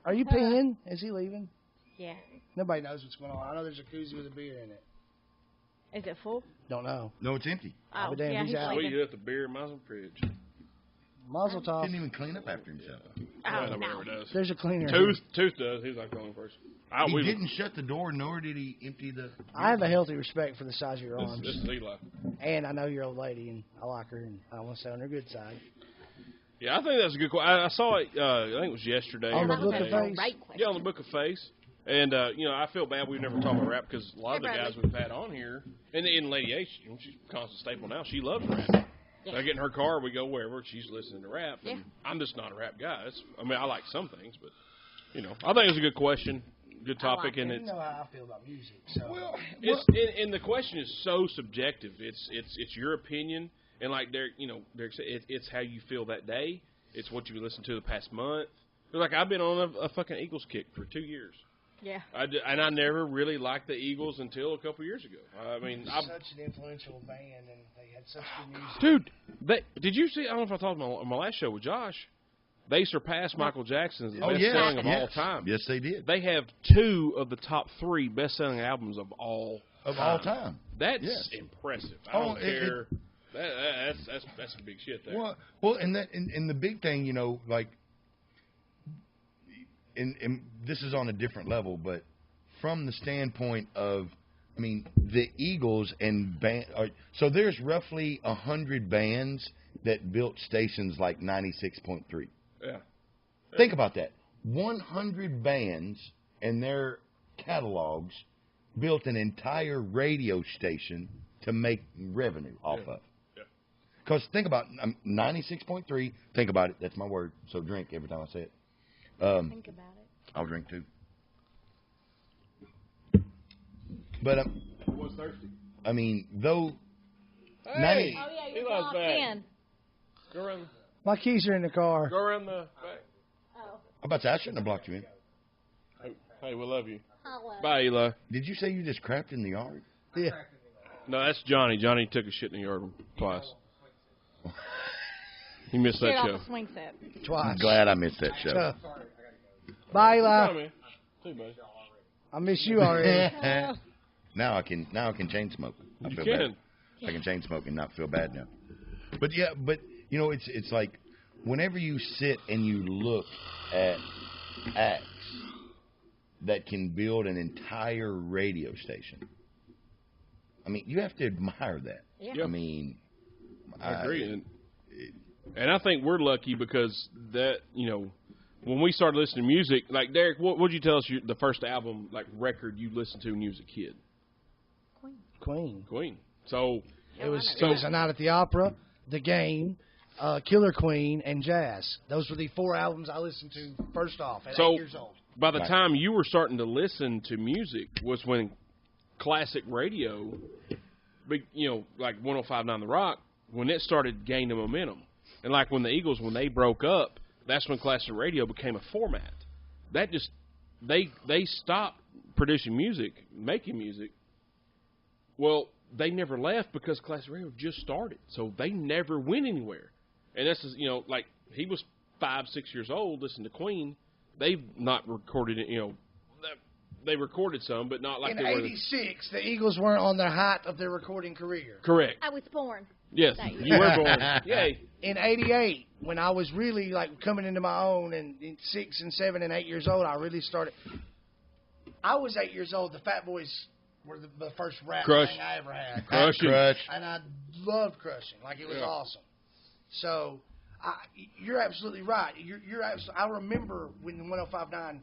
D: Are you peeing? Is he leaving?
E: Yeah.
D: Nobody knows what's going on. I know there's a koozie with a beer in it.
E: Is it full?
D: Don't know.
F: No, it's empty.
E: Oh,
D: damn,
E: yeah,
D: he's out.
B: Well, you left the beer in my fridge.
D: Mazel tov.
F: Didn't even clean up after himself.
E: Oh,
B: no. Does.
D: There's a cleaner.
B: Tooth does. He's like the only person.
F: He didn't shut the door, nor did he empty the...
D: I have a healthy respect for the size of your arms.
B: This is Eli.
D: And I know you're a old lady, and I like her, and I want to stay on her good side.
B: Yeah, I think that's a good question. I saw it, I think it was yesterday.
D: On the Book
B: of
D: Face?
B: Yeah, on the Book of Face. And, I feel bad we've never talked about rap because a lot of the guys we've had on here, and Lady H, she's a constant staple now, she loves rap. Yeah. I get in her car, we go wherever, she's listening to rap. And I'm just not a rap guy. I like some things, but... you know, I think it's a good question, good topic, and
D: You
B: it's
D: know how I feel about music. So.
B: and the question is so subjective. It's your opinion, and like Derek said, it's how you feel that day. It's what you listened to the past month. Like I've been on a fucking Eagles kick for 2 years.
E: Yeah.
B: And I never really liked the Eagles until a couple years ago. I mean,
D: such an influential band, and they had such good music.
B: Dude, did you see? I don't know if I talked on my last show with Josh. They surpassed Michael Jackson's best-selling of all time.
F: Yes, they did.
B: They have 2 of the top 3 best-selling albums of all
F: time.
B: That's impressive. I don't care. That's some big shit there.
F: Well, and the big thing, you know, like. And this is on a different level, but from the standpoint of, I mean, the Eagles and band. So there's roughly 100 bands that built stations like 96.3.
B: Yeah.
F: Think about that. 100 bands and their catalogs built an entire radio station to make revenue off of. Because think about 96.3. Think about it. That's my word. So drink every time I say it.
E: Think about it.
F: I'll drink too. But
B: I was thirsty.
F: I mean, though.
B: Hey,
E: oh yeah, you're
B: Eli's
E: locked
B: back.
E: in.
B: Go around.
D: My keys are in the car.
B: Go around the back.
E: Oh.
F: I'm about to say, I shouldn't have blocked you in.
B: Hey, we love you.
E: Hello.
B: Bye, Eli.
F: Did you say you just crapped in the yard?
D: Yeah.
B: No, that's Johnny. Johnny took a shit in the yard twice. He missed that
E: Get off
B: show.
E: the swing set.
D: Twice.
F: I'm glad I missed that show.
D: Bye,
B: Bye,
D: Eli.
B: man. See you, buddy.
D: I miss you already.
F: Now I can chain smoke. I
B: You
F: feel
B: can.
F: bad. I can chain smoke and not feel bad now. But yeah, you know, it's like whenever you sit and you look at acts that can build an entire radio station, I mean, you have to admire that.
E: Yeah.
F: I mean,
B: I agree. And I think we're lucky because that, you know, when we started listening to music, like Derek, what would you tell us the first album, like record you listened to when you was a kid?
D: Queen.
B: So
D: It was A Night at the Opera, The Game, Killer Queen, and Jazz. Those were the 4 albums I listened to first off at 8 years old.
B: By the time you were starting to listen to music was when classic radio, you know, like 105.9 The Rock, when it started gaining momentum. And like when the Eagles, when they broke up, that's when classic radio became a format. That just, they stopped producing music, making music. Well, they never left because classic radio just started. So they never went anywhere. And this is, you know, like he was 5, 6 years old listening to Queen. They've not recorded it, you know. They recorded some, but not like
D: in
B: they were.
D: In '86, the Eagles weren't on the height of their recording career.
B: Correct.
E: I was born.
B: Yes, you were born. Yay.
D: In '88, when I was really like coming into my own, and in 6 and 7 and 8 years old, I really started. I was 8 years old. The Fat Boys were the first rap thing I ever had.
F: Crush.
D: And I loved Crushing. Like, it was awesome. So, you're absolutely right. I remember when the 105.9,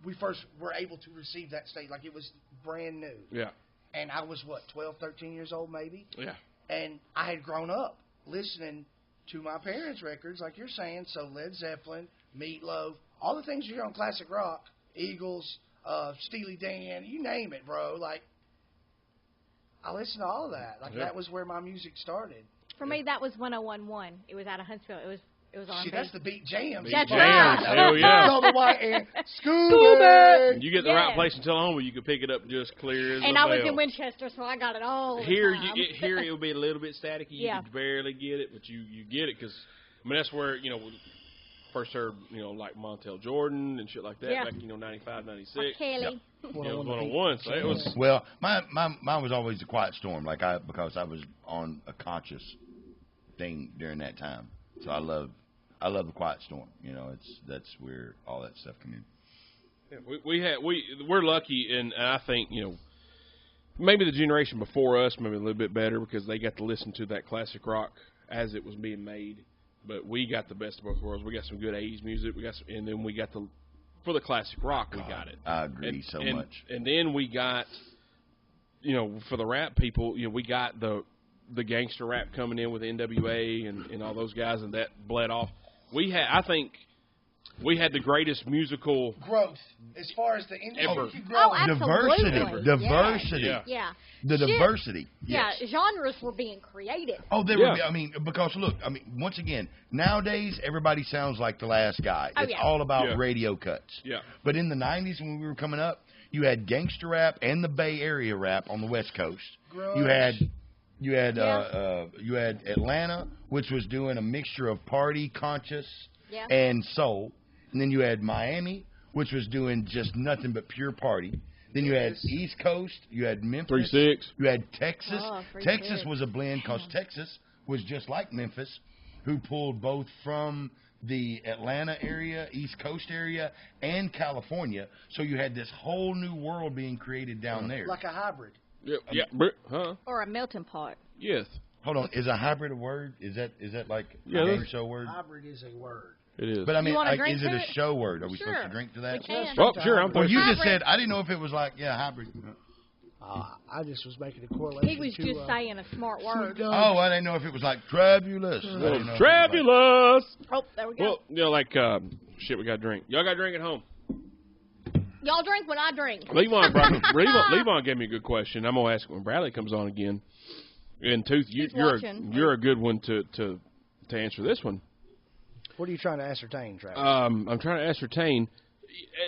D: we first were able to receive that stage. Like, it was brand new.
B: Yeah.
D: And I was, 12, 13 years old maybe?
B: Yeah.
D: And I had grown up listening to my parents' records, like you're saying. So Led Zeppelin, Meatloaf, all the things you hear on classic rock, Eagles, Steely Dan, you name it, bro. Like, I listened to all of that. Like, that was where my music started.
E: For me, that was 101.1. It was out of Huntsville. It was on.
D: See, that's the Beat Jams.
E: That's
B: right. Hell yeah.
D: All the white and Scooby.
B: You get the right place in Tullahoma, you can pick it up just clear as a
E: and
B: bell.
E: I was in Winchester, so I got it all the
B: here,
E: time.
B: Here it will be a little bit staticky. You can barely get it, but you get it because, I mean, that's where, you know, we first heard, you know, like Montel Jordan and shit like that back, you know, 95, 96.
E: Kelly.
B: It was 101, so it was.
F: Well, mine was always the Quiet Storm, because I was on a conscious thing during that time. So I love the Quiet Storm. You know, that's where all that stuff come in.
B: Yeah, we're lucky, and I think, you know, maybe the generation before us maybe a little bit better because they got to listen to that classic rock as it was being made. But we got the best of both worlds. We got some good 80s music. And then we got for the classic rock, we got it.
F: I agree so much.
B: And then we got, you know, for the rap people, you know, we got the gangster rap coming in with NWA and all those guys, and that bled off. I think We had the greatest musical
D: growth as far as the
B: Ever.
D: industry growth.
E: absolutely.
F: Diversity.
E: Yeah.
F: The
E: Shit.
F: diversity.
E: Yeah,
F: Yes.
E: genres were being created.
F: Oh, they
B: Yeah.
F: were. I mean, because look, I mean, once again, nowadays everybody sounds like the last guy.
E: Oh,
F: It's
E: yeah.
F: all about
B: Yeah.
F: radio cuts.
B: Yeah.
F: But in the '90s, when we were coming up, you had gangster rap and the Bay Area rap on the West Coast.
D: Grunge.
F: You had Atlanta, which was doing a mixture of party, conscious,
E: Yeah.
F: and soul. And then you had Miami, which was doing just nothing but pure party. Then you had East Coast. You had Memphis.
B: 3-6.
F: You had Texas.
E: Oh, 3-6.
F: Texas was a blend because Texas was just like Memphis, who pulled both from the Atlanta area, East Coast area, and California. So you had this whole new world being created down there.
D: Like a hybrid.
B: Yeah. Huh?
E: Or a melting pot.
B: Yes.
F: Hold on, is a hybrid a word? Is that like
B: Yeah,
F: a game
B: that's-
F: show word?
D: Hybrid is a word.
B: It is.
F: But I mean,
E: wanna
F: like,
E: drink
F: is it
E: to
F: a
E: it?
F: show word? Are we
E: Sure.
F: supposed to drink to that?
E: We can.
B: Oh, sure. I'm
F: Well, you just
E: Hybrid.
F: said I didn't know if it was like hybrid.
D: I just was making a correlation.
E: He was
D: to,
E: just saying a smart word.
F: Oh, I didn't know if it was like trabulous. I didn't know if it was like-
B: Trabulous.
E: Oh, there we go.
B: Well, like shit. We got to drink. Y'all got to drink at home.
E: Y'all drink when I drink.
B: Levon gave me a good question. I'm gonna ask when Bradley comes on again. And Tooth,
E: He's
B: you're
E: watching.
B: a good one to answer this one.
D: What are you trying to ascertain, Travis?
B: I'm trying to ascertain,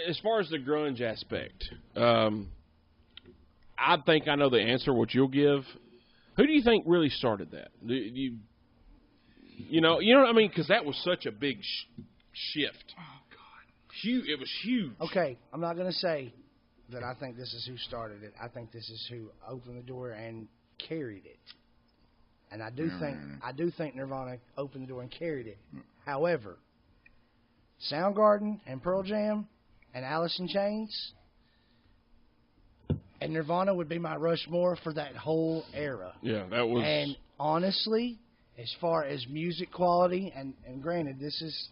B: as far as the grunge aspect. I think I know the answer. What you'll give. Who do you think really started that? You know what I mean? Because that was such a big shift. Oh God, huge! It was huge.
D: Okay, I'm not going to say that I think this is who started it. I think this is who opened the door and carried it. And I do think Nirvana opened the door and carried it. However, Soundgarden and Pearl Jam and Alice in Chains and Nirvana would be my Rushmore for that whole era.
B: Yeah, that was.
D: And honestly, as far as music quality, and granted, this is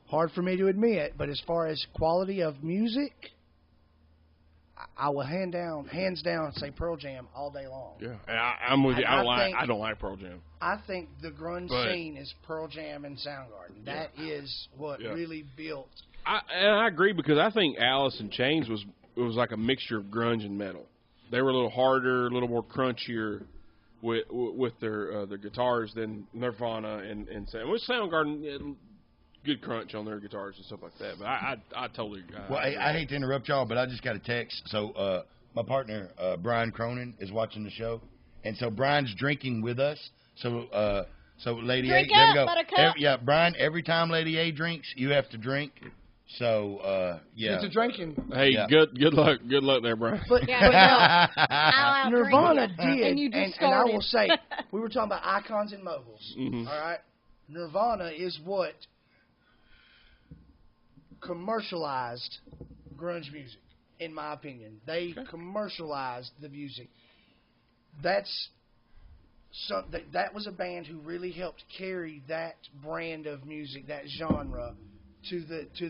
D: hard for me to admit, but as far as quality of music, I will hands down say Pearl Jam all day long.
B: Yeah, I'm with you. I don't like Pearl Jam.
D: I think the grunge scene is Pearl Jam and Soundgarden. That is what really built.
B: I agree, because I think Alice in Chains was like a mixture of grunge and metal. They were a little harder, a little more crunchier with their guitars than Nirvana and with Soundgarden. Good crunch on their guitars and stuff like that. But I totally.
F: Well, I hate to interrupt y'all, but I just got a text. So my partner Brian Cronin is watching the show, and so Brian's drinking with us. So Lady
E: Drink
F: A, there we
E: up,
F: go.
E: Buttercup.
F: Brian. Every time Lady A drinks, you have to drink. So yeah.
D: It's a drinking.
B: Hey,
F: Yeah.
B: good luck there, Brian.
D: But,
E: Yeah, I'll
D: Nirvana
E: drink.
D: did,
E: And you just
D: and I
E: started.
D: will say, we were talking about icons and moguls.
B: Mhm.
D: All right, Nirvana is what commercialized grunge music, in my opinion. They commercialized the music. That was a band who really helped carry that brand of music, that genre, to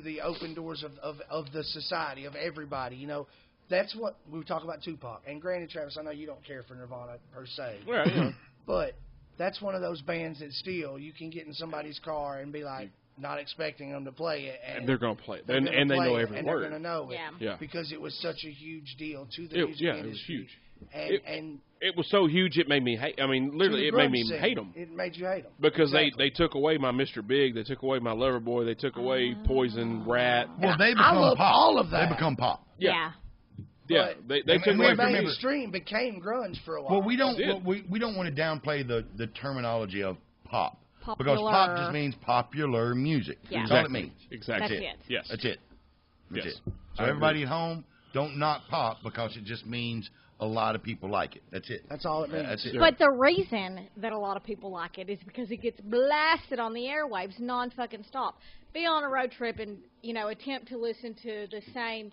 D: the open doors of the society, of everybody. You know, that's what we talk about Tupac. And granted, Travis, I know you don't care for Nirvana per se,
B: Well, you know.
D: but that's one of those bands that still you can get in somebody's car and be like, not expecting them to play it, and
B: they're gonna play it,
D: they're
B: and
D: gonna
B: they
D: play
B: know
D: it,
B: every
D: and
B: word.
D: they're gonna know it,
B: Yeah.
D: because it was such a huge deal to the music
B: It was
D: industry.
B: huge.
D: And
B: It was so huge it made me hate. I mean,
D: to
B: literally,
D: the
B: it made
D: grunge
B: me
D: scene,
B: hate them
D: It made you hate them
B: because
D: exactly.
B: they took away my Mr. Big, they took away my Loverboy, they took away Poison, Rat.
F: Well, they
D: I
F: become
D: love
F: pop.
D: all of that.
F: They become pop.
E: Yeah.
B: Yeah,
D: But-
B: they took away
F: and
B: from me.
D: mainstream became grunge for a while.
F: Well, we don't
B: did.
F: we don't want to downplay the terminology of pop.
E: Popular.
F: Because pop just means popular music.
E: Yeah.
F: That's all it means.
B: Exactly.
E: That's it.
B: Yes.
F: That's it. That's
B: Yes.
F: it. So
B: I
F: everybody at home, don't knock pop because it just means a lot of people like it. That's it.
D: That's all it means.
F: That's it.
E: But the reason that a lot of people like it is because it gets blasted on the airwaves non-fucking stop. Be on a road trip and, attempt to listen to the same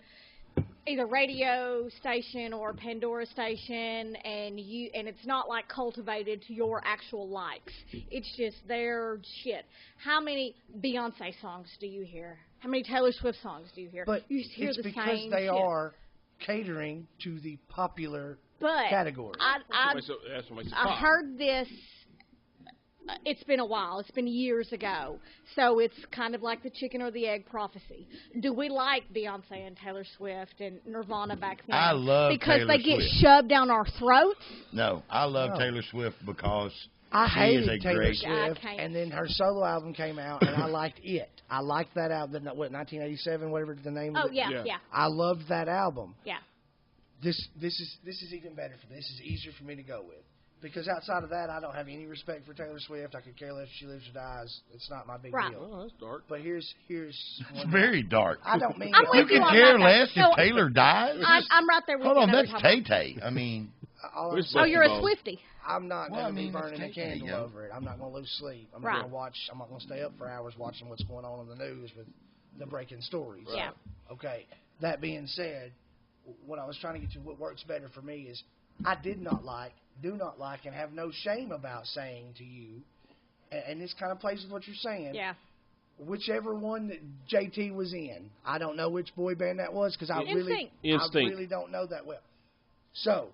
E: either radio station or Pandora station, and it's not like cultivated to your actual likes. It's just their shit. How many Beyonce songs do you hear? How many Taylor Swift songs do you hear?
D: But
E: you hear
D: it's
E: the
D: because
E: same
D: they
E: shit.
D: are catering to the popular
E: But
D: category.
E: I
B: That's what makes it
E: I
B: pop.
E: heard this it's been a while. It's been years ago. So it's kind of like the chicken or the egg prophecy. Do we like Beyonce and Taylor Swift and Nirvana back then?
F: I love
E: because
F: Taylor
E: they get
F: Swift.
E: shoved down our throats?
F: No, I love Taylor Swift because
D: I
F: she
D: hated
F: is a
D: Taylor
F: great.
D: Swift, and then her solo album came out, and I liked it. I liked that album. What, 1987, whatever the name of it?
E: Oh, yeah.
D: I loved that album.
E: Yeah.
D: This is even better for me. This is easier for me to go with. Because outside of that, I don't have any respect for Taylor Swift. I could care less if she lives or dies. It's not my big deal.
B: Oh, that's dark.
D: But here's
F: It's very dark.
D: I don't mean
E: I'm
F: You
E: with you
F: can
E: on
F: care
E: that.
F: less
E: So,
F: if Taylor dies.
E: I'm right there with
F: Hold
E: you.
F: on,
E: I know
F: that's
E: what you're talking
F: Tay Tay. I mean,
E: about. Oh, you're a Swiftie.
D: I'm not
F: Well,
D: going to
F: I
D: be
F: mean, that's
D: burning a
F: Tay-Tay,
D: candle
F: yeah.
D: over it. I'm not going to lose sleep. I'm
E: Right.
D: not going to watch. I'm not going to stay up for hours watching what's going on in the news with the breaking stories.
E: Yeah.
D: Okay. That being said, what I was trying to get to, what works better for me is I do not like, and have no shame about saying to you, and this kind of plays with what you're saying.
E: Yeah.
D: Whichever one that JT was in, I don't know which boy band that was because I really don't know that well. So,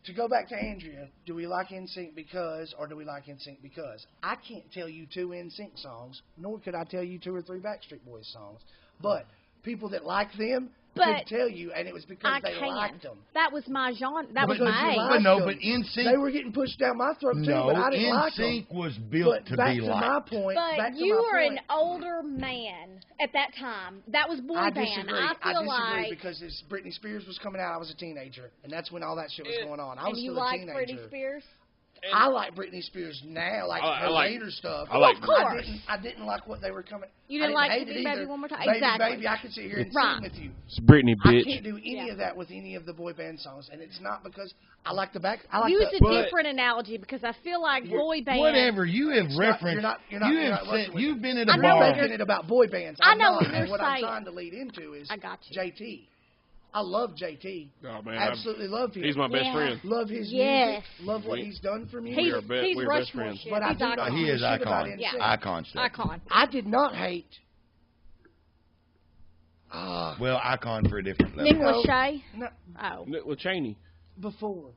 D: to go back to Andrea, do we like NSYNC because, or do we like NSYNC because? I can't tell you 2 NSYNC songs, nor could I tell you 2 or 3 Backstreet Boys songs. But people that like them could tell you, and it was because they liked them.
E: That was my genre. That was
D: Because
E: my
D: you
E: age.
D: liked
F: But
D: them.
F: NSYNC.
D: They were getting pushed down my throat too, but I didn't like them.
F: NSYNC was built
D: But
F: to
D: back
F: be
D: to
F: liked.
D: my point.
E: But
D: back to
E: you
D: my
E: were
D: point,
E: an older man at that time. That was boy
D: I
E: band.
D: disagree.
E: I feel
D: disagree
E: like
D: because as Britney Spears was coming out, I was a teenager, and that's when all that shit was going on. I was
E: and you
D: still a
E: like
D: teenager.
E: Britney Spears?
D: I like Britney Spears now, like
B: I
D: her
B: like-
D: later stuff.
B: I like-
E: Of course.
D: I didn't like what they were coming.
E: You didn't
D: I
E: like
D: hate
E: Baby
D: it
E: Baby
D: either.
E: One More Time?
D: Baby,
E: Exactly.
D: Baby, I could sit here and
E: Right.
D: sing with you.
B: It's Britney,
D: I
B: bitch.
D: can't do any of that with any of the boy band songs, and it's not because I like the back. I like
E: Use
D: the,
E: a different analogy because I feel like boy band.
F: Whatever you have
D: It's not-
F: referenced,
D: you're not
F: you
D: working
F: have said
D: with
F: you've
D: it.
F: been at
E: I
F: a
E: know
D: I'm
F: bar.
E: what
D: making it about boy bands.
E: I
D: I'm
E: know
D: not,
E: what you're
D: and what
E: saying.
D: I'm trying to lead into is
E: I got you.
D: JT. I love JT.
B: Oh, man,
D: Absolutely love him.
B: He's my best
E: Yeah.
B: friend.
D: Love his
E: Yes.
D: music. Love what he's done for me.
E: He's,
B: are be-
E: he's
B: we are best
E: Rushmore
B: friends.
E: shit.
D: But I
E: He's
D: do not
E: icon.
F: He is
D: Shit about
F: icon.
E: Yeah.
F: Icon stuff.
E: Icon.
D: I did not hate.
F: Well, icon for a different
E: Nick
F: level.
E: Lachey?
D: No,
E: Oh.
B: Nick Cheney,
D: before,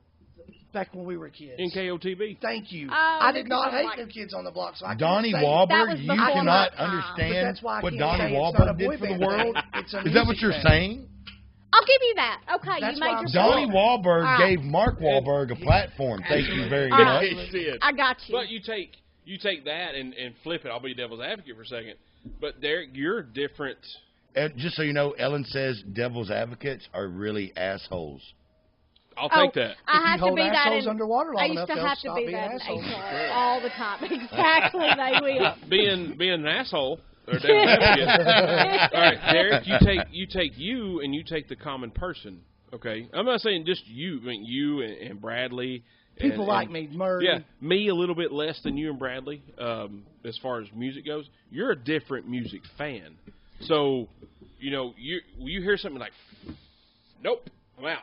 D: back when we were kids.
B: NKOTB.
D: Thank you.
E: Oh,
D: I did
E: Nick
D: not
E: was
D: hate
E: like-
D: New Kids on the Block, so I can't
F: Donnie
D: say
E: That
F: Wahlberg,
E: was
F: you
E: before
F: cannot
E: my time.
D: But
F: understand
D: that's why I
F: what
D: can't
F: Donnie
D: say it's not a
F: Wahlberg
D: boy
F: did for the
D: band
F: world.
D: thing. It's a
F: Is that what
D: music
F: you're
D: thing.
F: saying?
E: I'll give you that. Okay,
D: That's
E: you
D: why
E: made
D: I'm
E: your
D: saying-
F: Donnie Wahlberg
E: All right.
F: gave Mark Wahlberg a platform. Thank you very
E: All right.
F: much.
B: He did.
E: I got you.
B: But you take that and flip it. I'll be devil's advocate for a second. But you're different.
F: Just so you know, Ellen says devil's advocates are really assholes.
B: I'll take that.
E: I
D: If you
E: have to
D: hold
E: be that
D: assholes
E: in,
D: underwater long
E: I used
D: enough,
E: to
D: they'll
E: have to
D: stop
E: be
D: being
E: that in
D: assholes.
E: HR all the time. Exactly, they will.
B: Being an asshole. Or devil's advocate. All right, Derek, you take you and you take the common person. Okay, I'm not saying just you. I mean you and Bradley.
D: People
B: and,
D: like me, Murray.
B: Yeah, me a little bit less than you and Bradley, as far as music goes. You're a different music fan, so you hear something like, nope, I'm out.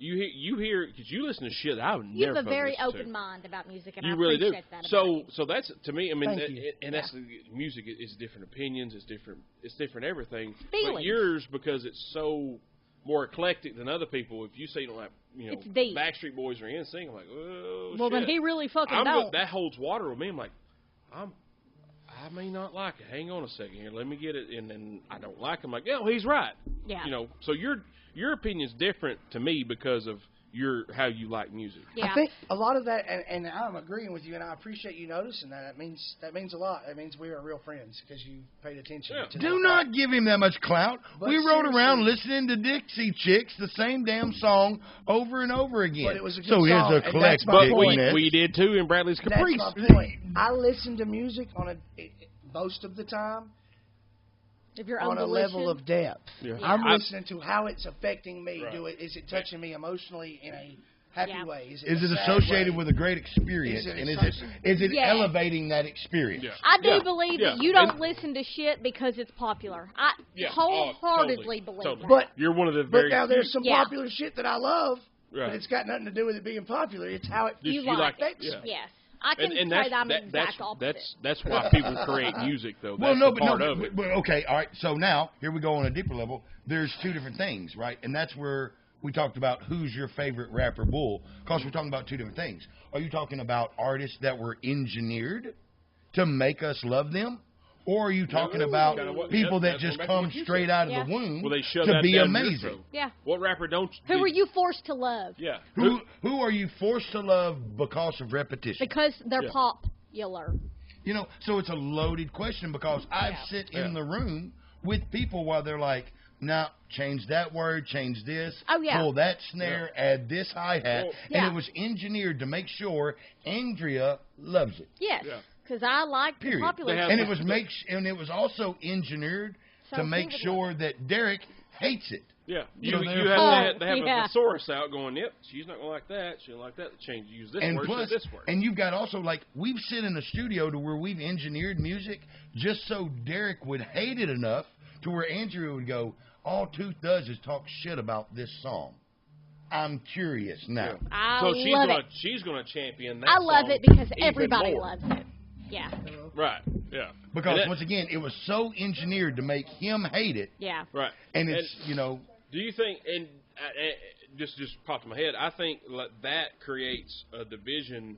B: You hear because you listen to shit that I would
E: You
B: never.
E: have a very
B: listen
E: open
B: to.
E: mind about music, and
B: You
E: I
B: really do.
E: appreciate that. About you.
B: So that's to me. I mean,
D: Thank you.
B: and that's music is different opinions. It's different everything. But
E: Feelings.
B: yours, because it's so more eclectic than other people. If you say you don't like
E: It's deep.
B: Backstreet Boys or NSYNC, I'm like, oh
E: Well,
B: shit.
E: then he really fucking
B: I'm
E: don't.
B: that holds water with me. I'm like, I may not like it. Hang on a second here. Let me get it. And then I don't like it. I'm like, yeah, well, he's right.
E: Yeah.
B: So your opinion's different to me because of how you like music.
E: Yeah.
D: I think a lot of that, and I'm agreeing with you, and I appreciate you noticing that. That means a lot. That means we are real friends because you paid attention.
B: Yeah.
D: To
F: Do
D: that.
F: not give him that much clout.
D: But
F: We rode around
D: seriously.
F: listening to Dixie Chicks, the same damn song over and over again.
D: But it was a good
F: so
D: song,
F: here's a
D: and that's
F: collect
D: my
B: But
D: point.
B: we did too in Bradley's
D: That's
B: Caprice.
D: my point. I listen to music most of the time
E: If you're
D: on a level of depth.
B: Yeah.
D: I'm
B: I-
D: listening to how it's affecting me.
B: Right.
D: Is it touching me emotionally in a happy
E: Yeah.
D: way?
F: Is
D: a
F: it
D: sad
F: associated
D: way?
F: with a great experience?
D: Is it
F: And
D: associated-
F: is it
E: Yeah.
F: elevating that experience?
B: Yeah.
E: I do
B: Yeah.
E: believe
B: Yeah.
E: that you don't
B: And-
E: listen to shit because it's popular. I
B: Yeah.
E: wholeheartedly
B: Totally.
E: believe
B: Totally.
E: that.
D: But
B: You're one of the
D: But
B: very
D: now there's
B: few.
D: some
E: Yeah.
D: popular shit that I love,
B: Right.
D: but it's got nothing to do with it being popular. It's how it
B: Just
E: you
B: you like
E: like
B: it.
E: it.
B: Yeah.
E: Yes. I can
B: And
E: say
B: that's
E: that I'm the
B: that's
E: exact opposite.
B: that's why people create music though. That's
F: Well, no,
B: the part
F: but
B: of it.
F: okay, all right. So now here we go on a deeper level. There's two different things, right? And that's where we talked about who's your favorite rapper bull, because we're talking about two different things. Are you talking about artists that were engineered to make us love them? Or are you talking about people that just come straight out of the womb to be amazing?
E: Yeah.
B: What rapper don't?
E: Who are you forced to love?
B: Yeah.
F: Who are you forced to love because of repetition?
E: Because they're popular.
F: You know, so it's a loaded question, because I've sit in the room with people while they're like, "No, change that word, change this, pull that snare, add this hi-hat," and it was engineered to make sure Andrea loves it.
E: Yes. Yeah. Because I like the popular stuff.
F: And it was also engineered to make sure that Derek hates it.
B: Yeah. You have to have a thesaurus out going, yep, she's not going to like that. She don't like that. Change. Use this word to this word.
F: And you've got also, like, we've sit in a studio to where we've engineered music just so Derek would hate it enough to where Andrea would go, all Tooth does is talk shit about this song. I'm curious now.
B: She's going to champion that
E: I love it because everybody loves it. Yeah.
B: Right. Yeah.
F: Because once again, it was so engineered to make him hate it.
E: Yeah.
B: Right.
F: And it's
B: Do you think? And just popped in my head. I think that creates a division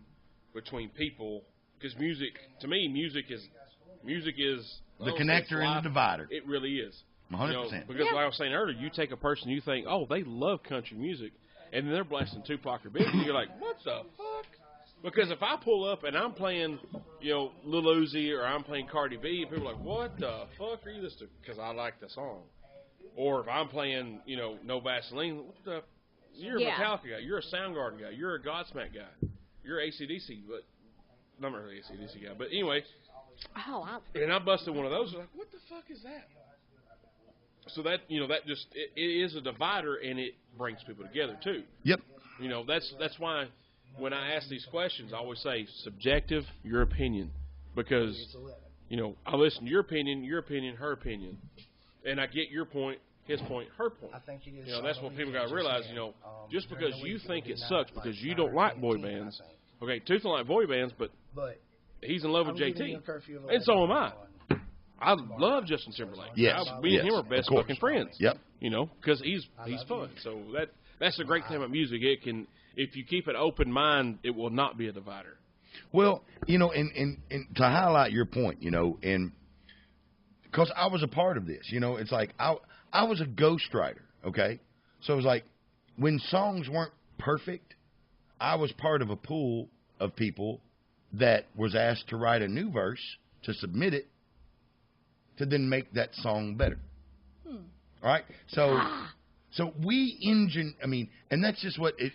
B: between people, because music, to me, music is
F: the connector and the divider.
B: It really is.
F: 100%.
B: Because like I was saying earlier, you take a person, you think, oh, they love country music, and then they're blasting Tupac or Biggie, and you're like, what the fuck? Because if I pull up and I'm playing, Lil Uzi, or I'm playing Cardi B, people are like, what the fuck are you listening to? Because I like the song. Or if I'm playing, No Vaseline, what the? You're a Metallica guy. You're a Soundgarden guy. You're a Godsmack guy. You're AC/DC, but I'm not really AC/DC guy. But anyway, and I busted one of those. I was like, what the fuck is that? So that that just it is a divider, and it brings people together too.
F: Yep.
B: That's why. When I ask these questions, I always say subjective, your opinion, because I listen to your opinion, her opinion, and I get your point, his point, her point.
D: I think it is.
B: That's what people got to realize. Just because you think it sucks because you don't like boy bands, okay, Tooth don't like boy bands, but he's in love with JT, and so am I. I love Justin Timberlake.
F: Yes,
B: me and him are best fucking friends.
F: Yep.
B: Because he's fun. So that's the great thing about music. It can. If you keep an open mind, it will not be a divider.
F: Well, and to highlight your point, and because I was a part of this, it's like I was a ghostwriter, okay? So it was like when songs weren't perfect, I was part of a pool of people that was asked to write a new verse, to submit it, to then make that song better. All right? So we and that's just what it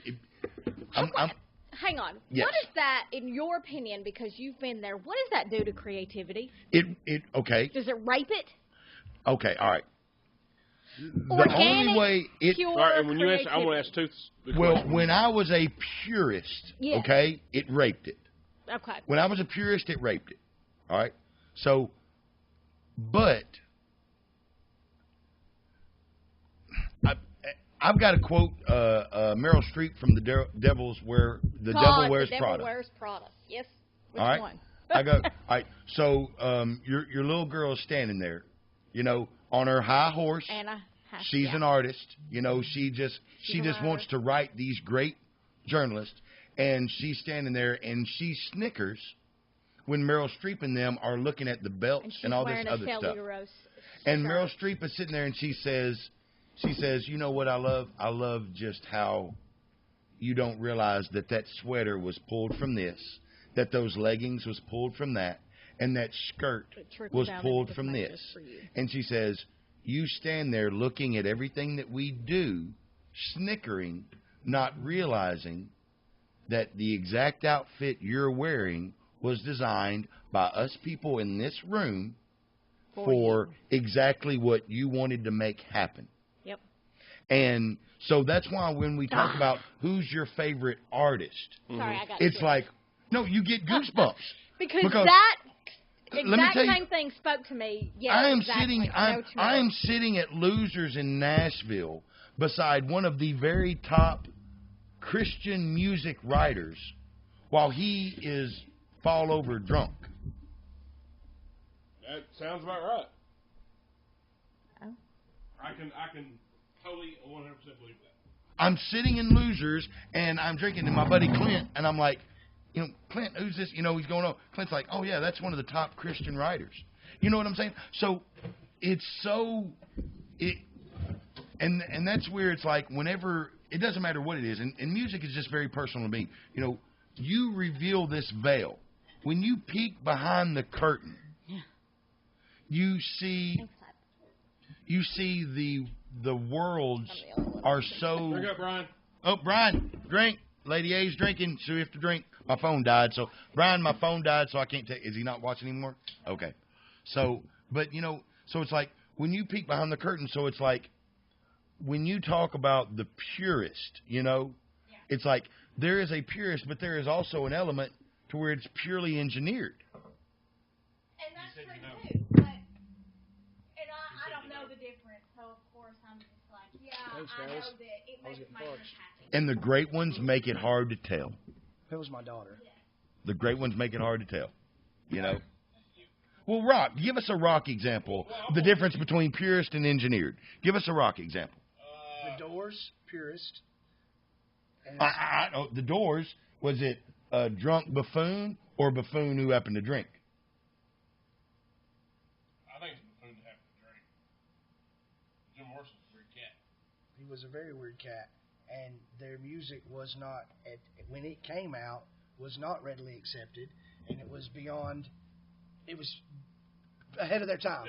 E: hang on.
F: Yes.
E: What is that, in your opinion, because you've been there, what does that do to creativity?
F: Okay.
E: Does it rape it?
F: Okay, all right.
E: Organic,
F: the only way
E: pure
B: all right, and when you answer, I want to ask Tooth.
F: Well, when I was a purist, okay, it raped it.
E: Okay.
F: When I was a purist, it raped it. All right? So, but I've got to quote Meryl Streep from The Devil Wears Prada.
E: The Devil Wears Prada. Yes. Which
F: all right.
E: one?
F: I go. All right. So your little girl is standing there, on her high horse.
E: Anna.
F: She's an artist. She just wants to write these great journalists, and she's standing there and she snickers when Meryl Streep and them are looking at the belts and all this other stuff. And Meryl Streep is sitting there and she says, you know what I love? I love just how you don't realize that sweater was pulled from this, that those leggings was pulled from that, and that skirt was pulled from this. And she says, you stand there looking at everything that we do, snickering, not realizing that the exact outfit you're wearing was designed by us people in this room for exactly what you wanted to make happen.
E: Yep.
F: And so that's why when we talk about who's your favorite artist,
E: Sorry, I got
F: it's like, no, you get goosebumps.
E: because that exact same thing spoke to me. Yeah,
F: I am sitting at Losers in Nashville beside one of the very top Christian music writers while he is fall over drunk.
B: That sounds about right.
E: Oh.
B: I can totally 100% believe
F: I'm sitting in Losers, and I'm drinking to my buddy Clint, and I'm like, Clint, who's this? He's going, oh. Clint's like, oh, yeah, that's one of the top Christian writers. You know what I'm saying? So it's and that's where it's like whenever, it doesn't matter what it is, and music is just very personal to me. You reveal this veil. When you peek behind the curtain, you see the worlds are so.
B: Drink up, Brian.
F: Oh, Brian, drink. Lady A's drinking, so we have to drink. My phone died, so Brian, my phone died, so I can't take. Is he not watching anymore? Okay. So, but so it's like when you peek behind the curtain. So it's like when you talk about the purist, it's like there is a purist, but there is also an element to where it's purely engineered.
E: And that's true too. But I don't know the difference, so of course I'm just like, I know that it makes my ears happy.
F: And the great ones make it hard to tell.
D: That was my daughter.
F: The great ones make it hard to tell. Well, rock. Give us a rock example. The difference between purist and engineered. Give us a rock example.
D: The Doors, purist.
F: The Doors, was it a drunk buffoon or a buffoon who happened to drink?
B: I think it's a buffoon who happened to drink. Jim Morrison's a weird cat.
D: He was a very weird cat, and their music was not, when it came out, was not readily accepted, and it was beyond. It was ahead of their time.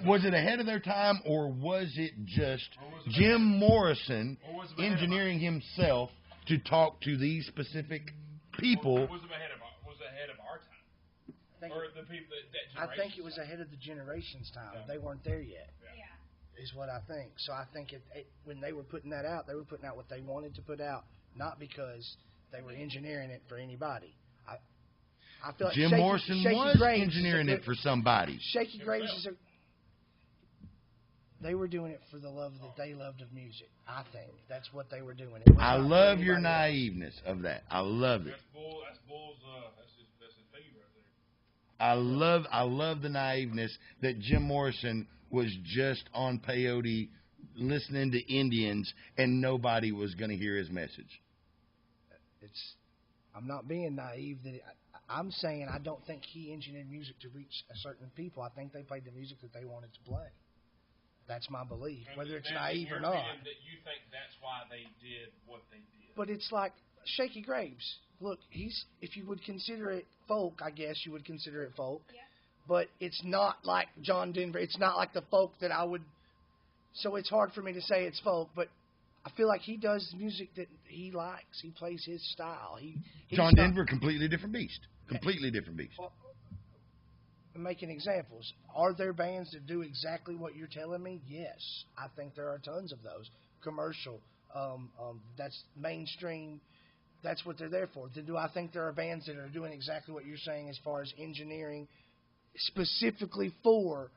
F: Was it ahead of their time, or was it just Jim Morrison engineering himself to talk to these specific people?
B: Was it ahead of our time? Or the people that
D: I think it was ahead of the generation's time. Yeah. They weren't there yet. Yeah. Is what I think. So I think when they were putting that out, they were putting out what they wanted to put out, not because they were engineering it for anybody. I feel like
F: Jim Morrison was engineering it for somebody.
D: Shaky Graves they were doing it for the love that they loved of music. I think that's what they were doing.
F: I love your naiveness of that. I love it.
B: That's Bull's. That's his feed right there.
F: I love the naiveness that Jim Morrison was just on peyote, listening to Indians, and nobody was going to hear his message.
D: I'm not being naive. I'm saying I don't think he engineered music to reach a certain people. I think they played the music that they wanted to play. That's my belief, whether it's naive or not.
B: That you think that's why they did what they did.
D: But it's like Shaky Graves. Look, if you would consider it folk, I guess you would consider it folk. Yeah. But it's not like John Denver. It's not like the folk that I would. So it's hard for me to say it's folk, but I feel like he does music that he likes. He plays his style.
F: John Denver, completely different beast. Completely different beast.
D: Well, I'm making examples. Are there bands that do exactly what you're telling me? Yes. I think there are tons of those. Commercial. That's mainstream. That's what they're there for. Do I think there are bands that are doing exactly what you're saying as far as engineering specifically for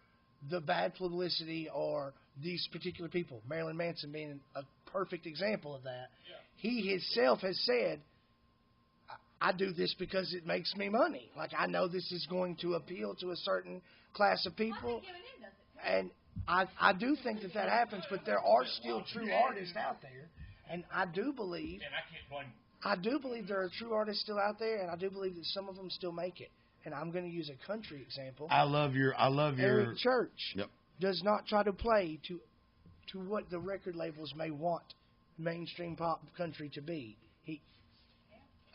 D: the bad publicity or these particular people? Marilyn Manson being a perfect example of that. Yeah. He himself has said, I do this because it makes me money. Like, I know this is going to appeal to a certain class of people. And I do think that happens, but there are still true artists out there. And I do believe,
B: and I can't blame them.
D: I do believe there are true artists still out there, and I do believe that some of them still make it. And I'm going to use a country example.
F: I love your
D: Eric Church does not try to play to what the record labels may want mainstream pop country to be.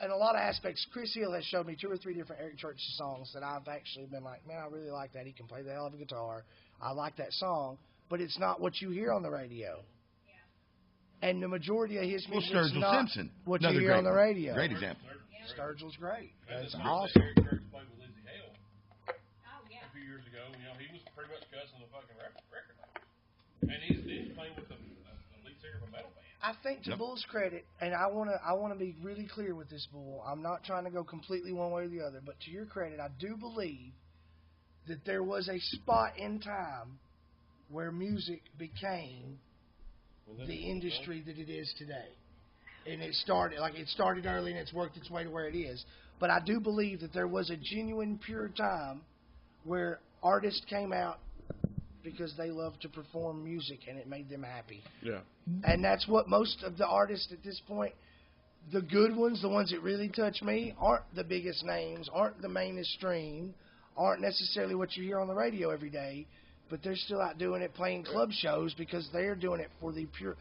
D: In a lot of aspects, Chris Hill has showed me 2 or 3 different Eric Church songs that I've actually been like, man, I really like that. He can play the hell of a guitar. I like that song, but it's not what you hear on the radio. Yeah. And the majority of his music is not
F: Simpson,
D: what you hear on the radio.
F: Great example.
D: Sturgill's great. That's
B: awesome. Eric Church played with Lizzie Hale a few years ago. He was pretty much cussing the fucking record label. And he's playing with the lead singer of a metal band.
D: I think to Bull's credit, and I want to be really clear with this, Bull. I'm not trying to go completely one way or the other, but to your credit, I do believe that there was a spot in time where music became the industry that it is today. And it started early and it's worked its way to where it is. But I do believe that there was a genuine, pure time where artists came out because they love to perform music and it made them happy.
B: Yeah.
D: And that's what most of the artists at this point, the good ones, the ones that really touch me, aren't the biggest names, aren't the mainstream, aren't necessarily what you hear on the radio every day, but they're still out doing it, playing club shows because they're doing it for the pure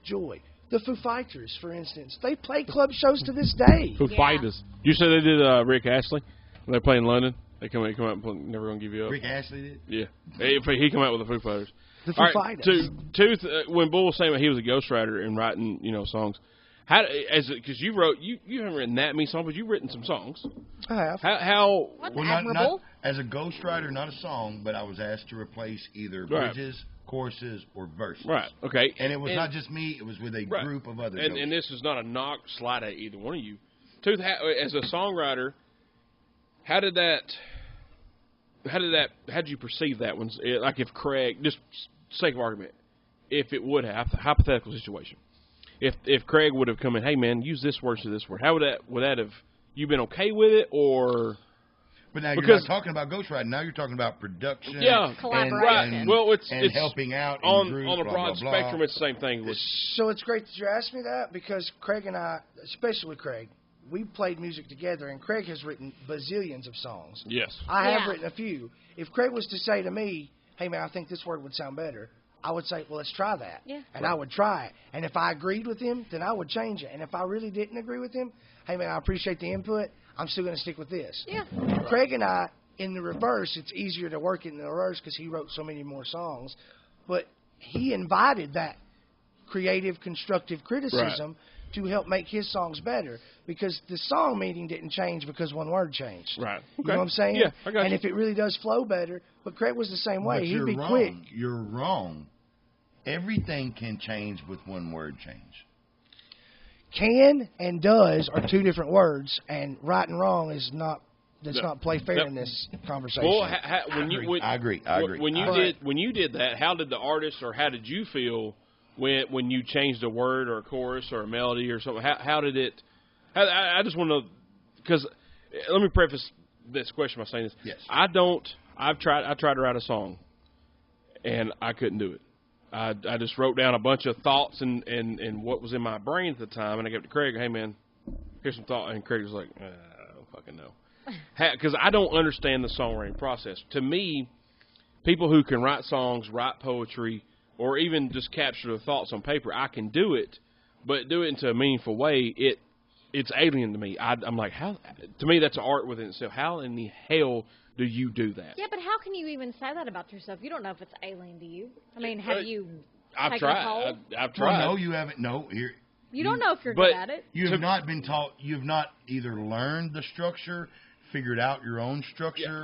D: joy. The Foo Fighters, for instance, they play club shows to this day.
B: Foo Fighters. You said they did Rick Astley when they play in London. They come out and play Never Gonna Give You Up.
F: Rick Astley did?
B: Yeah. He come out with the Foo Fighters.
D: The Foo Fighters.
B: When Bull was saying he was a ghostwriter and writing, songs, because you haven't written that many songs, but you've written some songs.
D: I have.
B: How
E: What's
F: Well,
E: admirable?
F: not as a ghostwriter, not a song, but I was asked to replace either bridges, choruses, or verses.
B: Right. Okay.
F: And it was not just me; it was with a group of other.
B: And this is not a knock, slight at either one of you. As a songwriter, how did you perceive that one? Like if Craig, just sake of argument, if it would have hypothetical situation, if Craig would have come in, hey man, use this word to this word, how would that have you been okay with it or?
F: But now you're not talking about ghostwriting. Now you're talking about production.
B: Yeah,
E: collaboration.
F: And,
B: well, it's
F: helping out in
B: on
F: groups,
B: on a
F: blah,
B: broad
F: blah, blah.
B: spectrum. It's the same thing.
D: So it's great that you asked me that because Craig and I, especially Craig, we played music together, and Craig has written bazillions of songs.
B: Yes.
D: I have written a few. If Craig was to say to me, hey, man, I think this word would sound better, I would say, well, let's try that.
E: Yeah.
D: And I would try it. And if I agreed with him, then I would change it. And if I really didn't agree with him, hey, man, I appreciate the input. I'm still going to stick with this.
E: Yeah.
D: Craig and I, in the reverse, it's easier to work in the reverse because he wrote so many more songs. But he invited that creative, constructive criticism to help make his songs better because the song meaning didn't change because one word changed.
B: Right. Okay.
D: You know what I'm saying?
B: Yeah, I got
D: and
B: you.
D: if it really does flow better, but Craig was the same way.
F: But
D: He'd
F: you're
D: be
F: wrong.
D: quick.
F: You're wrong. Everything can change with one word change.
D: Can and does are two different words, and right and wrong is not. Does not play fair in this conversation.
B: Well,
F: I agree.
B: When you did that, how did the artist or how did you feel when you changed a word or a chorus or a melody or something? How did it? I just want to because let me preface this question by saying this.
F: Yes.
B: I've tried to write a song, and I couldn't do it. I just wrote down a bunch of thoughts and what was in my brain at the time, and I gave it to Craig. Hey man, here's some thought, and Craig was like, I don't fucking know. Because I don't understand the songwriting process. To me, people who can write songs, write poetry, or even just capture the thoughts on paper, I can do it, but do it into a meaningful way, it's alien to me. I'm like, how? To me, that's an art within itself. How in the hell do you do that?
E: Yeah, but how can you even say that about yourself? You don't know if it's alien to you. I mean, have you
B: I've
E: taken a hold?
B: tried. I've tried.
F: Well, no, you haven't. No, here.
E: You don't know if you're good at it.
F: You have not been taught. You've not either learned the structure, figured out your own structure.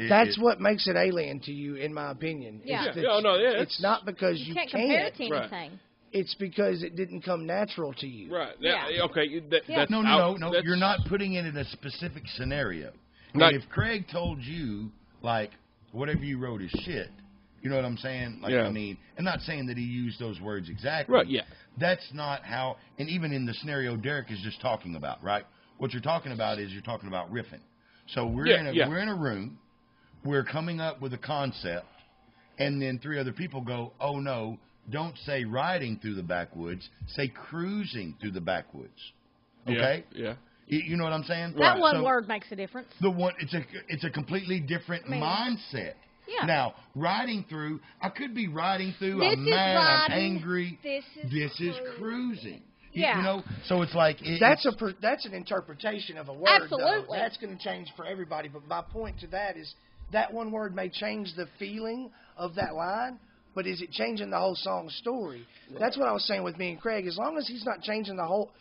D: That's what makes it alien to you, in my opinion.
E: Yeah.
D: It's not because you
E: can't compare it to anything.
B: Right.
D: It's because it didn't come natural to you.
B: Right.
E: Yeah.
B: Okay.
E: Yeah.
F: No. You're not putting it in a specific scenario.
B: Like,
F: if Craig told you, like, whatever you wrote is shit, you know what I'm saying? Like, I mean, I'm not saying that he used those words exactly.
B: Right, yeah.
F: That's not how, and even in the scenario Derek is just talking about, right? What you're talking about is you're talking about riffing. So we're in a room, we're coming up with a concept, and then three other people go, oh no, don't say riding through the backwoods, say cruising through the backwoods. Okay?
B: Yeah.
F: You know what I'm saying?
E: That one word makes a difference.
F: It's a completely different mindset.
E: Yeah.
F: Now, riding through, I could be riding through,
E: This
F: I'm
E: is
F: mad, I'm
E: riding,
F: angry.
E: this is
F: cruising.
E: Yeah.
F: You know, so it's like
D: That's an interpretation of a word.
E: Absolutely.
D: Though. That's going to change for everybody. But my point to that is that one word may change the feeling of that line, but is it changing the whole song story? Right. That's what I was saying with me and Craig. As long as he's not changing the whole.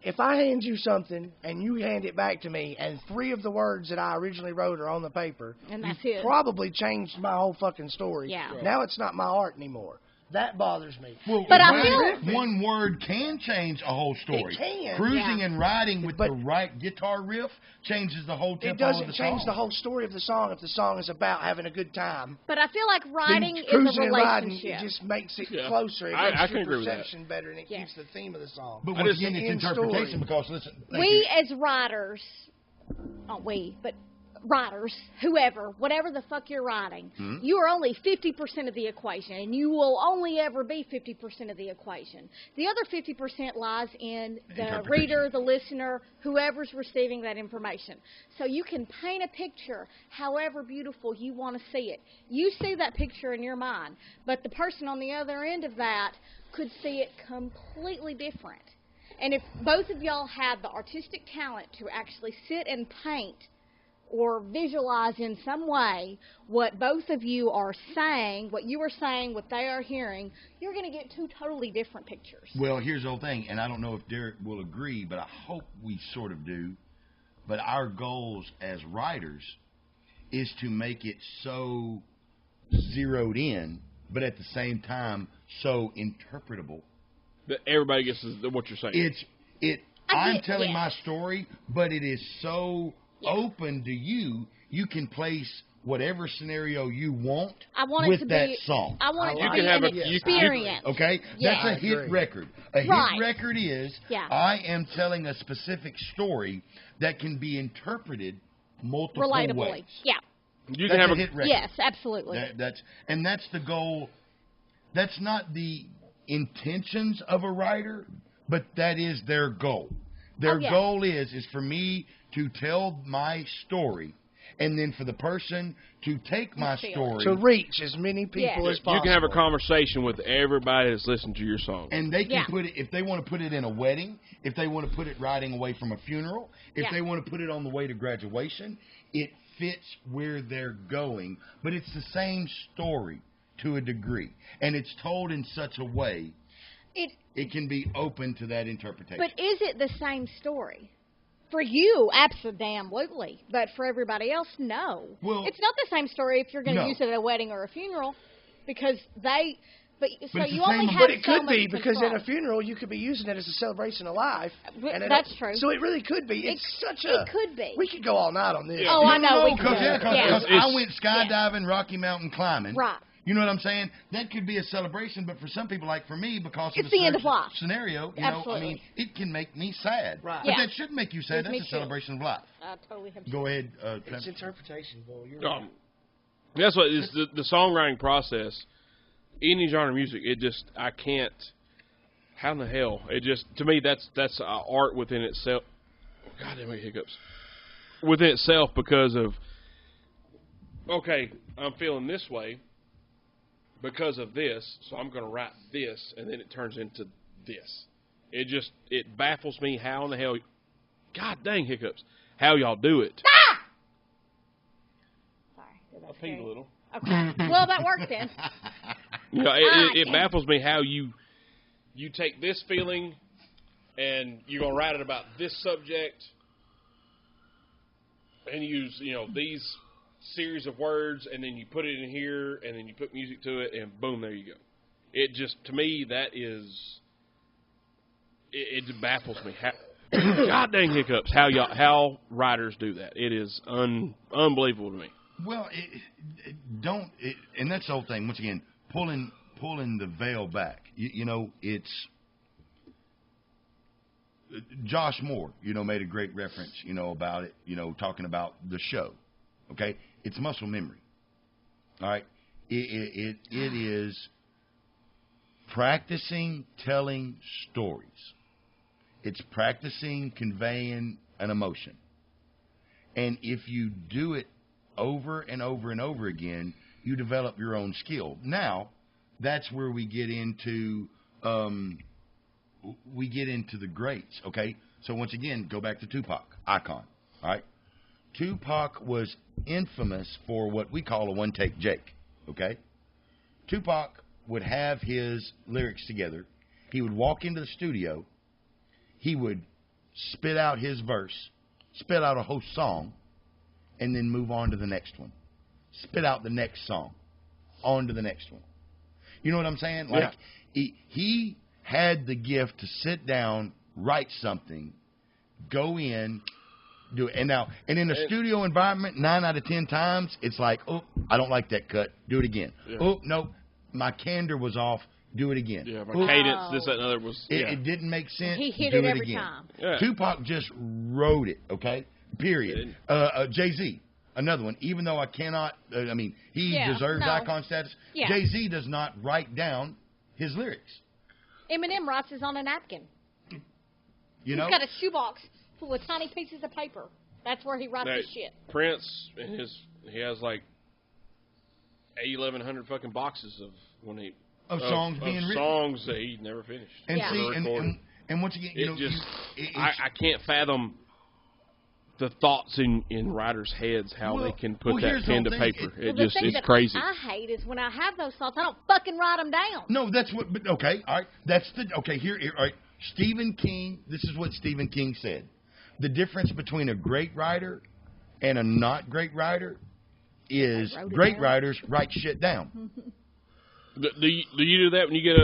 D: If I hand you something and you hand it back to me and three of the words that I originally wrote are on the paper,
E: and that's
D: you
E: it.
D: Probably changed my whole fucking story.
E: Yeah. Right.
D: Now it's not my art anymore. That bothers me.
F: Well,
E: but I feel
F: one word can change a whole story.
D: It can.
F: Cruising and riding with the right guitar riff changes the whole tempo
D: of the song. It doesn't change the whole story of the song if the song is about having a good time.
E: But I feel like writing is a
D: cruising and
E: relationship.
D: riding, it just makes it closer. It makes your perception better, and it keeps the theme of the song.
F: But once again, it's interpretation because, listen.
E: We as writers, not we, but riders, whoever, whatever the fuck you're riding, you are only 50% of the equation, and you will only ever be 50% of the equation. The other 50% lies in the reader, the listener, whoever's receiving that information. So you can paint a picture however beautiful you want to see it. You see that picture in your mind, but the person on the other end of that could see it completely different. And if both of y'all had the artistic talent to actually sit and paint or visualize in some way what both of you are saying, what you are saying, what they are hearing, you're going to get two totally different pictures.
F: Well, here's the whole thing, and I don't know if Derek will agree, but I hope we sort of do. But our goals as writers is to make it so zeroed in, but at the same time so interpretable.
B: That everybody gets what you're saying.
F: I'm telling my story, but it is so open to you. You can place whatever scenario you want with that song.
E: I want it to be an experience.
F: Okay?
E: Yes.
F: That's a hit record. A hit record is I am telling a specific story that can be interpreted multiple ways.
E: Yeah.
B: You can have
F: a hit record.
E: Yes, absolutely.
F: That's the goal. That's not the intentions of a writer, but that is their goal. Their goal is for me to tell my story, and then for the person to take my story
D: to reach as many people as possible.
B: You can have a conversation with everybody that's listening to your song,
F: and they can put it if they want to put it in a wedding, if they want to put it riding away from a funeral, if they want to put it on the way to graduation. It fits where they're going, but it's the same story to a degree, and it's told in such a way it can be open to that interpretation.
E: But is it the same story? For you, absolutely. But for everybody else, no.
F: Well,
E: it's not the same story if you're going to use it at a wedding or a funeral, because they. But so you only have.
D: But it could be because at a funeral you could be using it as a celebration of life.
E: That's true.
D: So it really could be. It
E: could be.
D: We could go all night on this.
E: Oh, I know.
F: Because I went skydiving, Rocky Mountain climbing.
E: Right.
F: You know what I'm saying? That could be a celebration, but for some people, like for me, because
E: it's the end of life
F: scenario, I mean, it can make me sad.
D: Right.
F: But that shouldn't make you sad. That's a celebration of life.
E: I totally have.
F: Go ahead.
D: It's interpretation, Bull. You're right.
B: That's what is the songwriting process. Any genre of music, I can't. How in the hell? It just to me that's art within itself. God damn it, hiccups. Within itself because of. Okay, I'm feeling this way. Because of this, so I'm going to write this, and then it turns into this. It baffles me how in the hell, God dang hiccups, how y'all do it.
E: Ah! Sorry,
B: I peed a little.
E: Okay, well that worked then.
B: You know, it baffles me how you take this feeling, and you're going to write it about this subject, and use these series of words, and then you put it in here, and then you put music to it, and boom, there you go. It just, to me, that is, it just baffles me. God dang hiccups, how writers do that. It is unbelievable to me.
F: Well, and that's the whole thing. Once again, pulling the veil back. It's Josh Moore. Made a great reference. About it. Talking about the show. Okay, it's muscle memory. All right, it is practicing telling stories. It's practicing conveying an emotion. And if you do it over and over and over again, you develop your own skill. Now, that's where we get into the greats. Okay, so once again, go back to Tupac, icon. All right. Tupac was infamous for what we call a one-take Jake, okay? Tupac would have his lyrics together. He would walk into the studio. He would spit out his verse, spit out a whole song, and then move on to the next one. Spit out the next song, on to the next one. You know what I'm saying? Like, he had the gift to sit down, write something, go in, do it. And in a studio environment, 9 out of 10 times, it's like, oh, I don't like that cut. Do it again. Yeah. Oh, no, my candor was off. Do it again.
B: Yeah, my cadence, this, that, and other was.
F: It didn't make sense.
E: He hit it every time.
F: Yeah. Tupac just wrote it. Okay. Period. Jay-Z. another one. Even though I cannot, I mean, he deserves icon status.
E: Yeah.
F: Jay-Z does not write down his lyrics.
E: Eminem writes his on a napkin.
F: You know,
E: he's got a shoebox full of tiny pieces of paper. That's where he writes his shit.
B: Prince, he has like 1,100 fucking boxes of
F: songs being written.
B: Songs that he never finished.
F: And see, and once again,
B: I can't fathom the thoughts in writers' heads how they can put that pen to paper. It's crazy.
E: I hate is when I have those thoughts, I don't fucking write them down.
F: No, that's what. But okay, all right. Here. All right. Stephen King. This is what Stephen King said. The difference between a great writer and a not great writer is great writers write shit down.
B: Do you do that when you get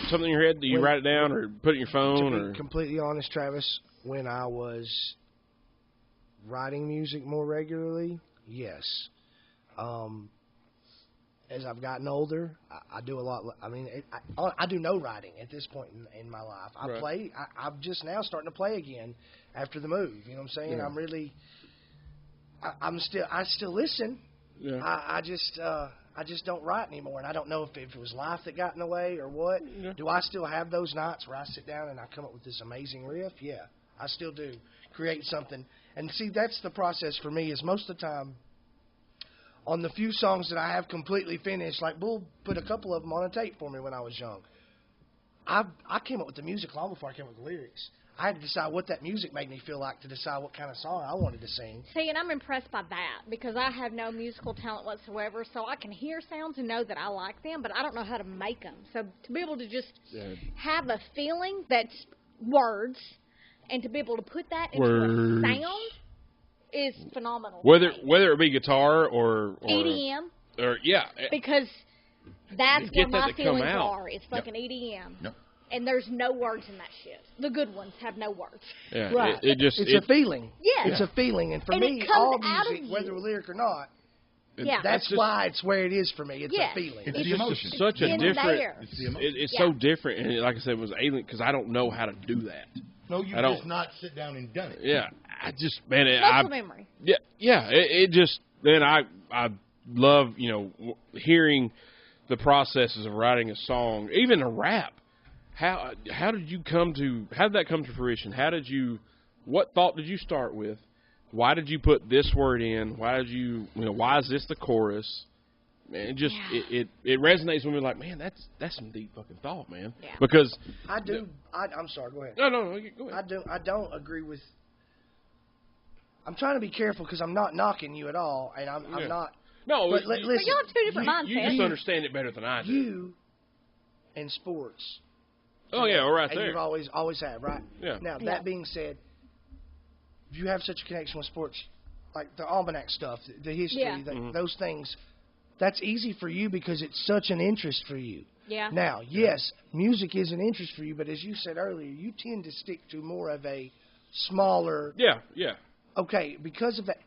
B: something in your head? Do you write it down or put it in your phone?
D: To be completely honest, Travis, when I was writing music more regularly, yes. As I've gotten older, I do a lot. I mean, I do no writing at this point in my life. I play. I'm just now starting to play again after the move. You know what I'm saying?
B: Yeah.
D: I'm really. I still listen.
B: Yeah.
D: I just don't write anymore, and I don't know if it was life that got in the way or what. Yeah. Do I still have those nights where I sit down and I come up with this amazing riff? Yeah, I still do. Create something. And see, that's the process for me is most of the time on the few songs that I have completely finished, like Bull put a couple of them on a tape for me when I was young. I came up with the music long before I came up with the lyrics. I had to decide what that music made me feel like to decide what kind of song I wanted to sing.
E: See, and I'm impressed by that because I have no musical talent whatsoever, so I can hear sounds and know that I like them, but I don't know how to make them. So to be able to just have a feeling that's words and to be able to put that into a sound is phenomenal.
B: Whether it be guitar or
E: EDM.
B: Or
E: because that's where my feelings are. It's fucking
F: Yep.
E: EDM.
F: Yep.
E: And there's no words in that shit. The good ones have no words.
B: Yeah,
D: right.
B: It's
D: a feeling.
E: Yes.
D: It's a feeling. And for me, all music, whether lyric or not, that's why it's where it is for me. It's a feeling.
F: It's the emotion.
B: Such a different.
F: It's the emotion.
B: It's so different. And like I said, it was alien because I don't know how to do that.
F: No, you just not sit down and done it.
B: Yeah. I just, man.
E: Muscle memory.
B: Yeah. Yeah. It just, then I love, hearing the processes of writing a song, even a rap. How did that come to fruition? What thought did you start with? Why did you put this word in? Why is this the chorus? Man, it resonates with me like, man, that's some deep fucking thought, man.
E: Yeah.
B: Because
D: I'm sorry, go ahead.
B: No, go ahead.
D: I don't agree with. I'm trying to be careful because I'm not knocking you at all, and I'm not.
B: No,
D: but listen,
E: but y'all have two different mindsets.
B: You just understand it better than I do.
D: You in sports.
B: Oh yeah, we're right there.
D: You've always have, right?
B: Yeah.
D: Now that being said, if you have such a connection with sports, like the almanac stuff, the history, those things, that's easy for you because it's such an interest for you.
E: Yeah.
D: Now, yes, music is an interest for you, but as you said earlier, you tend to stick to more of a smaller.
B: Yeah.
D: Okay, because of that,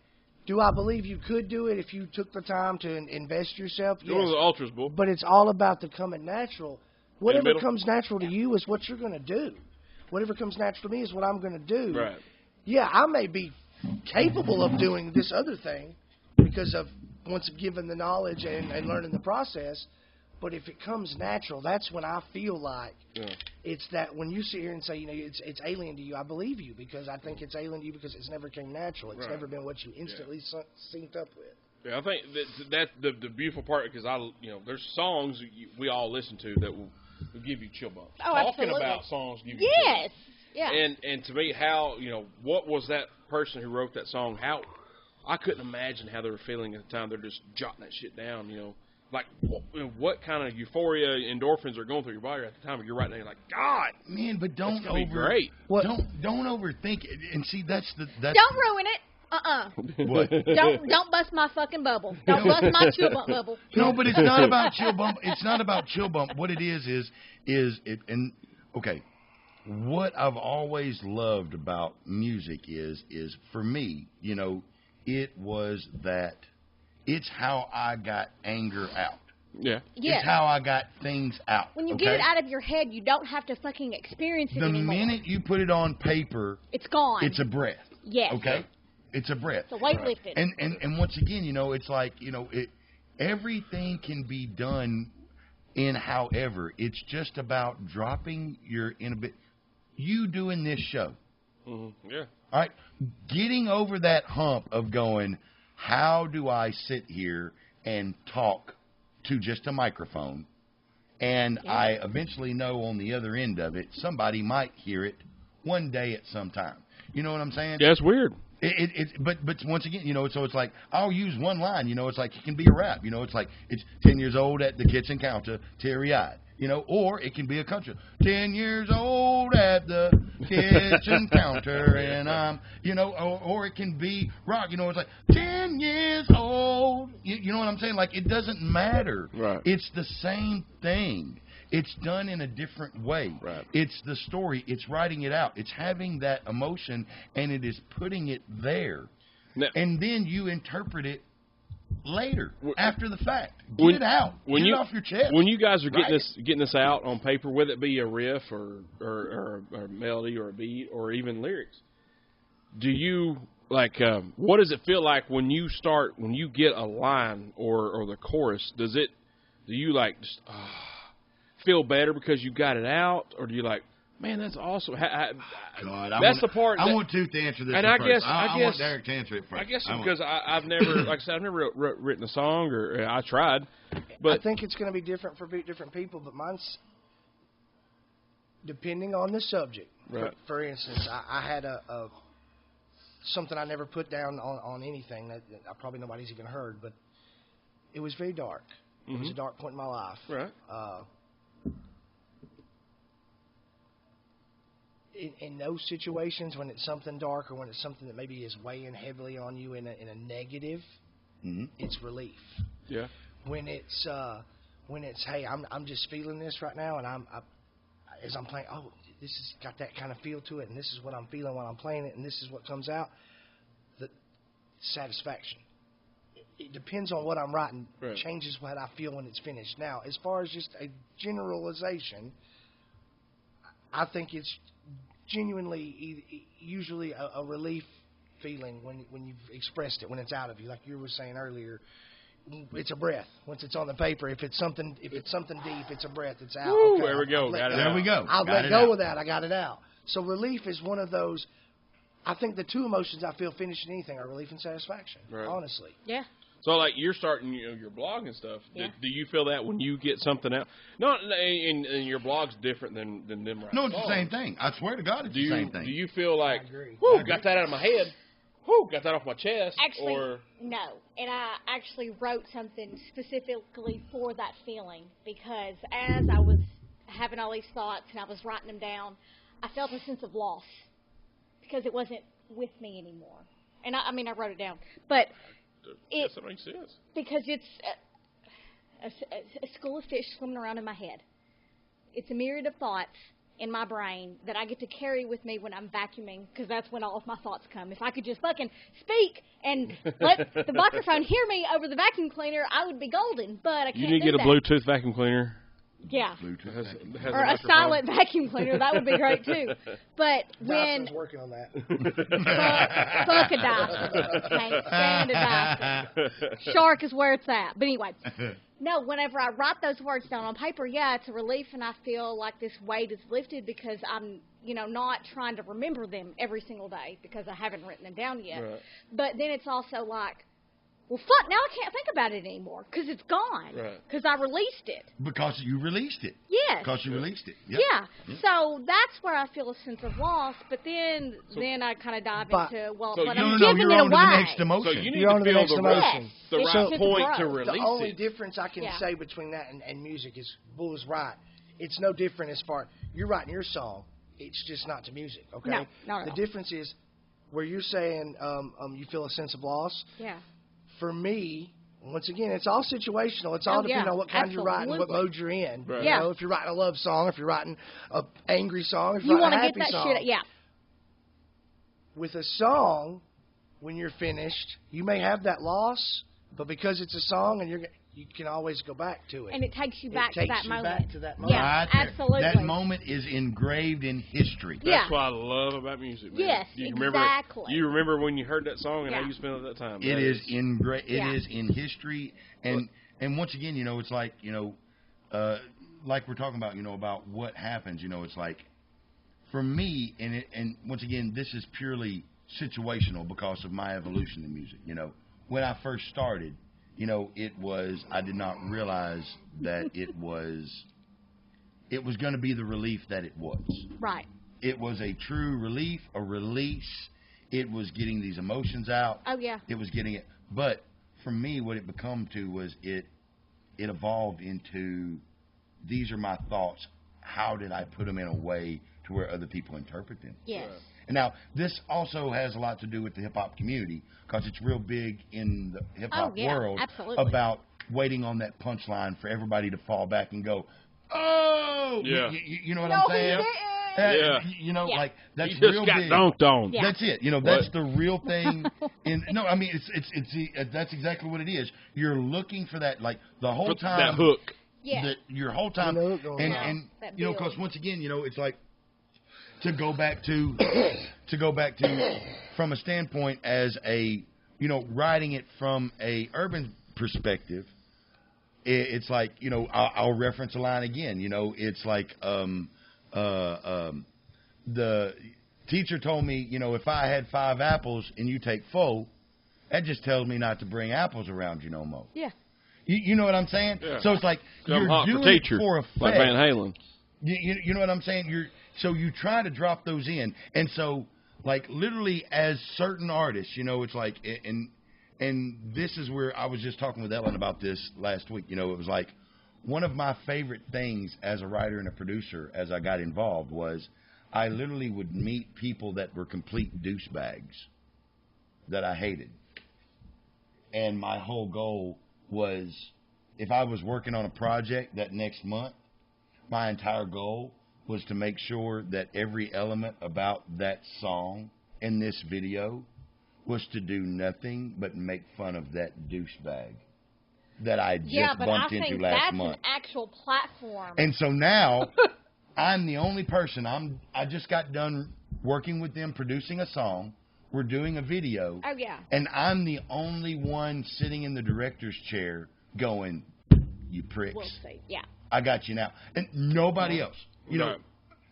D: do I believe you could do it if you took the time to invest yourself? Yes.
B: One of the ultras, bull.
D: But it's all about the coming natural. Whatever comes natural to you is what you're going to do. Whatever comes natural to me is what I'm going to do.
B: Right.
D: Yeah, I may be capable of doing this other thing because of once given the knowledge and learning the process. But if it comes natural, that's when I feel like it's that when you sit here and say, it's alien to you, I believe you because I think it's alien to you because it's never came natural. It's never been what you instantly synced up with.
B: Yeah, I think that's the beautiful part because there's songs we all listen to that will give you chill bumps.
E: Oh,
B: Talking
E: absolutely.
B: about songs give you chill bumps.
E: Yeah.
B: And to me, how what was that person who wrote that song? How I couldn't imagine how they were feeling at the time. They're just jotting that shit down. Like what kind of euphoria, endorphins are going through your body at the time? You're right there, like God,
F: man. But don't
B: great.
F: Don't overthink it. And see, that's
E: don't ruin it.
F: What?
E: Don't bust my fucking bubble. Don't bust my chill bump bubble.
F: No, but it's not about chill bump. It's not about chill bump. What it is it. And okay, what I've always loved about music is for me, it was that it's how I got anger out.
B: Yeah.
F: It's how I got things out.
E: When you get it out of your head, you don't have to fucking experience it anymore.
F: The minute you put it on paper,
E: it's gone.
F: It's a breath.
E: Yes.
F: Okay? It's a breath.
E: It's a weightlifting.
F: And once again, it's like, everything can be done in however. It's just about dropping your inhibition. You doing this show.
B: Mm-hmm. Yeah.
F: All right. Getting over that hump of going, how do I sit here and talk to just a microphone? And I eventually know on the other end of it, somebody might hear it one day at some time. You know what I'm saying?
B: Yeah, it's weird.
F: But once again, so it's like, I'll use one line, it's like it can be a rap, it's like, it's 10 years old at the kitchen counter, teary-eyed, or it can be a country, 10 years old at the kitchen counter, and I'm, or it can be rock, it's like, 10 years old, you know what I'm saying? Like, it doesn't matter.
B: Right.
F: It's the same thing. It's done in a different way.
B: Right.
F: It's the story. It's writing it out. It's having that emotion, and it is putting it there.
B: Now,
F: and then you interpret it later, after the fact. Get it out. Get it off your chest.
B: When you guys are getting this out on paper, whether it be a riff or a melody or a beat or even lyrics, do you what does it feel like when you get a line or the chorus? Do you just feel better because you got it out, or do you man, that's awesome?
F: God,
B: that's the part.
F: I want Tooth to answer this.
B: And
F: I
B: want
F: Derek to answer it first.
B: I guess because I've never, like I said, I've never written a song, or I tried. But
D: I think it's going to be different for different people. But mine's depending on the subject.
B: Right.
D: For instance, I had something I never put down on anything that probably nobody's even heard, but it was very dark.
B: Mm-hmm.
D: It was a dark point in my life.
B: Right.
D: In those situations, when it's something dark or when it's something that maybe is weighing heavily on you in a negative, it's relief.
B: Yeah.
D: When it's hey, I'm just feeling this right now, and as I'm playing, this has got that kind of feel to it, and this is what I'm feeling when I'm playing it, and this is what comes out. The satisfaction. It depends on what I'm writing.
B: Right.
D: Changes what I feel when it's finished. Now, as far as just a generalization, I think it's genuinely usually a relief feeling when you've expressed it, when it's out of you. Like you were saying earlier, it's a breath. Once it's on the paper, if it's something deep, it's a breath. It's out.
B: Woo,
D: okay,
B: there we go.
F: There we go.
D: I'll let go of that. I got it out. So relief is one of those. I think the two emotions I feel finishing anything are relief and satisfaction.
B: Right.
D: Honestly.
E: Yeah.
B: So, you're starting your blog and stuff.
E: Yeah.
B: Do you feel that when you get something out? No, and your blog's different than them writing
F: No, it's
B: songs.
F: the same thing. I swear to God, it's the same thing.
B: Do you feel like,
D: I agree.
B: whoo, got that out of my head? Whoo, got that off my chest?
E: Actually,
B: or
E: no. And I actually wrote something specifically for that feeling, because as I was having all these thoughts and I was writing them down, I felt a sense of loss because it wasn't with me anymore. And I wrote it down. But
B: that makes sense.
E: Because it's a school of fish swimming around in my head. It's a myriad of thoughts in my brain that I get to carry with me when I'm vacuuming, because that's when all of my thoughts come. If I could just fucking speak and let the microphone hear me over the vacuum cleaner, I would be golden, but I can't do that.
B: You need to get a Bluetooth vacuum cleaner.
E: Yeah.
F: Bluetooth.
B: Has
E: or a silent vacuum cleaner. That would be great, too. But when...
D: Dyson's working on that.
E: fuck a Dyson. Can't stand a Dyson. Shark is where it's at. But anyway, no, whenever I write those words down on paper, yeah, it's a relief, and I feel like this weight is lifted because I'm, not trying to remember them every single day because I haven't written them down yet.
B: Right.
E: But then it's also like, well, fuck, now I can't think about it anymore because it's gone. Because I released it.
F: Because you released it.
E: Yes.
F: Because you released it. Yep.
E: Yeah.
F: Yep.
E: So that's where I feel a sense of loss. But then I kind of dive into,
B: so
E: but
B: you
E: I'm
F: No,
E: giving
F: you're
E: it
F: on to
E: away.
F: the next emotion.
B: So you need
D: You're
B: to
D: on to the
B: feel
D: next
B: the
D: emotion.
B: the
E: Yes.
B: right
E: It's
B: point
E: just
B: to
E: growth.
B: release
D: The only
B: it.
D: difference I can say between that and music is Bull is right. It's no different as far you're writing your song. It's just not to music, okay?
E: No, not at
D: the
E: all.
D: difference is where you're saying you feel a sense of loss.
E: Yeah.
D: For me, once again, it's all situational. It's all depending on what kind you're writing, what mode you're in.
B: Right.
D: You know, if you're writing a love song, if you're writing an angry song, if you're
E: You want
D: writing a
E: to
D: happy
E: get that
D: song.
E: shit, yeah.
D: With a song, when you're finished, you may have that loss, but because it's a song and you can always go back to it.
E: And it takes you back
D: to
E: that moment.
D: Back to that moment.
E: Yeah,
F: Right there.
E: absolutely.
F: That moment is engraved in history.
E: Yeah.
B: That's what I love about music, man.
E: Yes, exactly.
B: You remember when you heard that song and
E: Yeah.
B: how you spent at that time.
F: It is engraved. It
E: Yeah.
F: is in history, and once again, it's like like we're talking about, about what happens. It's like for me, and once again, this is purely situational because of my evolution in music. When I first started, I did not realize that it was going to be the relief that it was.
E: Right.
F: It was a true relief, a release. It was getting these emotions out.
E: Oh, yeah.
F: It was getting it. But for me, what it become to was it evolved into, these are my thoughts. How did I put them in a way to where other people interpret them?
E: Yes.
F: Right. And now, this also has a lot to do with the hip-hop community because it's real big in the hip-hop world
E: absolutely.
F: about waiting on that punchline for everybody to fall back and go, oh!
B: Yeah.
F: You know what I'm saying?
B: Yeah.
F: Like, that's
B: He just
F: real
B: got
F: big.
B: dunked on.
E: Yeah.
F: That's it. That's the real thing. That's exactly what it is. You're looking for that, like, the whole time.
B: That hook.
E: Yeah.
F: Your whole time. And
E: that
F: because once again, it's like, to go back to from a standpoint as a writing it from a urban perspective, it's like I'll reference a line again. It's like the teacher told me if I had 5 apples and you take 4, that just tells me not to bring apples around you no more.
E: Yeah.
F: You know what I'm saying?
B: Yeah.
F: So it's like
B: I'm
F: you're
B: hot
F: doing
B: for teacher,
F: it for effect.
B: like Van Halen.
F: You know what I'm saying? So you try to drop those in, and so like literally as certain artists, it's like, and this is where I was just talking with Ellen about this last week. It was like one of my favorite things as a writer and a producer as I got involved was I literally would meet people that were complete douchebags that I hated, and my whole goal was if I was working on a project that next month, my entire goal was to make sure that every element about that song in this video was to do nothing but make fun of that douchebag that I just bumped into last month.
E: An actual platform.
F: And so now I'm the only person. I just got done working with them producing a song. We're doing a video.
E: Oh, yeah.
F: And I'm the only one sitting in the director's chair going, you pricks.
E: We'll see. Yeah.
F: I got you now. And nobody else.
B: Right.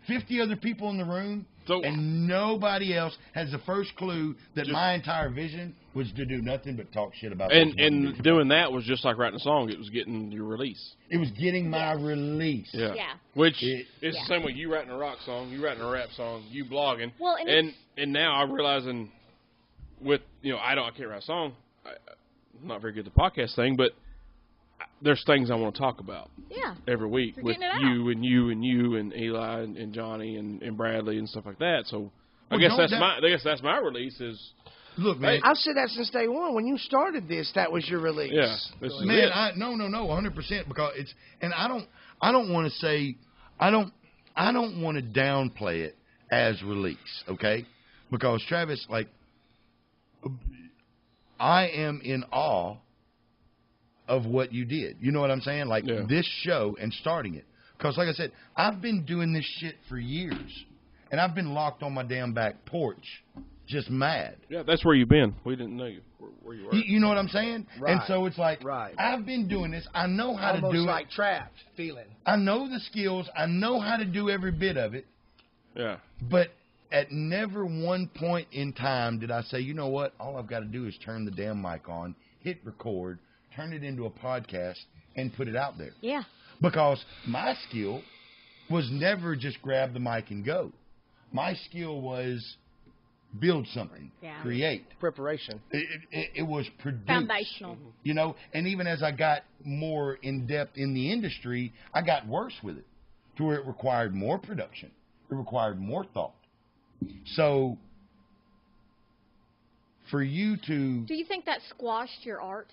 F: 50 other people in the room,
B: So-
F: and nobody else has the first clue that
B: Just-
F: my entire vision was to do nothing but talk shit about
B: And
F: those douchebags.
B: doing that was just like writing a song. It was getting your release.
F: It was getting my release.
B: Yeah.
E: Yeah.
B: Which
F: It-
B: it's
E: Yeah.
B: the same way you writing a rock song, you writing a rap song, you blogging.
E: Well, and
B: and now I'm realizing with I can't write a song. I'm not very good at the podcast thing, but there's things I want to talk about.
E: Yeah.
B: Every week
E: You're
B: with
E: getting it
B: you and you and you and Eli and Johnny and Bradley and stuff like that. So I
F: Well,
B: guess
F: don't
B: that's my release is.
F: Look, man.
D: I've said that since day one. When you started this, that was your release.
B: Yeah, this is
F: Man,
B: it.
F: no, 100%, because it's, and I don't want to say, I don't want to downplay it as release, okay? Because Travis, like, I am in awe of what you did. You know what I'm saying? Like this show and starting it. Because like I said, I've been doing this shit for years, and I've been locked on my damn back porch, just mad.
B: Yeah, that's where you've been. We didn't know where you were.
F: You know what I'm saying?
D: Right.
F: And so it's like,
D: Right.
F: I've been doing this. I know how
D: Almost
F: to do
D: like
F: it.
D: trapped feeling.
F: I know the skills. I know how to do every bit of it.
B: Yeah.
F: But at never one point in time did I say, you know what? All I've got to do is turn the damn mic on, hit record, turn it into a podcast, and put it out there.
E: Yeah.
F: Because my skill was never just grab the mic and go. My skill was build something, create.
D: Preparation.
F: It was produce.
E: Foundational.
F: You know, and even as I got more in depth in the industry, I got worse with it, to where it required more production. It required more thought. So, for you to...
E: Do you think that squashed your art?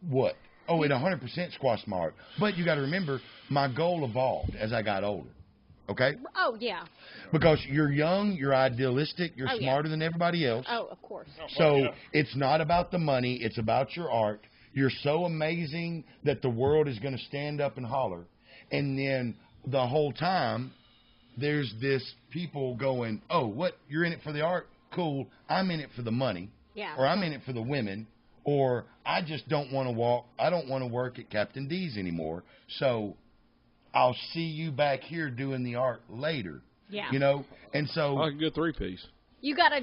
F: What? Oh, it 100% squashed my art. But you got to remember, my goal evolved as I got older. Okay?
E: Oh, yeah.
F: Because you're young, you're idealistic, you're smarter than everybody else.
E: Oh, of course.
F: So it's not about the money, it's about your art. You're so amazing that the world is going to stand up and holler. And then the whole time, there's this people going, oh, what? You're in it for the art? Cool. I'm in it for the money.
E: Yeah.
F: Or I'm in it for the women. Or I just don't want to walk. I don't want to work at Captain D's anymore. So I'll see you back here doing the art later.
E: Yeah.
F: You know? And so.
B: Like a good 3-piece.
E: You gotta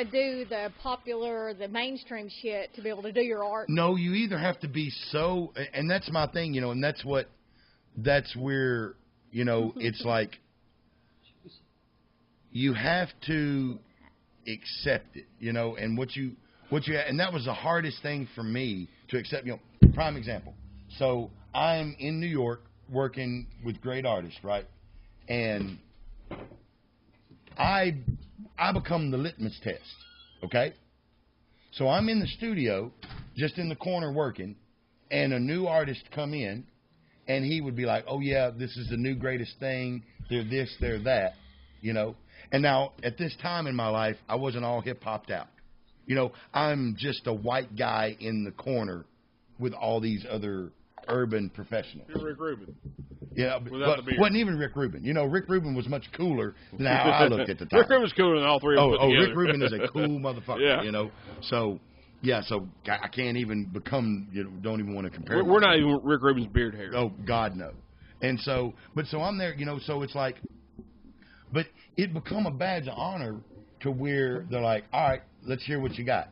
E: do the popular, the mainstream shit to be able to do your art.
F: No, you either have to be so, and that's my thing, you know, and that's where, you know, it's like you have to accept it, you know, and and that was the hardest thing for me to accept, you know, prime example. So I'm in New York working with great artists, right? And I become the litmus test, okay? So I'm in the studio, just in the corner working, and a new artist come in, and he would be like, oh, yeah, this is the new greatest thing. They're this, they're that, you know? And now, at this time in my life, I wasn't all hip-hopped out. You know, I'm just a white guy in the corner with all these other urban professionals.
B: You're Rick Rubin.
F: Yeah, but wasn't even Rick Rubin. You know, Rick Rubin was much cooler than how I looked at the time.
B: Rick Rubin's cooler than all three of us put together.
F: Rick Rubin is a cool motherfucker,
B: yeah.
F: You know. So I can't even become, you know, don't even want to compare.
B: We're not even Rick Rubin's beard hair.
F: Oh, God, no. And so I'm there, you know, so it's like, but it become a badge of honor to where they're like, all right, let's hear what you got.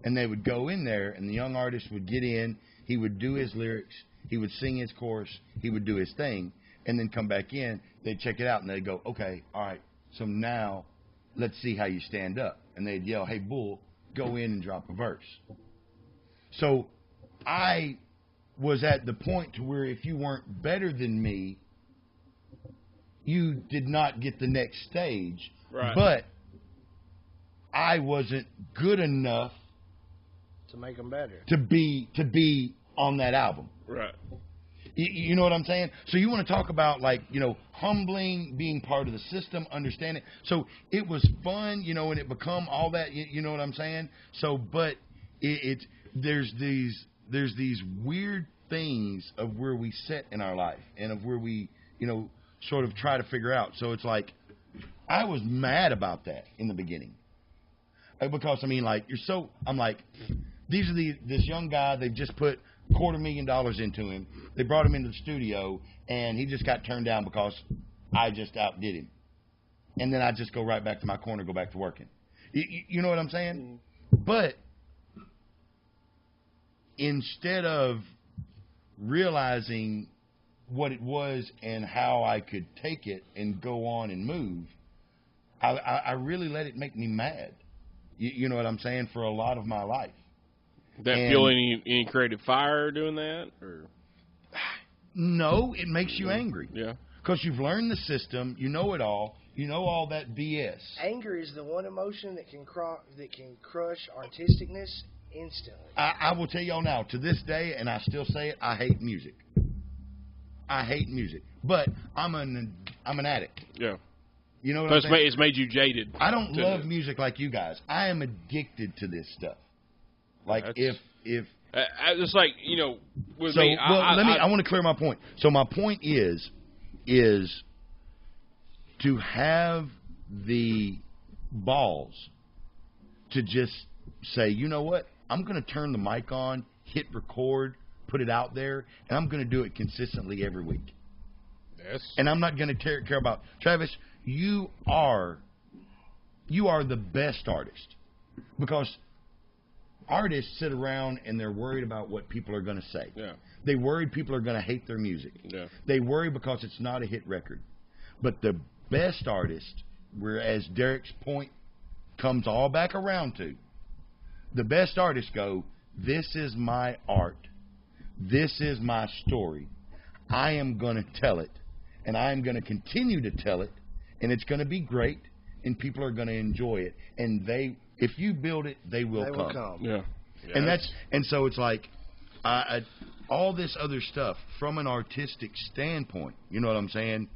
F: And they would go in there, and the young artist would get in, he would do his lyrics, he would sing his chorus, he would do his thing, and then come back in. They'd check it out, and they'd go, okay, all right, so now let's see how you stand up. And they'd yell, hey, Bull, go in and drop a verse. So I was at the point to where if you weren't better than me, you did not get the next stage.
B: Right.
F: But I wasn't good enough
D: to make them better.
F: To be on that album.
B: Right.
F: You know what I'm saying? So you want to talk about, like, you know, humbling, being part of the system, understanding. So it was fun, you know, and it become all that, you know what I'm saying? So, but there's these weird things of where we sit in our life and of where we, you know, sort of try to figure out. So it's like, I was mad about that in the beginning. Because, I mean, like, I'm like, this young guy, they've just put $250,000 into him. They brought him into the studio, and he just got turned down because I just outdid him. And then I just go right back to my corner, go back to working. You know what I'm saying? But instead of realizing what it was and how I could take it and go on and move, I really let it make me mad. You know what I'm saying? For a lot of my life.
B: Did that fuel any creative fire doing that? Or?
D: No, it makes you angry.
B: Yeah.
F: Because you've learned the system, you know it all, you know all that BS.
D: Anger is the one emotion that can crush artisticness instantly.
F: I will tell y'all now, to this day, and I still say it, I hate music. I hate music. But I'm an addict.
B: Yeah.
F: You know what I'm saying?
B: It's made you jaded.
F: I don't love music like you guys. I am addicted to this stuff. Like, if
B: it's like, you know, with
F: so,
B: me.
F: I want to clear my point. So my point is to have the balls to just say, you know what? I'm going to turn the mic on, hit record, put it out there, and I'm going to do it consistently every week.
B: Yes.
F: And I'm not going to care about Travis. You are the best artist, because artists sit around and they're worried about what people are going to say.
B: Yeah.
F: They worried people are going to hate their music.
B: Yeah.
F: They worry because it's not a hit record. But the best artist, whereas Derek's point comes all back around to, the best artists go, this is my art. This is my story. I am going to tell it, and I am going to continue to tell it, and it's going to be great, and people are going to enjoy it. And if you build it, they will come.
B: Yeah.
F: And so it's like all this other stuff from an artistic standpoint. You know what I'm saying?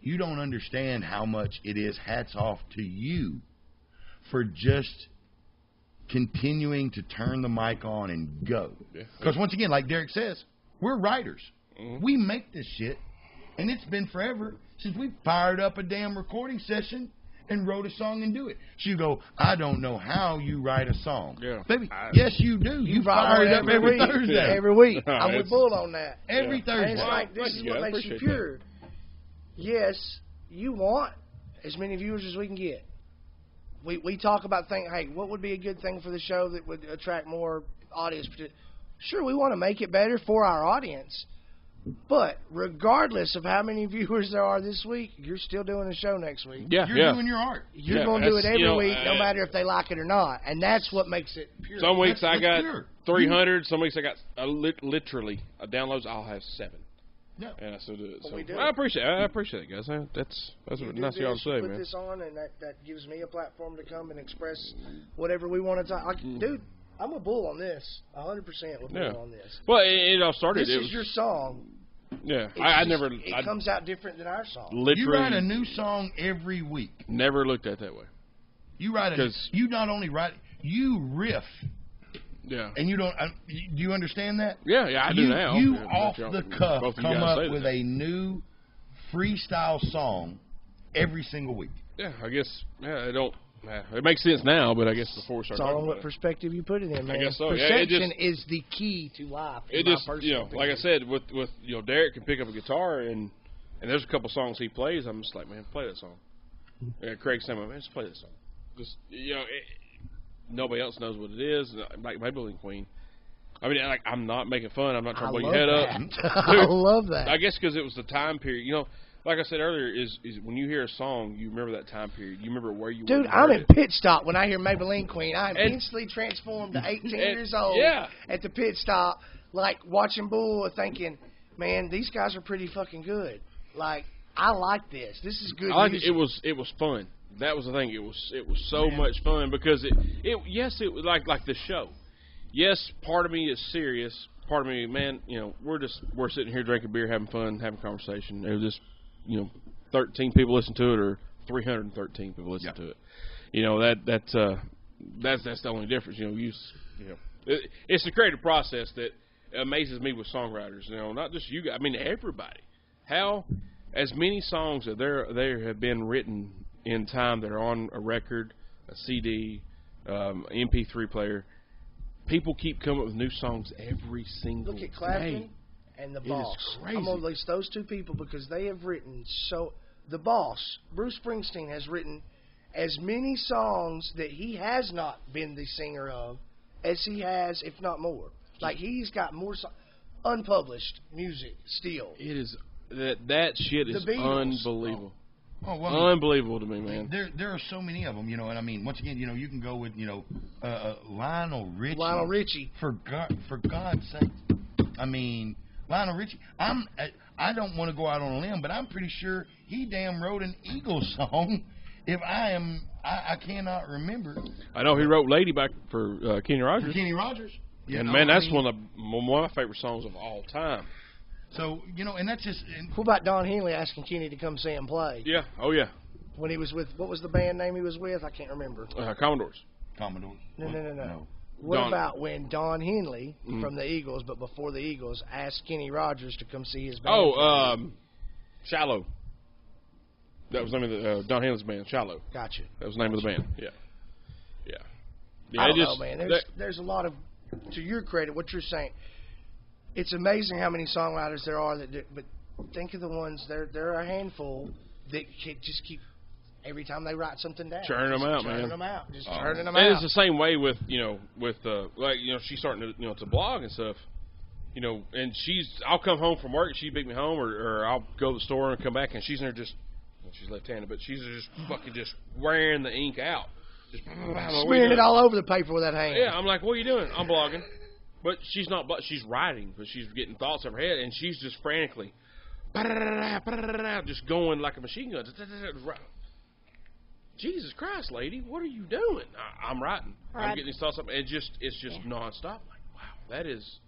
F: You don't understand how much it is. Hats off to you for just continuing to turn the mic on and go. Because once again, like Derek says, we're writers. We make this shit, and it's been forever since we fired up a damn recording session and wrote a song and do it. So you go, I don't know how you write a song.
B: Yeah.
F: Baby, yes, you do. You fire it up every Thursday.
D: Every week. I'm with Bull on that.
F: Every Thursday.
D: And it's like, this is what makes you pure. Yes, you want as many viewers as we can get. We talk about things, hey, what would be a good thing for the show that would attract more audience? Sure, we want to make it better for our audience. But regardless of how many viewers there are this week, you're still doing a show next week.
F: You're doing your art.
D: You're going to do it every week, no matter if they like it or not. And that's what makes it pure.
B: Some weeks I got 300. Some weeks I got literally downloads. I'll have 7.
F: Yeah.
B: And I still do it. So
D: we do.
B: I appreciate it, guys. That's what nice of y'all to say,
D: put
B: man.
D: this on, and that gives me a platform to come and express whatever we want to talk. Like, dude, I'm a Bull on this. 100% with Bull on this.
B: Well, it all started.
D: This is your song.
B: Yeah,
D: It comes out different than our song.
B: Literally,
F: you write a new song every week.
B: Never looked at it that way.
F: You write you not only write, you riff.
B: Yeah.
F: And you don't. Do you understand that?
B: Yeah, I do now.
F: You off the cuff come up with a new freestyle song every single week.
B: Yeah, I guess. Yeah, it makes sense now, but I guess before we started.
D: It's all on what perspective you put it in, man.
B: I guess so.
D: Perception is the key to life.
B: It just, like I said, with Derek can pick up a guitar and there's a couple songs he plays. I'm just like, man, play that song. Yeah, Craig saying, man, just play that song. Just nobody else knows what it is. Like Maybelline Queen. I mean, like, I'm not making fun. I'm not trying to blow your head up.
D: I love that.
B: I guess because it was the time period. Like I said earlier, is when you hear a song, you remember that time period. You remember where you were.
D: Dude, I'm in pit stop when I hear Maybelline Queen. I'm instantly transformed to 18 years old at the pit stop, like watching Bull, thinking, man, these guys are pretty fucking good. Like, I like this. This is good music.
B: It was fun. That was the thing. It was so much fun because it was like the show. Yes, part of me is serious. Part of me, man, we're sitting here drinking beer, having fun, having conversation. It was just 13 people listen to it, or 313 people listen to it. That's the only difference. It's the creative process that amazes me with songwriters. Not just you guys. I mean, everybody. How as many songs that there have been written in time that are on a record, a CD, MP3 player. People keep coming up with new songs every single day.
D: Look at Clapton and the Boss.
B: It is crazy.
D: I'm going to list those two people because they have written the Boss, Bruce Springsteen, has written as many songs that he has not been the singer of as he has, if not more. Like, he's got more unpublished music still.
B: It is that shit is unbelievable.
F: Oh, well,
B: unbelievable to me, man.
F: There are so many of them, and I mean, once again, you can go with, Lionel Richie.
D: Lionel Richie.
F: For God's sake. I mean, Lionel Richie. I don't want to go out on a limb, but I'm pretty sure he damn wrote an Eagles song. I cannot remember.
B: I know he wrote "Lady" back for Kenny Rogers.
F: For Kenny Rogers.
B: And man, that's one of my favorite songs of all time.
F: So, and that's just...
D: What about Don Henley asking Kenny to come see him play?
B: Yeah, oh yeah.
D: When he was with, what was the band name he was with? I can't remember.
B: Commodores.
D: No. What about when Don Henley from the Eagles, but before the Eagles, asked Kenny Rogers to come see his band?
B: Shallow. That was the name of Don Henley's band, Shallow.
D: Gotcha.
B: That was the name of the band, yeah.
D: I don't know, man. There's a lot of, to your credit, what you're saying, it's amazing how many songwriters there are that do, but think of the ones, there are a handful that just keep, every time they write something down.
B: Churning them out, man.
D: Churning them out.
B: And it's the same way with, she's starting to, to blog and stuff, and I'll come home from work and she beat me home, or I'll go to the store and come back and she's in there just, she's left-handed, but she's just fucking just wearing the ink out. Just
D: smearing it all over the paper with that hand.
B: Yeah, I'm like, what are you doing? I'm blogging. But she's not, she's writing, but she's getting thoughts in her head, and she's just frantically, just going like a machine gun. Jesus Christ, lady, what are you doing? I'm writing. I'm getting these thoughts up, and it's just nonstop. Like, wow, that is,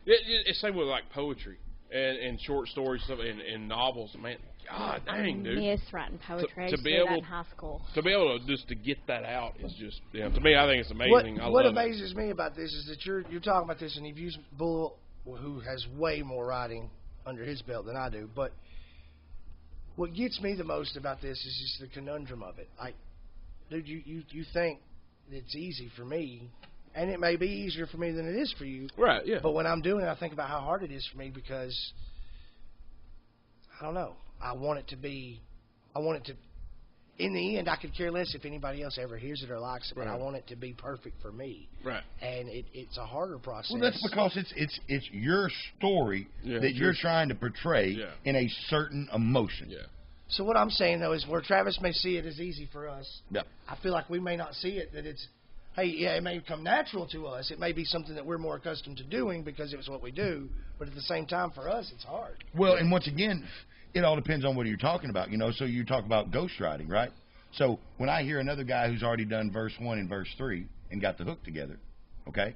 B: it's same with like poetry. and short stories stuff and novels. Man, God dang, dude.
E: I miss writing poetry. I
B: To
E: used
B: be
E: to do
B: able
E: that in high school.
B: To be able to just to get that out is just to me, I think it's amazing.
D: What
B: I love
D: amazes me about this is that you're talking about this, and you've used Bull, who has way more writing under his belt than I do. But what gets me the most about this is just the conundrum of it. Like, dude, you think it's easy for me, and it may be easier for me than it is for you.
B: Right, yeah.
D: But when I'm doing it, I think about how hard it is for me because, I don't know, I want it to, in the end, I could care less if anybody else ever hears it or likes it, but I want it to be perfect for me.
B: Right.
D: And it's a harder process.
F: Well, that's because it's your story that you're trying to portray in a certain emotion.
B: Yeah.
D: So what I'm saying, though, is where Travis may see it as easy for us,
F: Yeah.
D: I feel like we may not see it, that it's, hey, yeah, it may come natural to us. It may be something that we're more accustomed to doing because it's what we do, but at the same time, for us, it's hard.
F: Well, and once again, it all depends on what you're talking about, So you talk about ghostwriting, right? So when I hear another guy who's already done verse 1 and verse 3 and got the hook together, okay,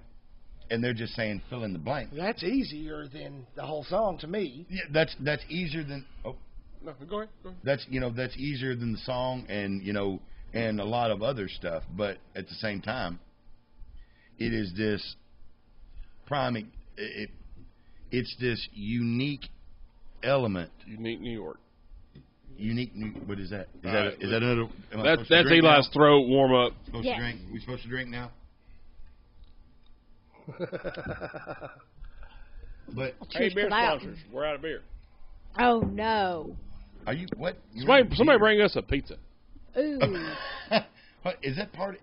F: and they're just saying fill in the blank.
D: That's easier than the whole song to me.
F: Yeah, that's easier than
B: No, go ahead.
F: that's easier than the song and and a lot of other stuff. But at the same time, it is this it's this unique element.
B: Unique New York.
F: What is that? Is
B: Right.
F: that another?
B: That's Eli's throat warm up.
F: Supposed to drink? We supposed to drink now? But
B: Hey, beer sponsors, we're out of beer.
E: Oh no!
F: are you what?
B: Somebody bring us a pizza.
E: Ooh.
F: Is that part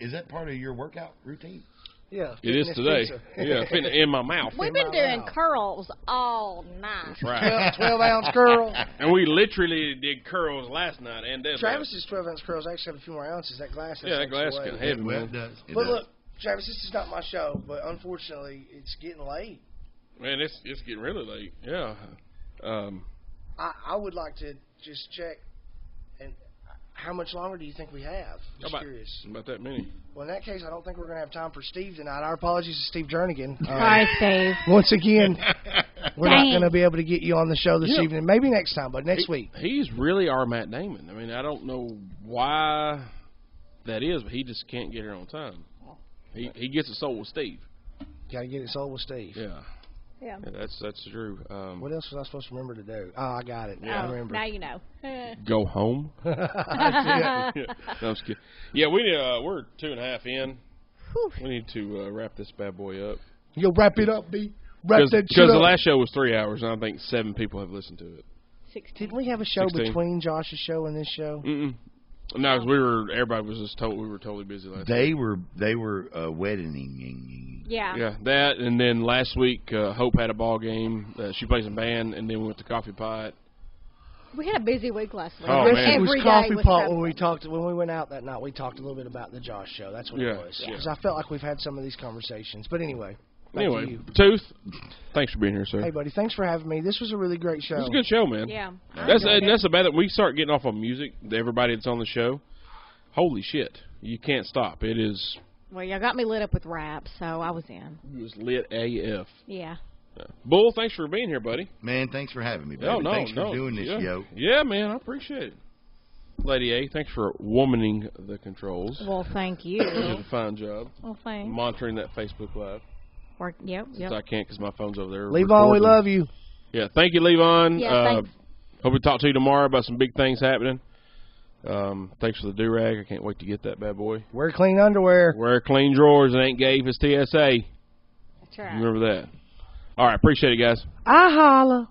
F: of your workout routine?
D: Yeah.
B: It is today.
D: Pizza.
B: Yeah, in my mouth.
E: We've been doing curls all night.
B: Right.
D: 12-ounce curl.
B: And we literally did curls last night and this.
D: Travis's 12-ounce curls actually have a few more ounces. That glass.
B: That glass
D: away.
B: kind of heavy,
F: Well,
B: man.
F: it does.
D: But look, Travis, this is not my show, but unfortunately, it's getting late.
B: Man, it's getting really late. Yeah.
D: I would like to just check. And how much longer do you think we have? Just curious.
B: About that many.
D: Well, in that case, I don't think we're going to have time for Steve tonight. Our apologies to Steve Jernigan.
E: Hi, Steve.
D: Once again, we're not going to be able to get you on the show this evening. Maybe next time, but next week.
B: He's really our Matt Damon. I mean, I don't know why that is, but he just can't get here on time. He gets it sold with Steve.
D: Got to get it sold with Steve.
B: Yeah.
E: Yeah.
B: That's true.
D: What else was I supposed to remember to do? Oh, I got it.
E: Yeah.
D: I remember.
E: Now you know.
B: Go home. No, I'm just kidding. Yeah, we're 2.5 in.
E: Whew.
B: We need to wrap this bad boy up.
D: Yo, wrap it up, B. Wrap that shit up.
B: Because the last show was 3 hours, and I think 7 people have listened to it.
E: 16.
D: Didn't we have a show
B: 16.
D: between Josh's show and this show?
B: Mm-mm. No, because everybody was just told we were totally busy last week.
F: They were wedding.
E: Yeah.
B: Yeah, that, and then last week Hope had a ball game. She plays in band, and then we went to Coffee Pot.
E: We had a busy week last week.
B: Oh, man.
D: It was
E: Every
D: Coffee
E: day was
D: Pot
E: something.
D: when we went out that night. We talked a little bit about the Josh show. That's what it was.
B: Yeah.
D: Because I felt like we've had some of these conversations. But anyway, back to you.
B: Tooth, thanks for being here, sir.
D: Hey, buddy, thanks for having me. This was a really great show.
B: It was a good show, man.
E: Yeah.
B: That's the bad that we start getting off on music. Everybody that's on the show, holy shit, you can't stop. It is.
E: Well, y'all got me lit up with rap, so I was in.
B: It was lit AF.
E: Yeah.
B: Bull, thanks for being here, buddy.
F: Man, thanks for having me, baby.
B: No,
F: thanks for doing this, yo.
B: Yeah, man, I appreciate it. Lady A, thanks for womaning the controls.
E: Well, thank you.
B: You did a fine job.
E: Well, thanks.
B: Monitoring that Facebook Live.
E: Yep.
B: Since I can't because my phone's over there.
D: Levon, we love you.
B: Yeah, thank you, Levon.
E: Yeah, thanks.
B: Hope we talk to you tomorrow about some big things happening. Thanks for the do-rag. I can't wait to get that bad boy.
D: Wear clean underwear.
B: Wear clean drawers. It ain't gay if it's TSA.
E: That's right.
B: Remember that. All right, appreciate it, guys.
D: I holla.